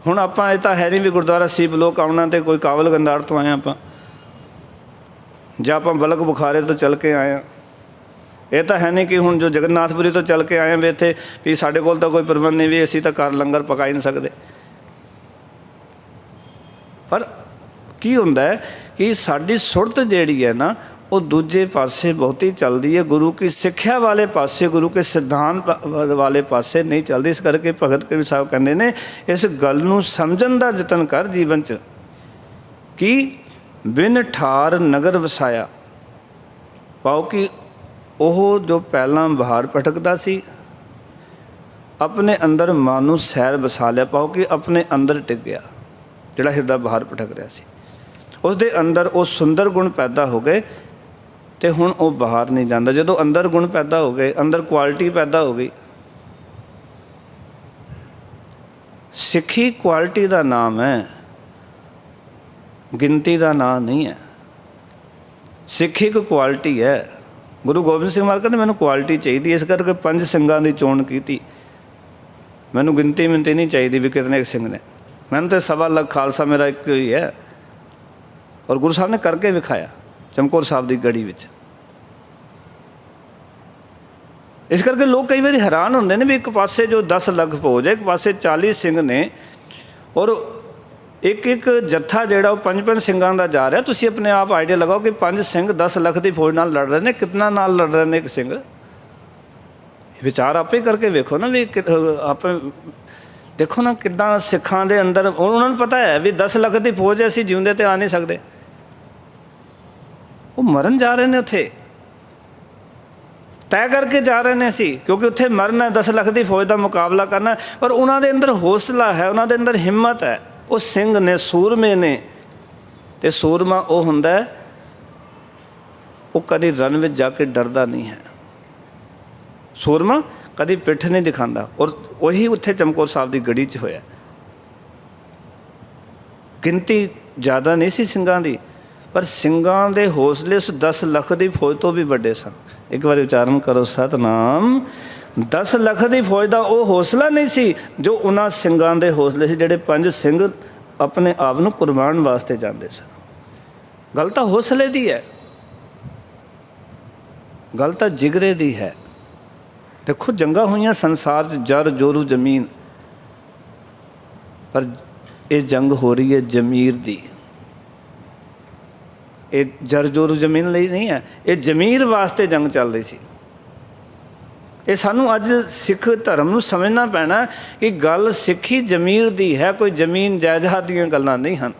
ਹੁਣ ਆਪਾਂ ਇਹ ਤਾਂ ਹੈ ਨਹੀਂ ਵੀ ਗੁਰਦੁਆਰਾ ਸੀਪ ਲੋਕ ਆਉਣਾ ਅਤੇ ਕੋਈ ਕਾਬਲ ਗੰਦਾੜ ਤੋਂ ਆਏ ਆਪਾਂ, ਜਾਂ ਆਪਾਂ ਬਲਕ ਬੁਖਾਰੇ ਤੋਂ ਚੱਲ ਕੇ ਆਏ ਹਾਂ। ਇਹ ਤਾਂ ਹੈ ਨਹੀਂ ਕਿ ਹੁਣ ਜੋ ਜਗन्नाथपुरी ਤੋਂ ਚੱਲ ਕੇ ਆਏ ਵੀ ਇੱਥੇ ਵੀ ਸਾਡੇ ਕੋਲ ਤਾਂ ਕੋਈ ਪ੍ਰਬੰਧ ਨਹੀਂ, ਵੀ ਅਸੀਂ ਤਾਂ ਘਰ ਲੰਗਰ ਪਕਾ ਹੀ ਨਹੀਂ ਸਕਦੇ। ਪਰ ਕੀ ਹੁੰਦਾ ਹੈ ਕਿ ਸਾਡੀ ਸੁਰਤ ਜਿਹੜੀ ਹੈ ਨਾ ਉਹ ਦੂਜੇ ਪਾਸੇ ਬਹੁਤੀ ਚੱਲਦੀ ਹੈ, ਗੁਰੂ ਕੀ ਸਿੱਖਿਆ ਵਾਲੇ ਪਾਸੇ, ਗੁਰੂ ਕੇ ਸਿਧਾਂਤ ਵਾਲੇ ਪਾਸੇ ਨਹੀਂ ਚੱਲਦੀ। ਇਸ ਕਰਕੇ ਭਗਤ ਕਬੀਰ ਸਾਹਿਬ ਕਹਿੰਦੇ ਨੇ ਇਸ ਗੱਲ ਨੂੰ ਸਮਝਣ ਦਾ ਯਤਨ ਕਰ ਜੀਵਨ 'ਚ ਕਿ ਬਿਨ ਠਾਰ ਨਗਰ ਵਸਾਇਆ। ਪਾਓ ਕਿ ਉਹ ਜੋ ਪਹਿਲਾਂ ਬਾਹਰ ਭਟਕਦਾ ਸੀ ਆਪਣੇ ਅੰਦਰ ਮਨ ਨੂੰ ਸੈਰ ਵਸਾ ਲਿਆ। ਪਾਓ ਕਿ ਆਪਣੇ ਅੰਦਰ ਟਿਕ ਗਿਆ, ਜਿਹੜਾ ਹਿਰਦਾ ਬਾਹਰ ਭਟਕ ਰਿਹਾ ਸੀ ਉਸ ਦੇ ਅੰਦਰ ਉਹ ਸੁੰਦਰ ਗੁਣ ਪੈਦਾ ਹੋ ਗਏ ਅਤੇ ਹੁਣ ਉਹ ਬਾਹਰ ਨਹੀਂ ਜਾਂਦਾ। ਜਦੋਂ ਅੰਦਰ ਗੁਣ ਪੈਦਾ ਹੋ ਗਏ, ਅੰਦਰ ਕੁਆਲਿਟੀ ਪੈਦਾ ਹੋ ਗਈ। ਸਿੱਖੀ ਕੁਆਲਿਟੀ ਦਾ ਨਾਮ ਹੈ, ਗਿਣਤੀ ਦਾ ਨਾਮ ਨਹੀਂ ਹੈ। ਸਿੱਖੀ ਇੱਕ ਕੁਆਲਿਟੀ ਹੈ। ਗੁਰੂ ਗੋਬਿੰਦ ਸਿੰਘ ਮਹਾਰਾਜ ਕਹਿੰਦੇ ਮੈਨੂੰ ਕੁਆਲਿਟੀ ਚਾਹੀਦੀ, ਇਸ ਕਰਕੇ 5 ਸਿੰਘਾਂ ਦੀ ਚੋਣ ਕੀਤੀ। ਮੈਨੂੰ ਗਿਣਤੀ ਮਿਣਤੀ ਨਹੀਂ ਚਾਹੀਦੀ ਵੀ ਕਿਤਨੇ ਸਿੰਘ ਨੇ, ਮੈਨੂੰ ਤਾਂ 1.25 ਲੱਖ ਖਾਲਸਾ ਮੇਰਾ ਇੱਕ ਹੀ ਹੈ। ਔਰ ਗੁਰੂ ਸਾਹਿਬ ਨੇ ਕਰਕੇ ਵਿਖਾਇਆ ਚਮਕੌਰ ਸਾਹਿਬ ਦੀ ਗੜੀ ਵਿੱਚ। ਇਸ ਕਰਕੇ ਲੋਕ ਕਈ ਵਾਰੀ ਹੈਰਾਨ ਹੁੰਦੇ ਨੇ ਵੀ ਇੱਕ ਪਾਸੇ ਜੋ 10 ਲੱਖ ਫੌਜ ਹੈ, ਇੱਕ ਪਾਸੇ 40 ਸਿੰਘ ਨੇ, ਔਰ ਇੱਕ ਜੱਥਾ ਜਿਹੜਾ ਉਹ 5 ਸਿੰਘਾਂ ਦਾ ਜਾ ਰਿਹਾ। ਤੁਸੀਂ ਆਪਣੇ ਆਪ ਆਈਡੀਆ ਲਗਾਓ ਕਿ 5 ਸਿੰਘ 10 ਲੱਖ ਦੀ ਫੌਜ ਨਾਲ ਲੜ ਰਹੇ ਨੇ, ਕਿਤਨਾ ਨਾਲ ਲੜ ਰਹੇ ਨੇ ਇੱਕ ਸਿੰਘ। ਵਿਚਾਰ ਆਪੇ ਕਰਕੇ ਵੇਖੋ ਨਾ, ਵੀ ਆਪੇ ਦੇਖੋ ਨਾ ਕਿੱਦਾਂ ਸਿੱਖਾਂ ਦੇ ਅੰਦਰ ਉਹਨਾਂ ਨੂੰ ਪਤਾ ਹੈ ਵੀ 10 ਲੱਖ ਦੀ ਫੌਜ ਹੈ, ਅਸੀਂ ਜਿਉਂਦੇ ਤੇ ਆ ਨਹੀਂ ਸਕਦੇ। ਉਹ ਮਰਨ ਜਾ ਰਹੇ ਨੇ, ਉੱਥੇ ਤੈਅ ਕਰਕੇ ਜਾ ਰਹੇ ਨੇ ਅਸੀਂ, ਕਿਉਂਕਿ ਉੱਥੇ ਮਰਨਾ, 10 ਲੱਖ ਦੀ ਫੌਜ ਦਾ ਮੁਕਾਬਲਾ ਕਰਨਾ। ਪਰ ਉਹਨਾਂ ਦੇ ਅੰਦਰ ਹੌਸਲਾ ਹੈ, ਉਹਨਾਂ ਦੇ ਅੰਦਰ ਹਿੰਮਤ ਹੈ। ਉਹ ਸਿੰਘ ਨੇ, ਸੂਰਮੇ ਨੇ। ਅਤੇ ਸੂਰਮਾ ਉਹ ਹੁੰਦਾ ਉਹ ਕਦੀ ਰਨ ਵਿੱਚ ਜਾ ਕੇ ਡਰਦਾ ਨਹੀਂ ਹੈ। ਸੂਰਮਾ ਕਦੀ ਪਿੱਠ ਨਹੀਂ ਦਿਖਾਉਂਦਾ। ਔਰ ਉਹੀ ਉੱਥੇ ਚਮਕੌਰ ਸਾਹਿਬ ਦੀ ਗੜੀ 'ਚ ਹੋਇਆ। ਗਿਣਤੀ ਜ਼ਿਆਦਾ ਨਹੀਂ ਸੀ ਸਿੰਘਾਂ ਦੀ, ਪਰ ਸਿੰਘਾਂ ਦੇ ਹੌਸਲੇ ਉਸ 10 ਲੱਖ ਦੀ ਫੌਜ ਤੋਂ ਵੀ ਵੱਡੇ ਸਨ। ਇੱਕ ਵਾਰੀ ਉਚਾਰਨ ਕਰੋ ਸਤਿਨਾਮ। 10 ਲੱਖ ਦੀ ਫੌਜ ਦਾ ਉਹ ਹੌਸਲਾ ਨਹੀਂ ਸੀ ਜੋ ਉਹਨਾਂ ਸਿੰਘਾਂ ਦੇ ਹੌਸਲੇ ਸੀ, ਜਿਹੜੇ 5 ਸਿੰਘ ਆਪਣੇ ਆਪ ਨੂੰ ਕੁਰਬਾਨ ਵਾਸਤੇ ਜਾਂਦੇ ਸਨ। ਗੱਲ ਤਾਂ ਹੌਸਲੇ ਦੀ ਹੈ, ਗੱਲ ਤਾਂ ਜਿਗਰੇ ਦੀ ਹੈ। ਦੇਖੋ ਜੰਗਾਂ ਹੋਈਆਂ ਸੰਸਾਰ 'ਚ, ਜਰ ਜੋਰੂ ਜ਼ਮੀਨ, ਪਰ ਇਹ ਜੰਗ ਹੋ ਰਹੀ ਹੈ ਜ਼ਮੀਰ ਦੀ। ਇਹ ਜਰ ਜੋਰੂ ਜ਼ਮੀਨ ਲਈ ਨਹੀਂ ਹੈ, ਇਹ ਜ਼ਮੀਰ ਵਾਸਤੇ ਜੰਗ ਚੱਲ ਰਹੀ ਸੀ। ਇਹ ਸਾਨੂੰ ਅੱਜ ਸਿੱਖ ਧਰਮ ਨੂੰ ਸਮਝਣਾ ਪੈਣਾ ਕਿ ਗੱਲ ਸਿੱਖੀ ਜ਼ਮੀਰ ਦੀ ਹੈ, ਕੋਈ ਜ਼ਮੀਨ ਜਾਇਦਾਦ ਦੀਆਂ ਗੱਲਾਂ ਨਹੀਂ ਹਨ।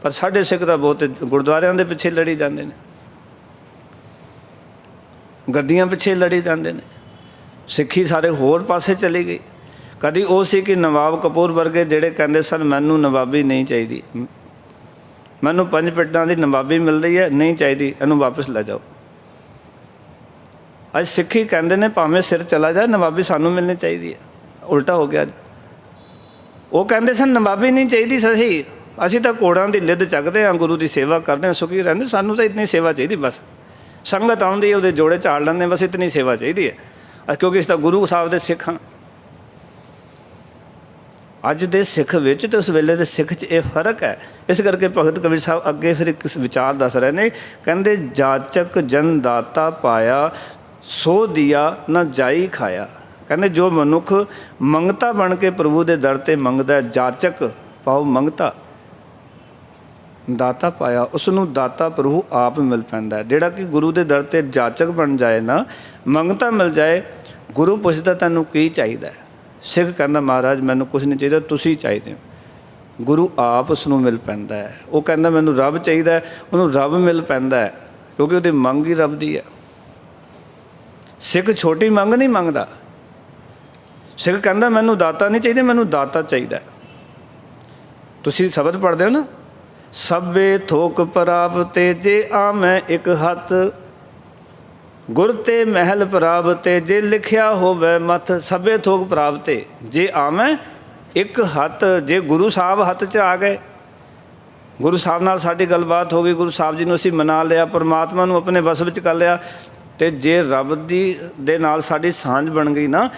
ਪਰ ਸਾਡੇ ਸਿੱਖ ਤਾਂ ਬਹੁਤ ਗੁਰਦੁਆਰਿਆਂ ਦੇ ਪਿੱਛੇ ਲੜੀ ਜਾਂਦੇ ਨੇ, ਗੱਦੀਆਂ ਪਿੱਛੇ ਲੜੀ ਜਾਂਦੇ ਨੇ। ਸਿੱਖੀ ਸਾਰੇ ਹੋਰ ਪਾਸੇ ਚਲੀ ਗਈ। ਕਦੀ ਉਹ ਸੀ ਕਿ ਨਵਾਬ ਕਪੂਰ ਵਰਗੇ ਜਿਹੜੇ ਕਹਿੰਦੇ ਸਨ ਮੈਨੂੰ ਨਵਾਬੀ ਨਹੀਂ ਚਾਹੀਦੀ, ਮੈਨੂੰ 5 ਪਿੰਡਾਂ ਦੀ ਨਵਾਬੀ ਮਿਲ ਰਹੀ ਹੈ, ਨਹੀਂ ਚਾਹੀਦੀ, ਇਹਨੂੰ ਵਾਪਸ ਲੈ ਜਾਓ। ਅੱਜ ਸਿੱਖੀ ਕਹਿੰਦੇ ਨੇ ਭਾਵੇਂ ਸਿਰ ਚਲਾ ਜਾਏ ਨਵਾਬੀ ਸਾਨੂੰ ਮਿਲਣੀ ਚਾਹੀਦੀ ਹੈ। ਉਲਟਾ ਹੋ ਗਿਆ ਅੱਜ। ਉਹ ਕਹਿੰਦੇ ਸਨ ਨਵਾਬੀ ਨਹੀਂ ਚਾਹੀਦੀ, ਅਸੀਂ ਤਾਂ ਘੋੜਿਆਂ ਦੀ ਲਿੱਦ ਚੱਕਦੇ ਹਾਂ, ਗੁਰੂ ਦੀ ਸੇਵਾ ਕਰਦੇ ਹਾਂ, ਸੁਖੀ ਰਹਿੰਦੇ, ਸਾਨੂੰ ਤਾਂ ਇਤਨੀ ਸੇਵਾ ਚਾਹੀਦੀ ਬਸ। ਸੰਗਤ ਆਉਂਦੀ ਹੈ ਉਹਦੇ ਜੋੜੇ ਝਾੜ ਲੈਂਦੇ, ਬਸ ਇਤਨੀ ਸੇਵਾ ਚਾਹੀਦੀ ਹੈ, ਕਿਉਂਕਿ ਇਸ ਤਾਂ ਗੁਰੂ ਸਾਹਿਬ ਦੇ ਸਿੱਖ ਹਾਂ। ਅੱਜ ਦੇ ਸਿੱਖ ਵਿੱਚ ਅਤੇ ਉਸ ਵੇਲੇ ਦੇ ਸਿੱਖ 'ਚ ਇਹ ਫਰਕ ਹੈ। ਇਸ ਕਰਕੇ ਭਗਤ ਕਬੀਰ ਸਾਹਿਬ ਅੱਗੇ ਫਿਰ ਇੱਕ ਵਿਚਾਰ ਦੱਸ ਰਹੇ ਨੇ। ਕਹਿੰਦੇ ਜਾਚਕ ਜਨ ਦਾਤਾ ਪਾਇਆ, ਸੋ ਦੀਆ ਨਾ ਜਾਈ ਖਾਇਆ। ਕਹਿੰਦੇ ਜੋ ਮਨੁੱਖ ਮੰਗਤਾ ਬਣ ਕੇ ਪ੍ਰਭੂ ਦੇ ਦਰ 'ਤੇ ਮੰਗਦਾ, ਜਾਚਕ ਪਾਓ ਮੰਗਤਾ, ਦਾਤਾ ਪਾਇਆ, ਉਸ ਨੂੰ ਦਾਤਾ ਪ੍ਰਭੂ ਆਪ ਮਿਲ ਪੈਂਦਾ। ਜਿਹੜਾ ਕਿ ਗੁਰੂ ਦੇ ਦਰ 'ਤੇ ਜਾਚਕ ਬਣ ਜਾਏ ਨਾ, ਮੰਗਤਾ ਮਿਲ ਜਾਏ, ਗੁਰੂ ਪੁੱਛਦਾ ਤੈਨੂੰ ਕੀ ਚਾਹੀਦਾ। ਸਿੱਖ ਕਹਿੰਦਾ ਮਹਾਰਾਜ ਮੈਨੂੰ ਕੁਛ ਨਹੀਂ ਚਾਹੀਦਾ, ਤੁਸੀਂ ਚਾਹੀਦੇ ਹੋ। ਗੁਰੂ ਆਪ ਉਸ ਨੂੰ ਮਿਲ ਪੈਂਦਾ ਹੈ। ਉਹ ਕਹਿੰਦਾ ਮੈਨੂੰ ਰੱਬ ਚਾਹੀਦਾ, ਉਹਨੂੰ ਰੱਬ ਮਿਲ ਪੈਂਦਾ ਹੈ, ਕਿਉਂਕਿ ਉਹਦੀ ਮੰਗ ਹੀ ਰੱਬ ਦੀ ਹੈ। ਸਿੱਖ ਛੋਟੀ ਮੰਗ ਨਹੀਂ ਮੰਗਦਾ। ਸਿੱਖ ਕਹਿੰਦਾ ਮੈਨੂੰ ਦਾਤਾ ਨਹੀਂ ਚਾਹੀਦਾ, ਮੈਨੂੰ ਦਾਤਾ ਚਾਹੀਦਾ। ਤੁਸੀਂ ਸ਼ਬਦ ਪੜ੍ਹਦੇ ਹੋ ਨਾ, ਸਭੇ ਥੋਕ ਪ੍ਰਾਪਤੇ ਜੇ ਆਮੈ ਇੱਕ ਹੱਥ, ਗੁਰ ਤੇ ਮਹਿਲ ਪ੍ਰਾਪਤੇ ਜੇ ਲਿਖਿਆ ਹੋਵੇ ਮੱਥ। ਸਭੇ ਥੋਕ ਪ੍ਰਾਪਤੇ ਜੇ ਆਮੈ ਇੱਕ ਹੱਥ। ਜੇ ਗੁਰੂ ਸਾਹਿਬ ਹੱਥ 'ਚ ਆ ਗਏ, ਗੁਰੂ ਸਾਹਿਬ ਨਾਲ ਸਾਡੀ ਗੱਲਬਾਤ ਹੋ ਗਈ, ਗੁਰੂ ਸਾਹਿਬ ਜੀ ਨੂੰ ਅਸੀਂ ਮਨਾ ਲਿਆ, ਪਰਮਾਤਮਾ ਨੂੰ ਆਪਣੇ ਵਸ ਵਿੱਚ ਕਰ ਲਿਆ, ਅਤੇ ਜੇ ਰੱਬ ਦੇ ਨਾਲ ਸਾਡੀ ਸਾਂਝ ਬਣ ਗਈ ਨਾ,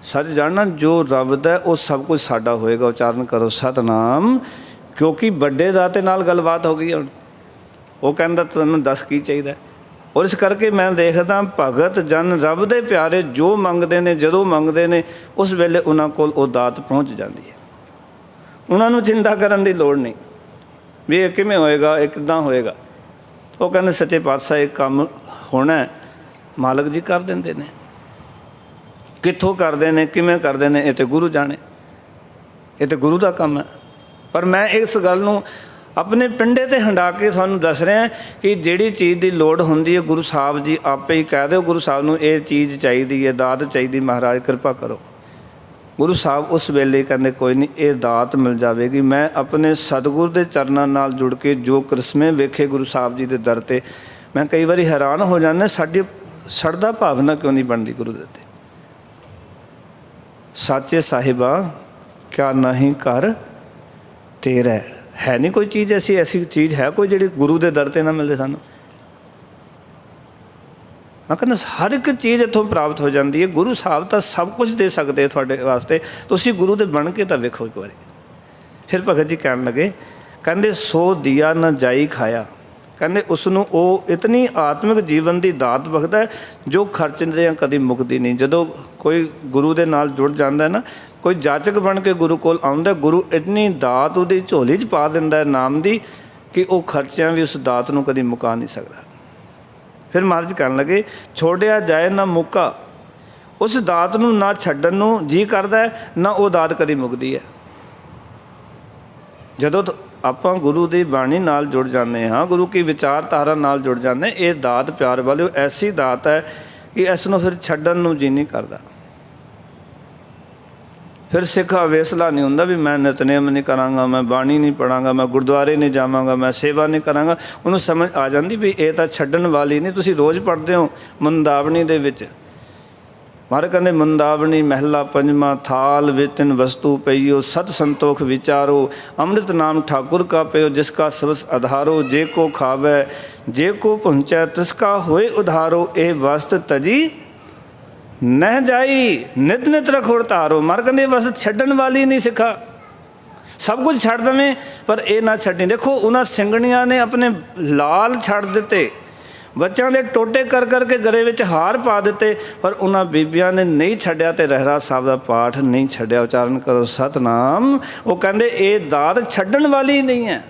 ਸੱਚ ਜਾਣਨਾ ਜੋ ਰੱਬ ਦਾ ਉਹ ਸਭ ਕੁਝ ਸਾਡਾ ਹੋਏਗਾ। ਉਚਾਰਨ ਕਰੋ ਸਤਿਨਾਮ। ਕਿਉਂਕਿ ਵੱਡੇ ਦਾਤੇ ਨਾਲ ਗੱਲਬਾਤ ਹੋ ਗਈ ਹੁਣ। ਉਹ ਕਹਿੰਦਾ ਤੈਨੂੰ ਦੱਸ ਕੀ ਚਾਹੀਦਾ। ਔਰ ਇਸ ਕਰਕੇ ਮੈਂ ਦੇਖਦਾ ਭਗਤ ਜਨ ਰੱਬ ਦੇ ਪਿਆਰੇ ਜੋ ਮੰਗਦੇ ਨੇ, ਜਦੋਂ ਮੰਗਦੇ ਨੇ, ਉਸ ਵੇਲੇ ਉਹਨਾਂ ਕੋਲ ਉਹ ਦਾਤ ਪਹੁੰਚ ਜਾਂਦੀ ਹੈ। ਉਹਨਾਂ ਨੂੰ ਚਿੰਤਾ ਕਰਨ ਦੀ ਲੋੜ ਨਹੀਂ ਵੀ ਇਹ ਕਿਵੇਂ ਹੋਏਗਾ, ਇਹ ਕਿੱਦਾਂ ਹੋਏਗਾ। ਉਹ ਕਹਿੰਦੇ ਸੱਚੇ ਪਾਤਸ਼ਾਹ ਇਹ ਕੰਮ ਹੋਣਾ, ਮਾਲਕ ਜੀ ਕਰ ਦਿੰਦੇ ਨੇ। ਕਿੱਥੋਂ ਕਰਦੇ ਨੇ, ਕਿਵੇਂ ਕਰਦੇ ਨੇ, ਇਹ ਤਾਂ ਗੁਰੂ ਜਾਣੇ, ਇਹ ਤਾਂ ਗੁਰੂ ਦਾ ਕੰਮ ਹੈ। ਪਰ ਮੈਂ ਇਸ ਗੱਲ ਨੂੰ ਆਪਣੇ ਪਿੰਡੇ 'ਤੇ ਹੰਡਾ ਕੇ ਤੁਹਾਨੂੰ ਦੱਸ ਰਿਹਾ ਕਿ ਜਿਹੜੀ ਚੀਜ਼ ਦੀ ਲੋੜ ਹੁੰਦੀ ਹੈ, ਗੁਰੂ ਸਾਹਿਬ ਜੀ ਆਪੇ ਹੀ ਕਹਿ ਦਿਓ ਗੁਰੂ ਸਾਹਿਬ ਨੂੰ ਇਹ ਚੀਜ਼ ਚਾਹੀਦੀ ਹੈ, ਦਾਤ ਚਾਹੀਦੀ, ਮਹਾਰਾਜ ਕਿਰਪਾ ਕਰੋ। ਗੁਰੂ ਸਾਹਿਬ ਉਸ ਵੇਲੇ ਕਹਿੰਦੇ ਕੋਈ ਨਹੀਂ, ਇਹ ਦਾਤ ਮਿਲ ਜਾਵੇਗੀ। ਮੈਂ ਆਪਣੇ ਸਤਿਗੁਰ ਦੇ ਚਰਨਾਂ ਨਾਲ ਜੁੜ ਕੇ ਜੋ ਕ੍ਰਿਸਮੇ ਵੇਖੇ ਗੁਰੂ ਸਾਹਿਬ ਜੀ ਦੇ ਦਰ 'ਤੇ, ਮੈਂ ਕਈ ਵਾਰੀ ਹੈਰਾਨ ਹੋ ਜਾਂਦਾ ਸਾਡੀ ਸ਼ਰਧਾ ਭਾਵਨਾ ਕਿਉਂ ਨਹੀਂ ਬਣਦੀ ਗੁਰੂ ਦੇ 'ਤੇ। ਸਾਚੇ ਸਾਹਿਬਾ ਕਿਆ ਨਹੀਂ ਕਰ ਤੇਰਾ, ਹੈ ਨਹੀਂ ਕੋਈ ਚੀਜ਼ ਐਸੀ ਚੀਜ਼ ਹੈ ਕੋਈ ਜਿਹੜੀ ਗੁਰੂ ਦੇ ਦਰ 'ਤੇ ਨਾ ਮਿਲੇ ਸਾਨੂੰ। ਮੈਂ ਕਹਿੰਦਾ ਹਰ ਇੱਕ ਚੀਜ਼ ਇੱਥੋਂ ਪ੍ਰਾਪਤ ਹੋ ਜਾਂਦੀ ਹੈ। ਗੁਰੂ ਸਾਹਿਬ ਤਾਂ ਸਭ ਕੁਝ ਦੇ ਸਕਦੇ ਤੁਹਾਡੇ ਵਾਸਤੇ, ਤੁਸੀਂ ਗੁਰੂ ਦੇ ਬਣ ਕੇ ਤਾਂ ਵੇਖੋ ਇੱਕ ਵਾਰੀ। ਫਿਰ ਭਗਤ ਜੀ ਕਹਿਣ ਲੱਗੇ, ਕਹਿੰਦੇ ਸੋ ਦੀਆ ਨਾ ਜਾਈ ਖਾਇਆ। ਕਹਿੰਦੇ ਉਸ ਨੂੰ ਉਹ ਇਤਨੀ ਆਤਮਿਕ ਜੀਵਨ ਦੀ ਦਾਤ ਬਖਸ਼ਦਾ ਹੈ ਜੋ ਖਰਚਦਿਆਂ ਕਦੀ ਮੁੱਕਦੀ ਨਹੀਂ। ਜਦੋਂ ਕੋਈ ਗੁਰੂ ਦੇ ਨਾਲ ਜੁੜ ਜਾਂਦਾ ਨਾ, ਕੋਈ ਜਾਚਕ ਬਣ ਕੇ ਗੁਰੂ ਕੋਲ ਆਉਂਦਾ, ਗੁਰੂ ਇੰਨੀ ਦਾਤ ਉਹਦੀ ਝੋਲੀ 'ਚ ਪਾ ਦਿੰਦਾ ਹੈ ਨਾਮ ਦੀ ਕਿ ਉਹ ਖਰਚਿਆਂ ਵੀ ਉਸ ਦਾਤ ਨੂੰ ਕਦੀ ਮੁਕਾ ਨਹੀਂ ਸਕਦਾ। ਫਿਰ ਮਹਾਰਾਜ ਕਹਿਣ ਲੱਗੇ ਛੋੜਿਆ ਜਾਏ ਨਾ ਮੁੱਕਾ। ਉਸ ਦਾਤ ਨੂੰ ਨਾ ਛੱਡਣ ਨੂੰ ਜੀ ਕਰਦਾ ਹੈ, ਨਾ ਉਹ ਦਾਤ ਕਦੀ ਮੁੱਕਦੀ ਹੈ। ਜਦੋਂ ਆਪਾਂ ਗੁਰੂ ਦੀ ਬਾਣੀ ਨਾਲ ਜੁੜ ਜਾਂਦੇ ਹਾਂ, ਗੁਰੂ ਕੀ ਵਿਚਾਰਧਾਰਾ ਨਾਲ ਜੁੜ ਜਾਂਦੇ, ਇਹ ਦਾਤ ਪਿਆਰ ਵਾਲਿਓ ਐਸੀ ਦਾਤ ਹੈ ਕਿ ਇਸ ਨੂੰ ਫਿਰ ਛੱਡਣ ਨੂੰ ਜੀ ਨਹੀਂ ਕਰਦਾ। ਫਿਰ ਸਿੱਖ ਅਵੇਸਲਾ ਨਹੀਂ ਹੁੰਦਾ ਵੀ ਮੈਂ ਨਿਤਨੇਮ ਨਹੀਂ ਕਰਾਂਗਾ, ਮੈਂ ਬਾਣੀ ਨਹੀਂ ਪੜਾਂਗਾ, ਮੈਂ ਗੁਰਦੁਆਰੇ ਨਹੀਂ ਜਾਵਾਂਗਾ, ਮੈਂ ਸੇਵਾ ਨਹੀਂ ਕਰਾਂਗਾ। ਉਹਨੂੰ ਸਮਝ ਆ ਜਾਂਦੀ ਵੀ ਇਹ ਤਾਂ ਛੱਡਣ ਵਾਲੀ ਨਹੀਂ। ਤੁਸੀਂ ਰੋਜ਼ ਪੜ੍ਹਦੇ ਹੋ ਮੁੰਦਾਵਣੀ ਦੇ ਵਿੱਚ, ਮਹਾਰਾਜ ਕਹਿੰਦੇ ਮੁੰਦਾਵਣੀ ਮਹਿਲਾ ਪੰਜਵਾਂ, ਥਾਲ ਵਿੱਚ ਤਿੰਨ ਵਸਤੂ ਪਈਓ, ਸਤ ਸੰਤੋਖ ਵਿਚਾਰੋ, ਅੰਮ੍ਰਿਤ ਨਾਮ ਠਾਕੁਰ ਕਾ ਪਿਓ, ਜਿਸ ਕਾ ਸਵਸ ਆਧਾਰੋ, ਜੇ ਕੋ ਖਾਵੈ ਜੇ ਕੋ ਪਹੁੰਚੈ, ਤਿਸ ਕਾ ਹੋਏ ਉਧਾਰੋ, ਇਹ ਵਸਤ ਤਜੀ ਨਹਿ ਜਾਈ, ਨਿਤ ਨਿਤ ਰਖੋੜ ਧਾਰੋ। ਮਹਾਰਾਜ ਕਹਿੰਦੇ ਵਸਤ ਛੱਡਣ ਵਾਲੀ ਨਹੀਂ ਸਿੱਖਾ, ਸਭ ਕੁਝ ਛੱਡ ਦੇਵੇਂ ਪਰ ਇਹ ਨਾ ਛੱਡੀ। ਦੇਖੋ ਉਹਨਾਂ ਸਿੰਘਣੀਆਂ ਨੇ ਆਪਣੇ ਲਾਲ ਛੱਡ ਦਿੱਤੇ, ਬੱਚਿਆਂ ਦੇ ਟੋਟੇ ਕਰ ਕਰਕੇ ਗਲੇ ਵਿੱਚ ਹਾਰ ਪਾ ਦਿੱਤੇ, ਪਰ ਉਹਨਾਂ ਬੀਬੀਆਂ ਨੇ ਨਹੀਂ ਛੱਡਿਆ ਤੇ ਰਹਿਰਾਸ ਸਾਹਿਬ ਦਾ ਪਾਠ ਨਹੀਂ ਛੱਡਿਆ। ਉਚਾਰਨ ਕਰੋ ਸਤਨਾਮ। ਉਹ ਕਹਿੰਦੇ ਇਹ ਦਾਤ ਛੱਡਣ ਵਾਲੀ ਨਹੀਂ ਹੈ,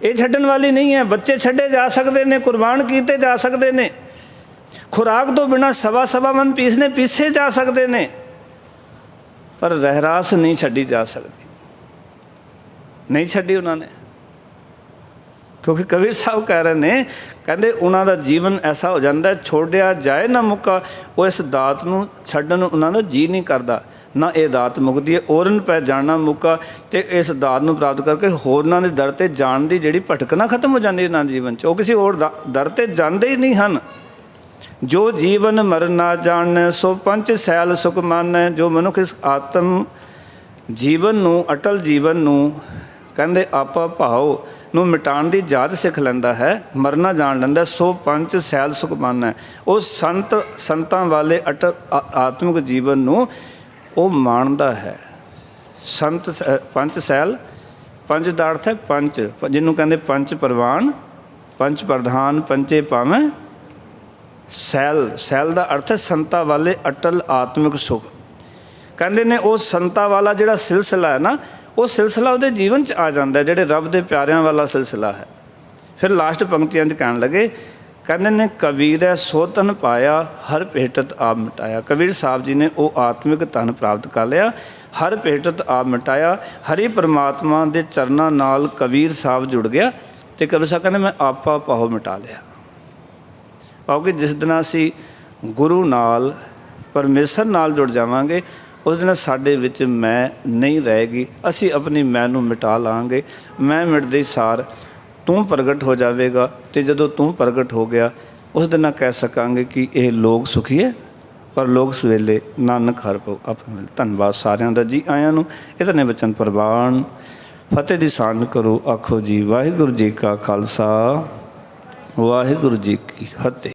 ਇਹ ਛੱਡਣ ਵਾਲੀ ਨਹੀਂ ਹੈ। ਬੱਚੇ ਛੱਡੇ ਜਾ ਸਕਦੇ ਨੇ, ਕੁਰਬਾਨ ਕੀਤੇ ਜਾ ਸਕਦੇ ਨੇ, ਖੁਰਾਕ ਤੋਂ ਬਿਨਾਂ ਸਵਾ ਮਨ ਪੀਸੇ ਜਾ ਸਕਦੇ ਨੇ, ਪਰ ਰਹਿਰਾਸ ਨਹੀਂ ਛੱਡੀ ਜਾ ਸਕਦੀ। ਨਹੀਂ ਛੱਡੀ ਉਹਨਾਂ ਨੇ, ਕਿਉਂਕਿ ਕਬੀਰ ਸਾਹਿਬ ਕਹਿ ਰਹੇ ਨੇ, ਕਹਿੰਦੇ ਉਹਨਾਂ ਦਾ ਜੀਵਨ ਐਸਾ ਹੋ ਜਾਂਦਾ ਛੋੜਿਆ ਜਾਏ ਨਾ ਮੁੱਕਾ। ਉਹ ਇਸ ਦਾਤ ਨੂੰ ਛੱਡਣ ਨੂੰ ਉਹਨਾਂ ਦਾ ਜੀ ਨਹੀਂ ਕਰਦਾ, ਨਾ ਇਹ ਦਾਤ ਮੁੱਕਦੀ ਹੈ। ਔਰਨ ਪੈ ਜਾਣਾ ਮੁੱਕਾ, ਅਤੇ ਇਸ ਦਾਤ ਨੂੰ ਪ੍ਰਾਪਤ ਕਰਕੇ ਹੋਰਨਾਂ ਦੇ ਦਰ 'ਤੇ ਜਾਣ ਦੀ ਜਿਹੜੀ ਭਟਕਣਾ ਖਤਮ ਹੋ ਜਾਂਦੀ ਇਹਨਾਂ ਦੇ ਜੀਵਨ 'ਚ। ਉਹ ਕਿਸੇ ਹੋਰ ਦਰ 'ਤੇ ਜਾਂਦੇ ਹੀ ਨਹੀਂ ਹਨ। ਜੋ ਜੀਵਨ ਮਰਨ ਨਾ ਜਾਣੈ, ਸੋ ਪੰਚ ਸੈਲ ਸੁਖ ਮਾਨੈ। ਜੋ ਮਨੁੱਖ ਇਸ ਆਤਮ ਜੀਵਨ ਨੂੰ, ਅਟਲ ਜੀਵਨ ਨੂੰ, ਕਹਿੰਦੇ ਆਪਾ ਭਾਵ ਨੂੰ ਮਿਟਾਉਣ ਦੀ ਜਾਚ ਸਿੱਖ ਲੈਂਦਾ ਹੈ, ਮਰਨਾ ਜਾਣ ਲੈਂਦਾ, ਸੋ ਪੰਚ ਸੈਲ ਸੁਖ ਮਾਨੈ। ਉਹ ਸੰਤਾਂ ਵਾਲੇ ਅਟਲ ਆਤਮਿਕ ਜੀਵਨ ਨੂੰ ਉਹ ਮਾਣਦਾ ਹੈ। ਸੰਤ ਪੰਚ ਸੈਲ, ਪੰਜ ਦਾ ਅਰਥ ਹੈ ਪੰਚ, ਜਿਹਨੂੰ ਕਹਿੰਦੇ ਪੰਚ ਪ੍ਰਵਾਨ, ਪੰਚ ਪ੍ਰਧਾਨ, ਪੰਚੇ ਪਾਵੇਂ ਸੈਲ ਦਾ ਅਰਥ ਹੈ ਸੰਤਾਂ ਵਾਲੇ ਅਟਲ ਆਤਮਿਕ ਸੁਖ। ਕਹਿੰਦੇ ਨੇ ਉਹ ਸੰਤਾਂ ਵਾਲਾ ਜਿਹੜਾ ਸਿਲਸਿਲਾ ਹੈ ਨਾ, ਉਹ ਸਿਲਸਿਲਾ ਉਹਦੇ ਜੀਵਨ 'ਚ ਆ ਜਾਂਦਾ, ਜਿਹੜੇ ਰੱਬ ਦੇ ਪਿਆਰਿਆਂ ਵਾਲਾ ਸਿਲਸਿਲਾ ਹੈ। ਫਿਰ ਲਾਸਟ ਪੰਕਤੀਆਂ 'ਚ ਕਹਿਣ ਲੱਗੇ, ਕਹਿੰਦੇ ਨੇ ਕਬੀਰੈ ਸੋ ਧਨ ਪਾਇਆ, ਹਰ ਭੇਟਤ ਆਪ ਮਿਟਾਇਆ। ਕਬੀਰ ਸਾਹਿਬ ਜੀ ਨੇ ਉਹ ਆਤਮਿਕ ਧਨ ਪ੍ਰਾਪਤ ਕਰ ਲਿਆ, ਹਰ ਭੇਟਤ ਆਪ ਮਿਟਾਇਆ। ਹਰੀ ਪਰਮਾਤਮਾ ਦੇ ਚਰਨਾਂ ਨਾਲ ਕਬੀਰ ਸਾਹਿਬ ਜੁੜ ਗਿਆ ਅਤੇ ਕਬੀਰ ਸਾਹਿਬ ਕਹਿੰਦੇ ਮੈਂ ਆਪਾ ਭਾਉ ਮਿਟਾ ਲਿਆ। ਕਿਉਂਕਿ ਜਿਸ ਦਿਨ ਅਸੀਂ ਗੁਰੂ ਨਾਲ, ਪਰਮੇਸ਼ਰ ਨਾਲ ਜੁੜ ਜਾਵਾਂਗੇ, ਉਸ ਦਿਨ ਸਾਡੇ ਵਿੱਚ ਮੈਂ ਨਹੀਂ ਰਹੇਗੀ। ਅਸੀਂ ਆਪਣੀ ਮੈਂ ਨੂੰ ਮਿਟਾ ਲਾਂਗੇ। ਮੈਂ ਮਿਟਦੇ ਸਾਰ ਤੂੰ ਪ੍ਰਗਟ ਹੋ ਜਾਵੇਗਾ, ਅਤੇ ਜਦੋਂ ਤੂੰ ਪ੍ਰਗਟ ਹੋ ਗਿਆ ਉਸ ਦਿਨ ਕਹਿ ਸਕਾਂਗੇ ਕਿ ਇਹ ਲੋਕ ਸੁਖੀ ਹੈ, ਪਰ ਲੋਕ ਸਵੇਲੇ ਨਾਨਕ ਹਰਿ ਭਉ ਆਪੇ ਮਿਲ। ਧੰਨਵਾਦ ਸਾਰਿਆਂ ਦਾ ਜੀ ਆਇਆਂ ਨੂੰ। ਇਤਨੇ ਬਚਨ ਪ੍ਰਵਾਨ। ਫਤਿਹ ਦੀ ਸਾਂਝ ਕਰੋ। ਆਖੋ ਜੀ ਵਾਹਿਗੁਰੂ ਜੀ ਕਾ ਖਾਲਸਾ, ਵਾਹਿਗੁਰੂ ਜੀ ਕੀ ਫਤਿਹ।